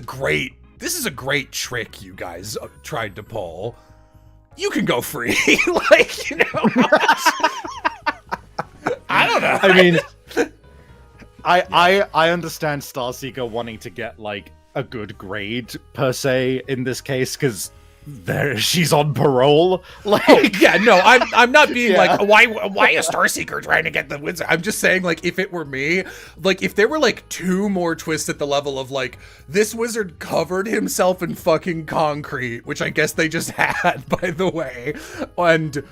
great trick you guys tried to pull. You can go free. Like, you know. I don't know. I mean, I understand Starseeker wanting to get, like, a good grade per se in this case because she's on parole. Like, yeah, no, I'm not being like, why a Starseeker trying to get the wizard? I'm just saying, like, if it were me, like, if there were like 2 more twists at the level of like, this wizard covered himself in fucking concrete, which I guess they just had, by the way, and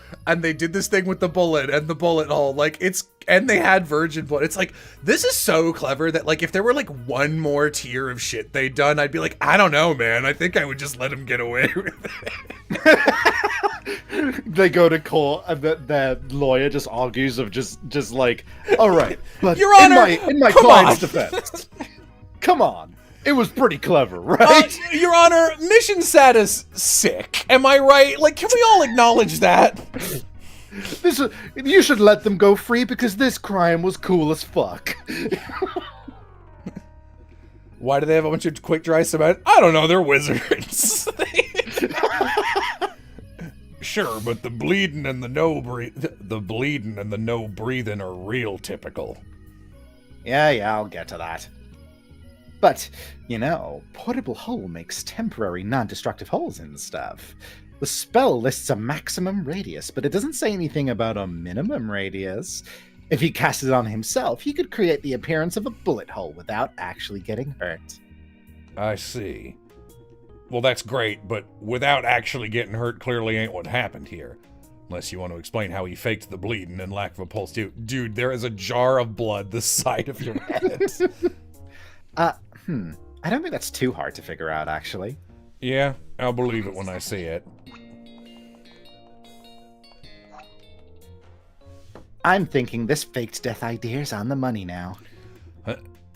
they did this thing with the bullet and the bullet hole, like, and they had virgin blood. It's like, this is so clever that, like, if there were, like, 1 more tier of shit they'd done, I'd be like, I don't know, man. I think I would just let him get away with it. They go to court and their lawyer just argues of just like, all right, but Your Honor, in my come client's on. defense, come on. It was pretty clever, right? Your Honor, mission status sick. Am I right? Like, can we all acknowledge that? You should let them go free because this crime was cool as fuck. Why do they have a bunch of quick dry cement? I don't know, they're wizards. Sure, but the bleeding and the no breathing are real typical. Yeah, I'll get to that. But, you know, portable hole makes temporary non-destructive holes and stuff. The spell lists a maximum radius, but it doesn't say anything about a minimum radius. If he cast it on himself, he could create the appearance of a bullet hole without actually getting hurt. I see. Well, that's great, but without actually getting hurt clearly ain't what happened here. Unless you want to explain how he faked the bleeding and lack of a pulse too. Dude, there is a jar of blood the side of your head. I don't think that's too hard to figure out, actually. Yeah, I'll believe it when I see it. I'm thinking this faked death idea's on the money now.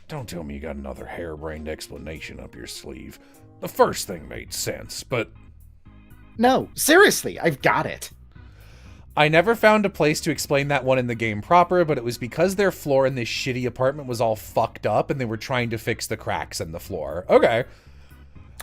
Don't tell me you got another harebrained explanation up your sleeve. The first thing made sense, but... No, seriously, I've got it. I never found a place to explain that one in the game proper, but it was because their floor in this shitty apartment was all fucked up and they were trying to fix the cracks in the floor. Okay.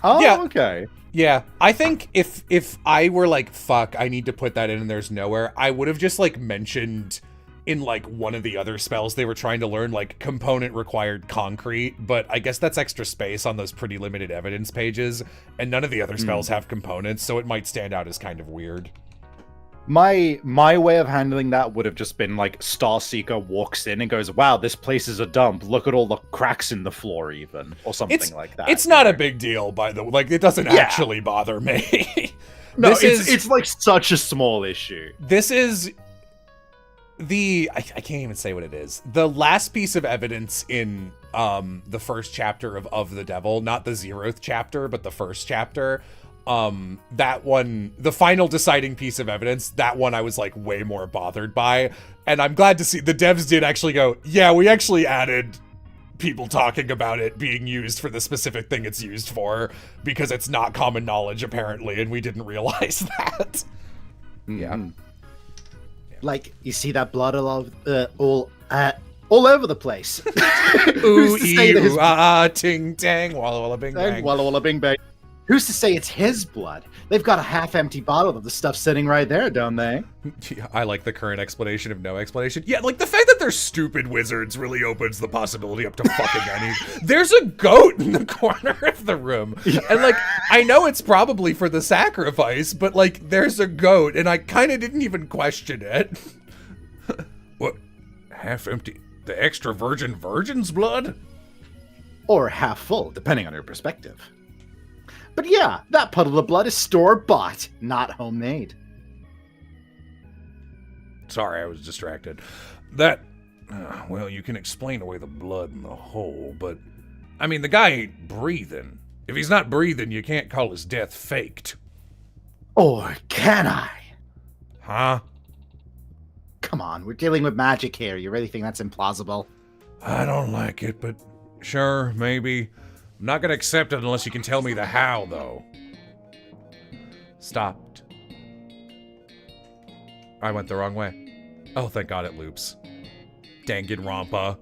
Oh, Yeah. okay. Yeah, I think if I were like, fuck, I need to put that in and there's nowhere, I would have just like mentioned in like one of the other spells they were trying to learn, like component required concrete, but I guess that's extra space on those pretty limited evidence pages, and none of the other spells have components, so it might stand out as kind of weird. My way of handling that would have just been like Starseeker walks in and goes, wow, this place is a dump. Look at all the cracks in the floor even. Or something like that. It's not a big deal, by the way. Like, it doesn't actually bother me. No, it's like such a small issue. This is I can't even say what it is. The last piece of evidence in the first chapter of the Devil, not the 0th chapter, but the first chapter. That one, the final deciding piece of evidence, that one I was like way more bothered by, and I'm glad to see the devs did actually go, yeah, we actually added people talking about it being used for the specific thing it's used for, because it's not common knowledge apparently, and we didn't realize that. Yeah. Like, you see that blood all over the place. Ooh, ee, ah, ting, tang, walla, walla, bing, bang. Walla walla bing bang. Who's to say it's his blood? They've got a half-empty bottle of the stuff sitting right there, don't they? I like the current explanation of no explanation. Yeah, like the fact that they're stupid wizards really opens the possibility up to fucking any. There's a goat in the corner of the room. And like, I know it's probably for the sacrifice, but like, there's a goat and I kind of didn't even question it. What? Half empty? The extra virgin's blood? Or half full, depending on your perspective. But yeah, that puddle of blood is store-bought, not homemade. Sorry, I was distracted. That, well, you can explain away the blood in the hole, but, I mean, the guy ain't breathing. If he's not breathing, you can't call his death faked. Or can I? Huh? Come on, we're dealing with magic here. You really think that's implausible? I don't like it, but sure, maybe. I'm not gonna accept it unless you can tell me the how, though. Stopped. I went the wrong way. Oh, thank God it loops. Danganronpa.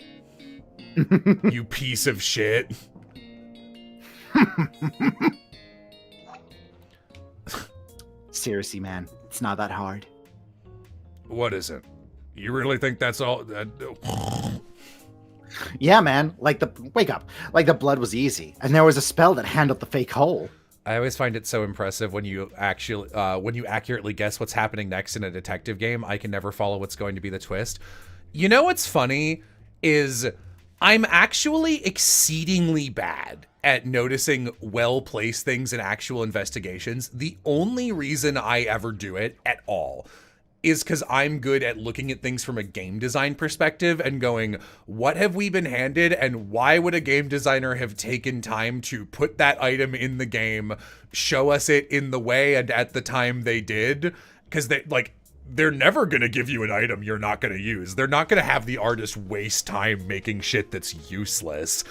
You piece of shit. Seriously, man, it's not that hard. What is it? You really think that's all? Yeah, man, wake up. Like the blood was easy, and there was a spell that handled the fake hole. I always find it so impressive when you actually, when you accurately guess what's happening next in a detective game. I can never follow what's going to be the twist. You know what's funny is I'm actually exceedingly bad at noticing well-placed things in actual investigations. The only reason I ever do it at all is because I'm good at looking at things from a game design perspective and going, what have we been handed and why would a game designer have taken time to put that item in the game, show us it in the way and at the time they did? Because they're never going to give you an item you're not going to use. They're not going to have the artist waste time making shit that's useless.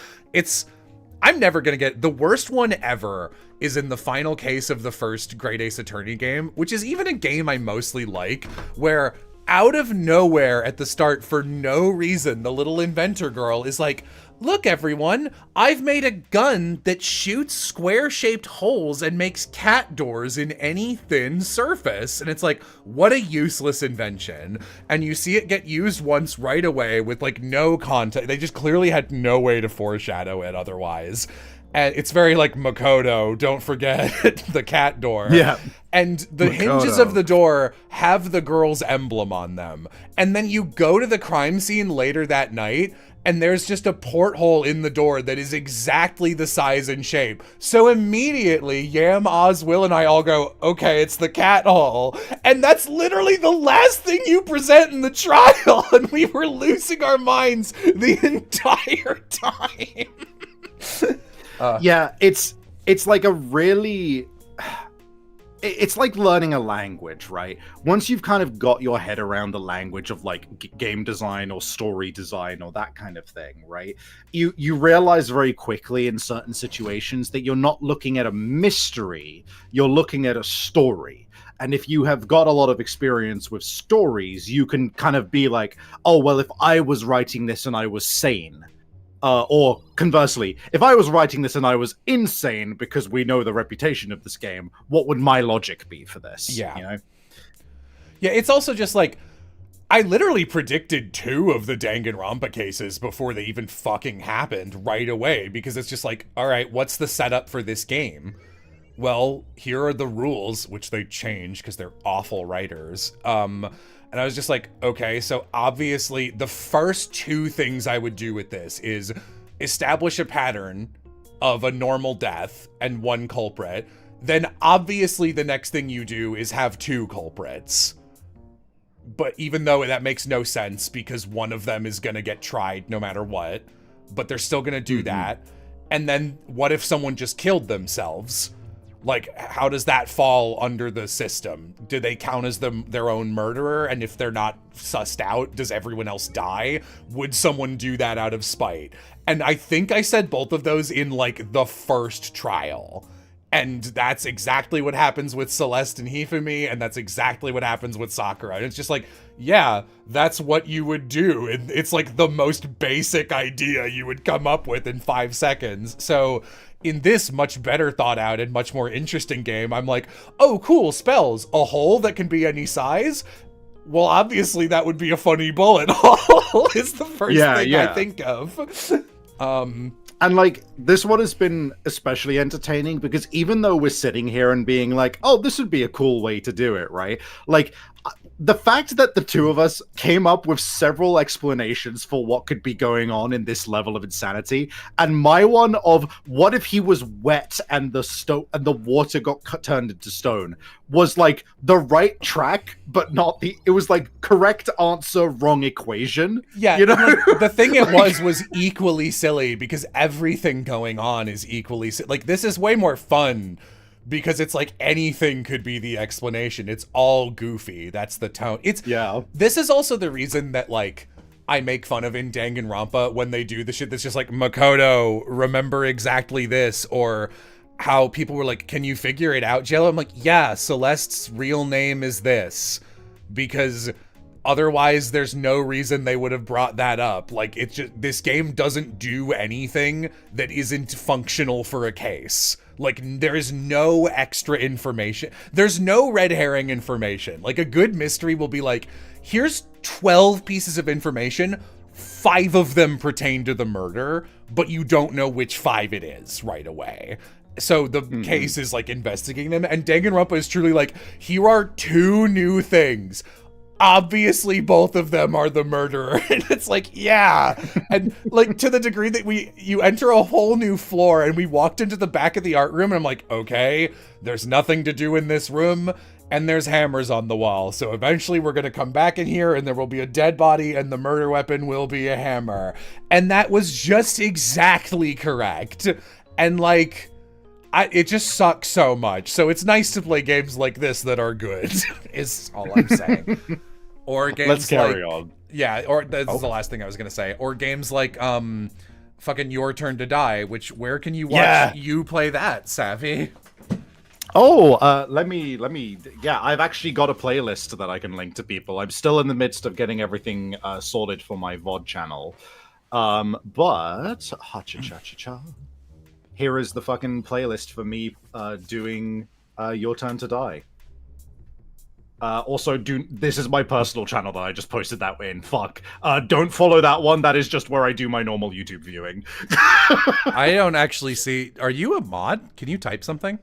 I'm never going to get... The worst one ever is in the final case of the first Great Ace Attorney game, which is even a game I mostly like, where out of nowhere at the start, for no reason, the little inventor girl is like, look everyone, I've made a gun that shoots square-shaped holes and makes cat doors in any thin surface. And it's like, what a useless invention. And you see it get used once right away with no context. They just clearly had no way to foreshadow it otherwise. And it's very like Makoto, don't forget the cat door. Yeah. And the Makoto. hinges of the door have the girl's emblem on them. And then you go to the crime scene later that night, and there's just a porthole in the door that is exactly the size and shape. So immediately, Yam, Oz, Will, and I all go, okay, it's the cat hole. And that's literally the last thing you present in the trial. And we were losing our minds the entire time. Yeah, it's like a really... It's like learning a language, right? Once you've kind of got your head around the language of game design or story design or that kind of thing, right? You realize very quickly in certain situations that you're not looking at a mystery, you're looking at a story. And if you have got a lot of experience with stories, you can kind of be like, oh, well, if I was writing this and I was sane, or conversely, if I was writing this and I was insane because we know the reputation of this game, what would my logic be for this? Yeah. You know? Yeah, it's also just like, I literally predicted 2 of the Danganronpa cases before they even fucking happened right away, because it's just like, all right, what's the setup for this game? Well, here are the rules, which they change because they're awful writers. And I was just like, okay, so obviously the first 2 things I would do with this is establish a pattern of a normal death and 1 culprit. Then obviously the next thing you do is have 2 culprits. But even though that makes no sense because one of them is going to get tried no matter what, but they're still going to do that. And then what if someone just killed themselves? Like, how does that fall under the system? Do they count as their own murderer? And if they're not sussed out, does everyone else die? Would someone do that out of spite? And I think I said both of those in, the first trial. And that's exactly what happens with Celeste and Hifumi, and that's exactly what happens with Sakura. And it's just like, yeah, that's what you would do. It's like the most basic idea you would come up with in 5 seconds. So in this much better thought out and much more interesting game, I'm like, oh, cool, spells. A hole that can be any size? Well, obviously that would be a funny bullet hole is the first thing I think of. And this one has been especially entertaining because even though we're sitting here and being like, oh, this would be a cool way to do it, right? The fact that the two of us came up with several explanations for what could be going on in this level of insanity, and my one of what if he was wet and the water got turned into stone was like the right track, but not the. It was like correct answer, wrong equation. Yeah, you know. Like, the thing it was equally silly because everything going on is equally like this is way more fun. Because it's like anything could be the explanation. It's all goofy. That's the tone. This is also the reason that like I make fun of in Danganronpa when they do the shit that's just like Makoto, remember exactly this, or how people were like, "Can you figure it out, Jello?" I'm like, "Yeah, Celeste's real name is this," because otherwise there's no reason they would have brought that up. Like it's just this game doesn't do anything that isn't functional for a case. Like, there is no extra information. There's no red herring information. Like, a good mystery will be like, here's 12 pieces of information, 5 of them pertain to the murder, but you don't know which 5 it is right away. So the case is, like, investigating them, and Danganronpa is truly like, here are 2 new things. Obviously both of them are the murderer. And it's like, yeah. And like to the degree that you enter a whole new floor, and we walked into the back of the art room and I'm like, okay, there's nothing to do in this room and there's hammers on the wall. So eventually we're going to come back in here and there will be a dead body and the murder weapon will be a hammer. And that was just exactly correct. And like, it just sucks so much. So it's nice to play games like this that are good, is all I'm saying. Or games Let's carry on. Yeah, or that's the last thing I was going to say. Or games like fucking Your Turn to Die, where can you watch you play that, Savvy? Oh, let me. Yeah, I've actually got a playlist that I can link to people. I'm still in the midst of getting everything sorted for my VOD channel. But ha-cha-cha-cha-cha. Here is the fucking playlist for me doing Your Turn to Die. Also, this is my personal channel that I just posted that in. Fuck. Don't follow that one. That is just where I do my normal YouTube viewing. I don't actually see. Are you a mod? Can you type something?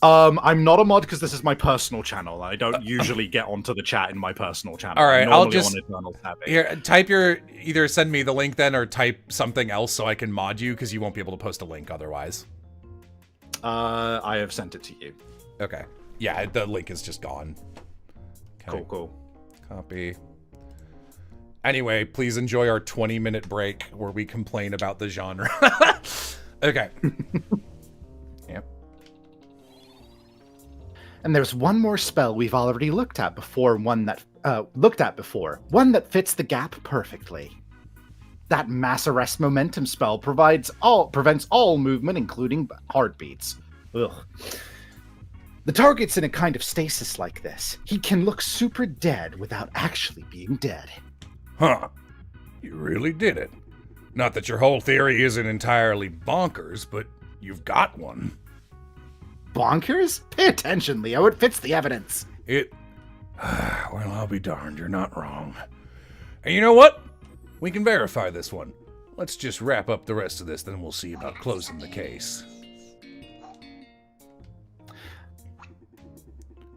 I'm not a mod because this is my personal channel. I don't usually get onto the chat in my personal channel. All right, I'll just here type either send me the link then or type something else so I can mod you because you won't be able to post a link otherwise. I have sent it to you. Okay. Yeah, the link is just gone. Okay. Cool. Copy. Anyway, please enjoy our 20-minute break where we complain about the genre. Okay. Yep. And there's one more spell we've already looked at before, one that fits the gap perfectly. That mass arrest momentum spell prevents all movement, including heartbeats. Ugh. The target's in a kind of stasis like this. He can look super dead without actually being dead. Huh. You really did it. Not that your whole theory isn't entirely bonkers, but you've got one. Bonkers? Pay attention, Leo. It fits the evidence. Well, I'll be darned, you're not wrong. And you know what? We can verify this one. Let's just wrap up the rest of this, then we'll see about closing the case.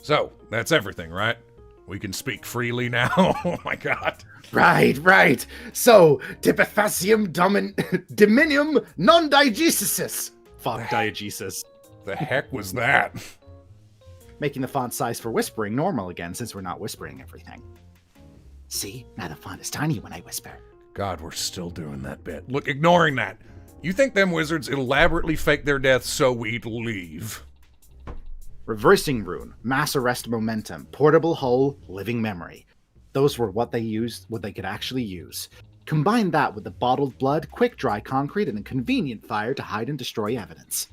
So, that's everything, right? We can speak freely now? Oh my god. Right. So, Tipithacium Dominium Non-Diegesis. Fuck diegesis. The heck was that? Making the font size for whispering normal again, since we're not whispering everything. See? Now the font is tiny when I whisper. God, we're still doing that bit. Look, ignoring that. You think them wizards elaborately faked their deaths so we'd leave? Reversing rune, mass arrest momentum, portable hull, living memory. Those were what they could actually use. Combine that with the bottled blood, quick dry concrete, and a convenient fire to hide and destroy evidence.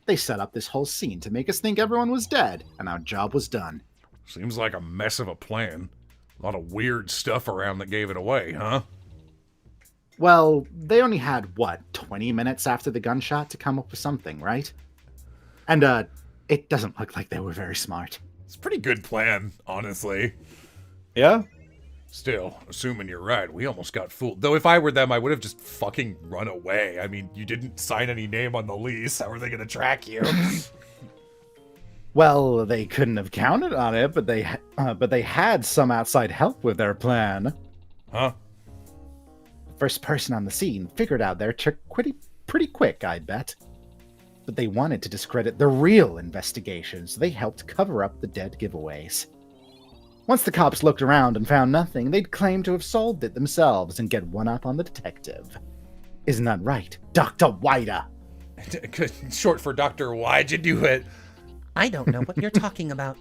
They set up this whole scene to make us think everyone was dead, and our job was done. Seems like a mess of a plan. A lot of weird stuff around that gave it away, huh? Well, they only had, 20 minutes after the gunshot to come up with something, right? And, it doesn't look like they were very smart. It's a pretty good plan, honestly. Yeah? Still, assuming you're right, we almost got fooled. Though if I were them, I would have just fucking run away. I mean, you didn't sign any name on the lease. How are they going to track you? Well, they couldn't have counted on it, but they had some outside help with their plan. Huh? First person on the scene figured out their trick pretty quick, I bet. But they wanted to discredit the real investigation, so they helped cover up the dead giveaways. Once the cops looked around and found nothing, they'd claim to have solved it themselves and get one up on the detective. Isn't that right, Dr. Ide? Short for Dr. Why'd you do it? I don't know what you're talking about.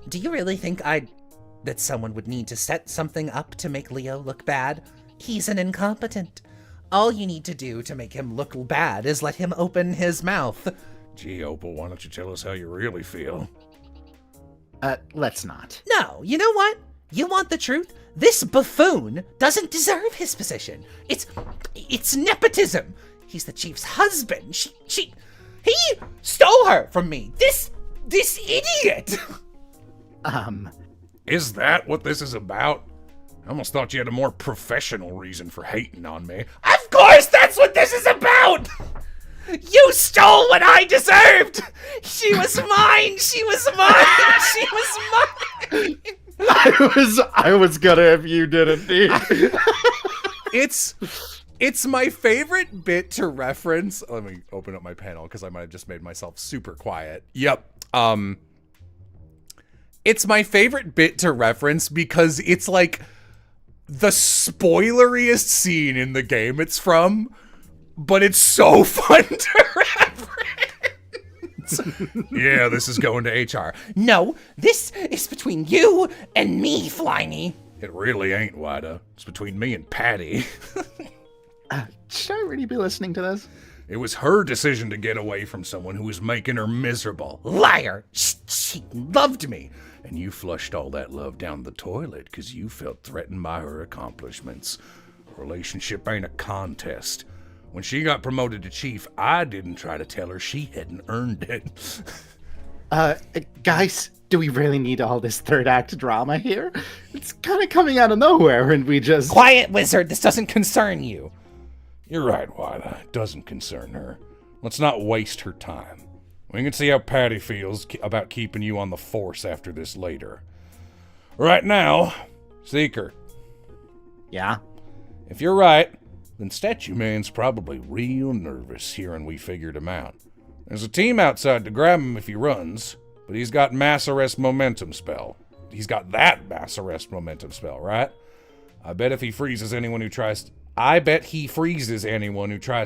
Do you really think that someone would need to set something up to make Leo look bad? He's an incompetent. All you need to do to make him look bad is let him open his mouth. Gee, Opal, why don't you tell us how you really feel? Let's not. No, you know what? You want the truth? This buffoon doesn't deserve his position. It's nepotism. He's the chief's husband. He stole her from me. This idiot. Is that what this is about? I almost thought you had a more professional reason for hating on me. Of course that's what this is about! You stole what I deserved! She was mine! She was mine! She was mine! I was gonna if you didn't. It's my favorite bit to reference. Let me open up my panel because I might have just made myself super quiet. Yep. It's my favorite bit to reference because it's like the spoileriest scene in the game it's from, but it's so fun to reference. Yeah, this is going to HR. No, this is between you and me, Flyme. It really ain't, Wida. It's between me and Patty. Should I really be listening to this? It was her decision to get away from someone who was making her miserable. Liar! She loved me. And you flushed all that love down the toilet because you felt threatened by her accomplishments. A relationship ain't a contest. When she got promoted to chief, I didn't try to tell her she hadn't earned it. Guys, do we really need all this third act drama here? It's kind of coming out of nowhere and we just... Quiet, wizard! This doesn't concern you. You're right, Wida. It doesn't concern her. Let's not waste her time. We can see how Patty feels about keeping you on the force after this later. Right now, Seeker. Yeah? If you're right, then Statue Man's probably real nervous hearing we figured him out. There's a team outside to grab him if he runs, but he's got mass arrest momentum spell. He's got that mass arrest momentum spell, right? I bet he freezes anyone who tries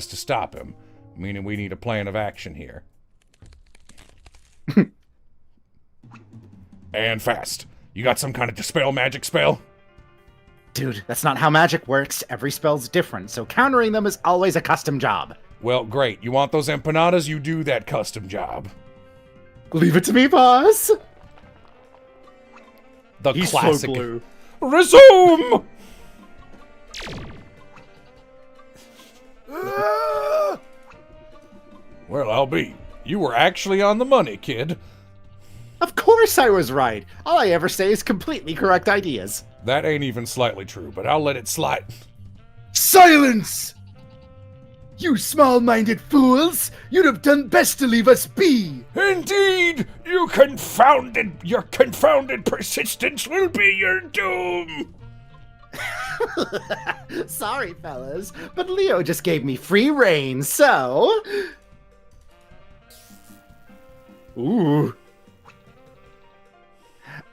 to stop him, meaning we need a plan of action here. And fast. You got some kind of dispel magic spell? Dude, that's not how magic works. Every spell's different, so countering them is always a custom job. Well, great. You want those empanadas? You do that custom job. Leave it to me, boss. The He's classic. so blue. Resume! Well, I'll be. You were actually on the money, kid. Of course I was right. All I ever say is completely correct ideas. That ain't even slightly true, but I'll let it slide. Silence! You small-minded fools! You'd have done best to leave us be! Indeed! Your confounded persistence will be your doom! Sorry, fellas, but Leo just gave me free reign, so... Ooh.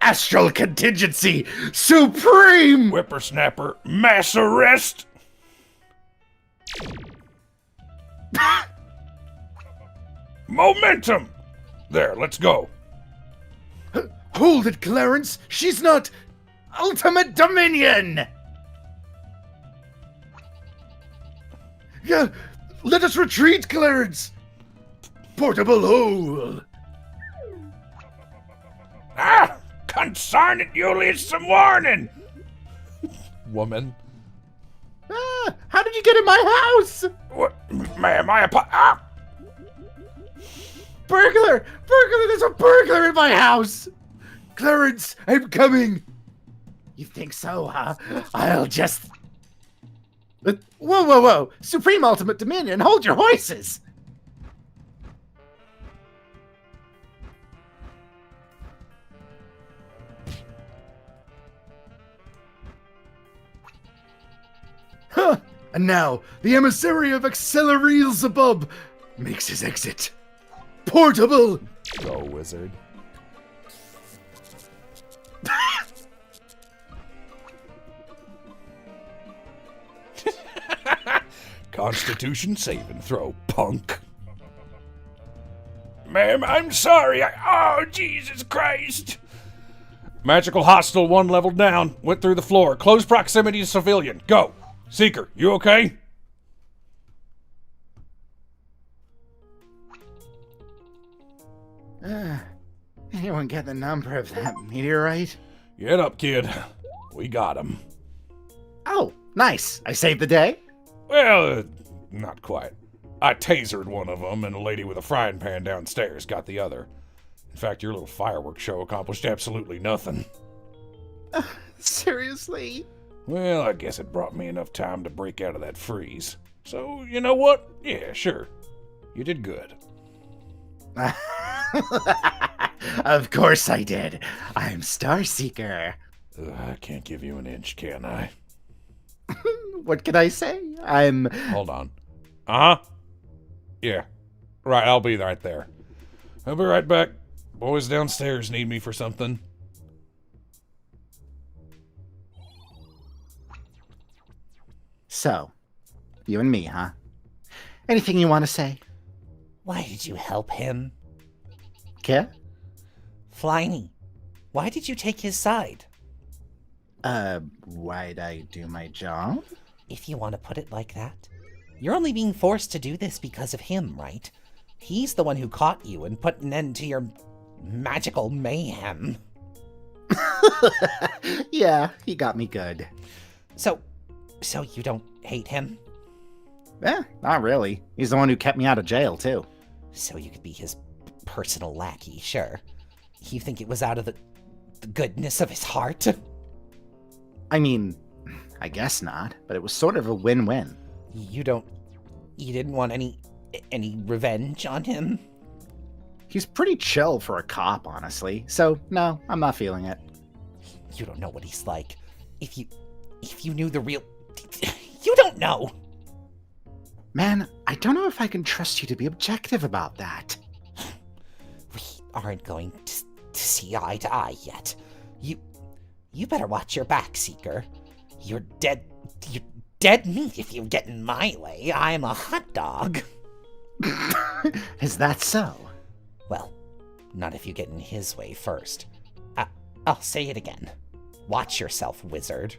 Astral contingency! Supreme! Whippersnapper, mass arrest! Momentum! There, let's go. Hold it, Clarence! She's not... Ultimate Dominion! Yeah, let us retreat, Clarence! Portable hole! Ah! Consarn it, Yulius, some warning! Woman. Ah, how did you get in my house? What? Ma'am, ah! Burglar! Burglar! There's a burglar in my house! Clarence, I'm coming! You think so, huh? I'll just... Whoa! Supreme Ultimate Dominion, hold your horses! Huh! And now, the emissary of Acceleraelzebub makes his exit. Portable! Go, wizard. Constitution saving throw, punk. Ma'am, I'm sorry. Oh, Jesus Christ. Magical hostile 1 level down. Went through the floor. Close proximity to civilian. Go. Seeker, you okay? Anyone get the number of that meteorite? Get up, kid. We got him. Oh, nice. I saved the day. Well, not quite. I tasered one of them, and a lady with a frying pan downstairs got the other. In fact, your little fireworks show accomplished absolutely nothing. Seriously? Well, I guess it brought me enough time to break out of that freeze. So, you know what? Yeah, sure. You did good. Of course I did. I'm Starseeker. I can't give you an inch, can I? What can I say? I'm... Hold on. Uh-huh. Yeah. Right, I'll be right there. I'll be right back. Boys downstairs need me for something. So, you and me, huh? Anything you want to say? Why did you help him? Kid? Flyny, why did you take his side? Why'd I do my job? If you want to put it like that. You're only being forced to do this because of him, right? He's the one who caught you and put an end to your magical mayhem. Yeah, he got me good. So you don't hate him? Not really. He's the one who kept me out of jail, too. So you could be his personal lackey, sure. You think it was out of the goodness of his heart? I mean, I guess not, but it was sort of a win-win. You didn't want any revenge on him? He's pretty chill for a cop, honestly. So, no, I'm not feeling it. You don't know what he's like. If you knew the real... You don't know! Man, I don't know if I can trust you to be objective about that. We aren't going to see eye to eye yet. You better watch your back, Seeker. You're dead meat if you get in my way. I'm a hot dog. Is that so? Well, not if you get in his way first. I'll say it again. Watch yourself, wizard.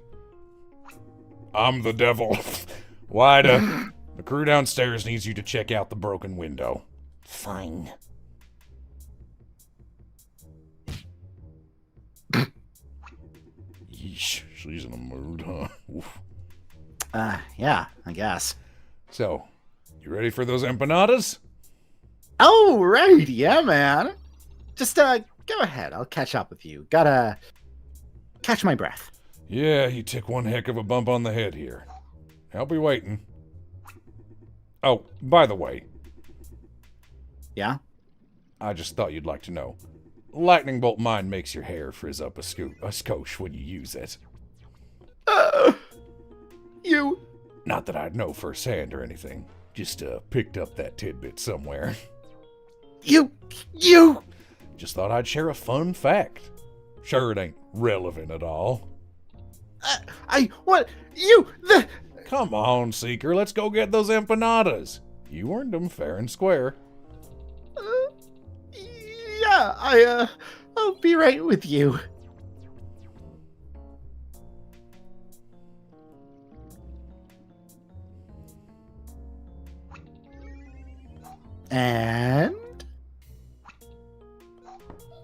I'm the devil. Wida, the crew downstairs needs you to check out the broken window. Fine. Yeesh, she's in a mood, huh? Oof. Yeah, I guess. So, you ready for those empanadas? Oh, right, yeah, man. Just, go ahead, I'll catch up with you. Gotta catch my breath. Yeah, you took one heck of a bump on the head here. I'll be waiting. Oh, by the way. Yeah? I just thought you'd like to know. Lightning bolt mine makes your hair frizz up a skosh when you use it. You... Not that I'd know firsthand or anything. Just, picked up that tidbit somewhere. You... Just thought I'd share a fun fact. Sure, it ain't relevant at all. Come on, Seeker, let's go get those empanadas. You earned them fair and square. Yeah, I'll be right with you. And...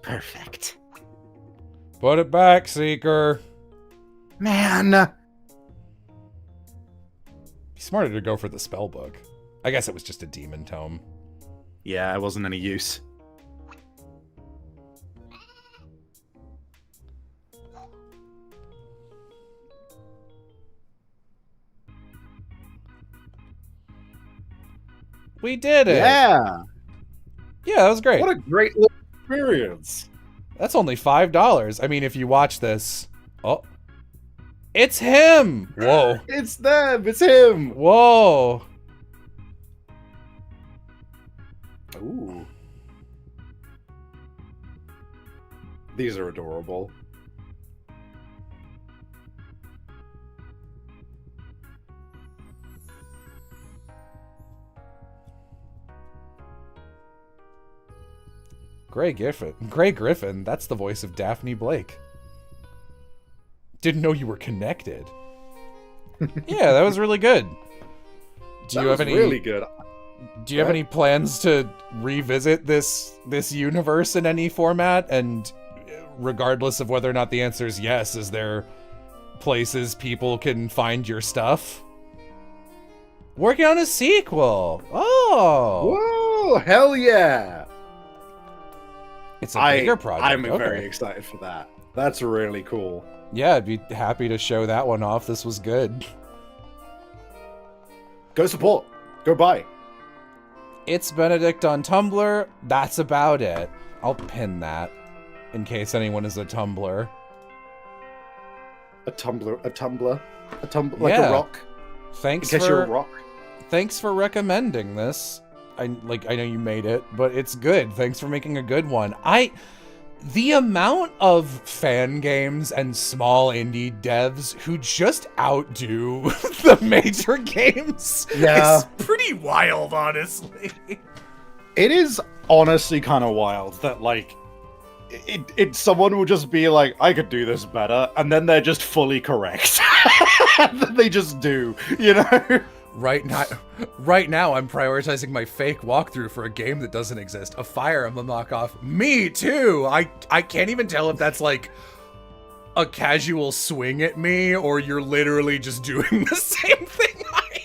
perfect. Put it back, Seeker. Man! Smarter to go for the spell book. I guess it was just a demon tome. Yeah, it wasn't any use. We did it! Yeah! Yeah, that was great. What a great little experience. That's only $5. I mean, if you watch this... Oh. It's him! Whoa. It's them! It's him! Whoa. Ooh. These are adorable. Gray Griffin, that's the voice of Daphne Blake. Didn't know you were connected. Yeah, that was really good. Do you have any really good? Do you have any plans to revisit this universe in any format? And regardless of whether or not the answer is yes, is there places people can find your stuff? Working on a sequel. Oh. Whoa! Hell yeah! It's a bigger project. I'm okay. very excited for that. That's really cool. Yeah, I'd be happy to show that one off. This was good. Go support. Go buy. It's Benedict on Tumblr. That's about it. I'll pin that in case anyone is a Tumblr. A tumbler, like Yeah. a rock. Thanks In case you're a for rock. thanks for recommending this. I know you made it, but it's good. Thanks for making a good one. The amount of fan games and small indie devs who just outdo the major games Yeah. is pretty wild, honestly. It is honestly kind of wild that like someone will just be like, I could do this better, and then they're just fully correct. They just do, you know? Right now, I'm prioritizing my fake walkthrough for a game that doesn't exist. A Fire Emblem knockoff. Me too. I can't even tell if that's like a casual swing at me or you're literally just doing the same thing I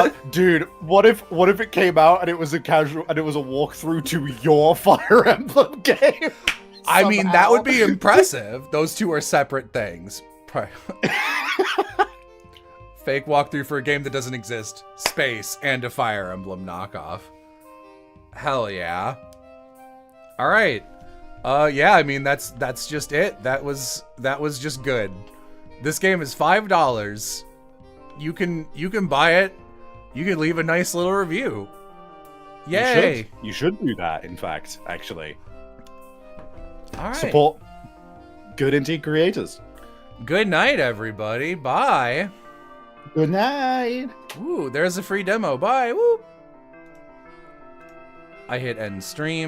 am. Dude, what if it came out and it was a walkthrough to your Fire Emblem game? I mean, that would be impressive. Those two are separate things. Fake walkthrough for a game that doesn't exist. Space and a Fire Emblem knockoff. Hell yeah. All right. Yeah, I mean that's just it. That was just good. This game is $5. You can buy it. You can leave a nice little review. Yay. You should do that, in fact, actually. All right. Support good indie creators. Good night, everybody. Bye. Good night. Ooh, there's a free demo. Bye. Woo. I hit end stream.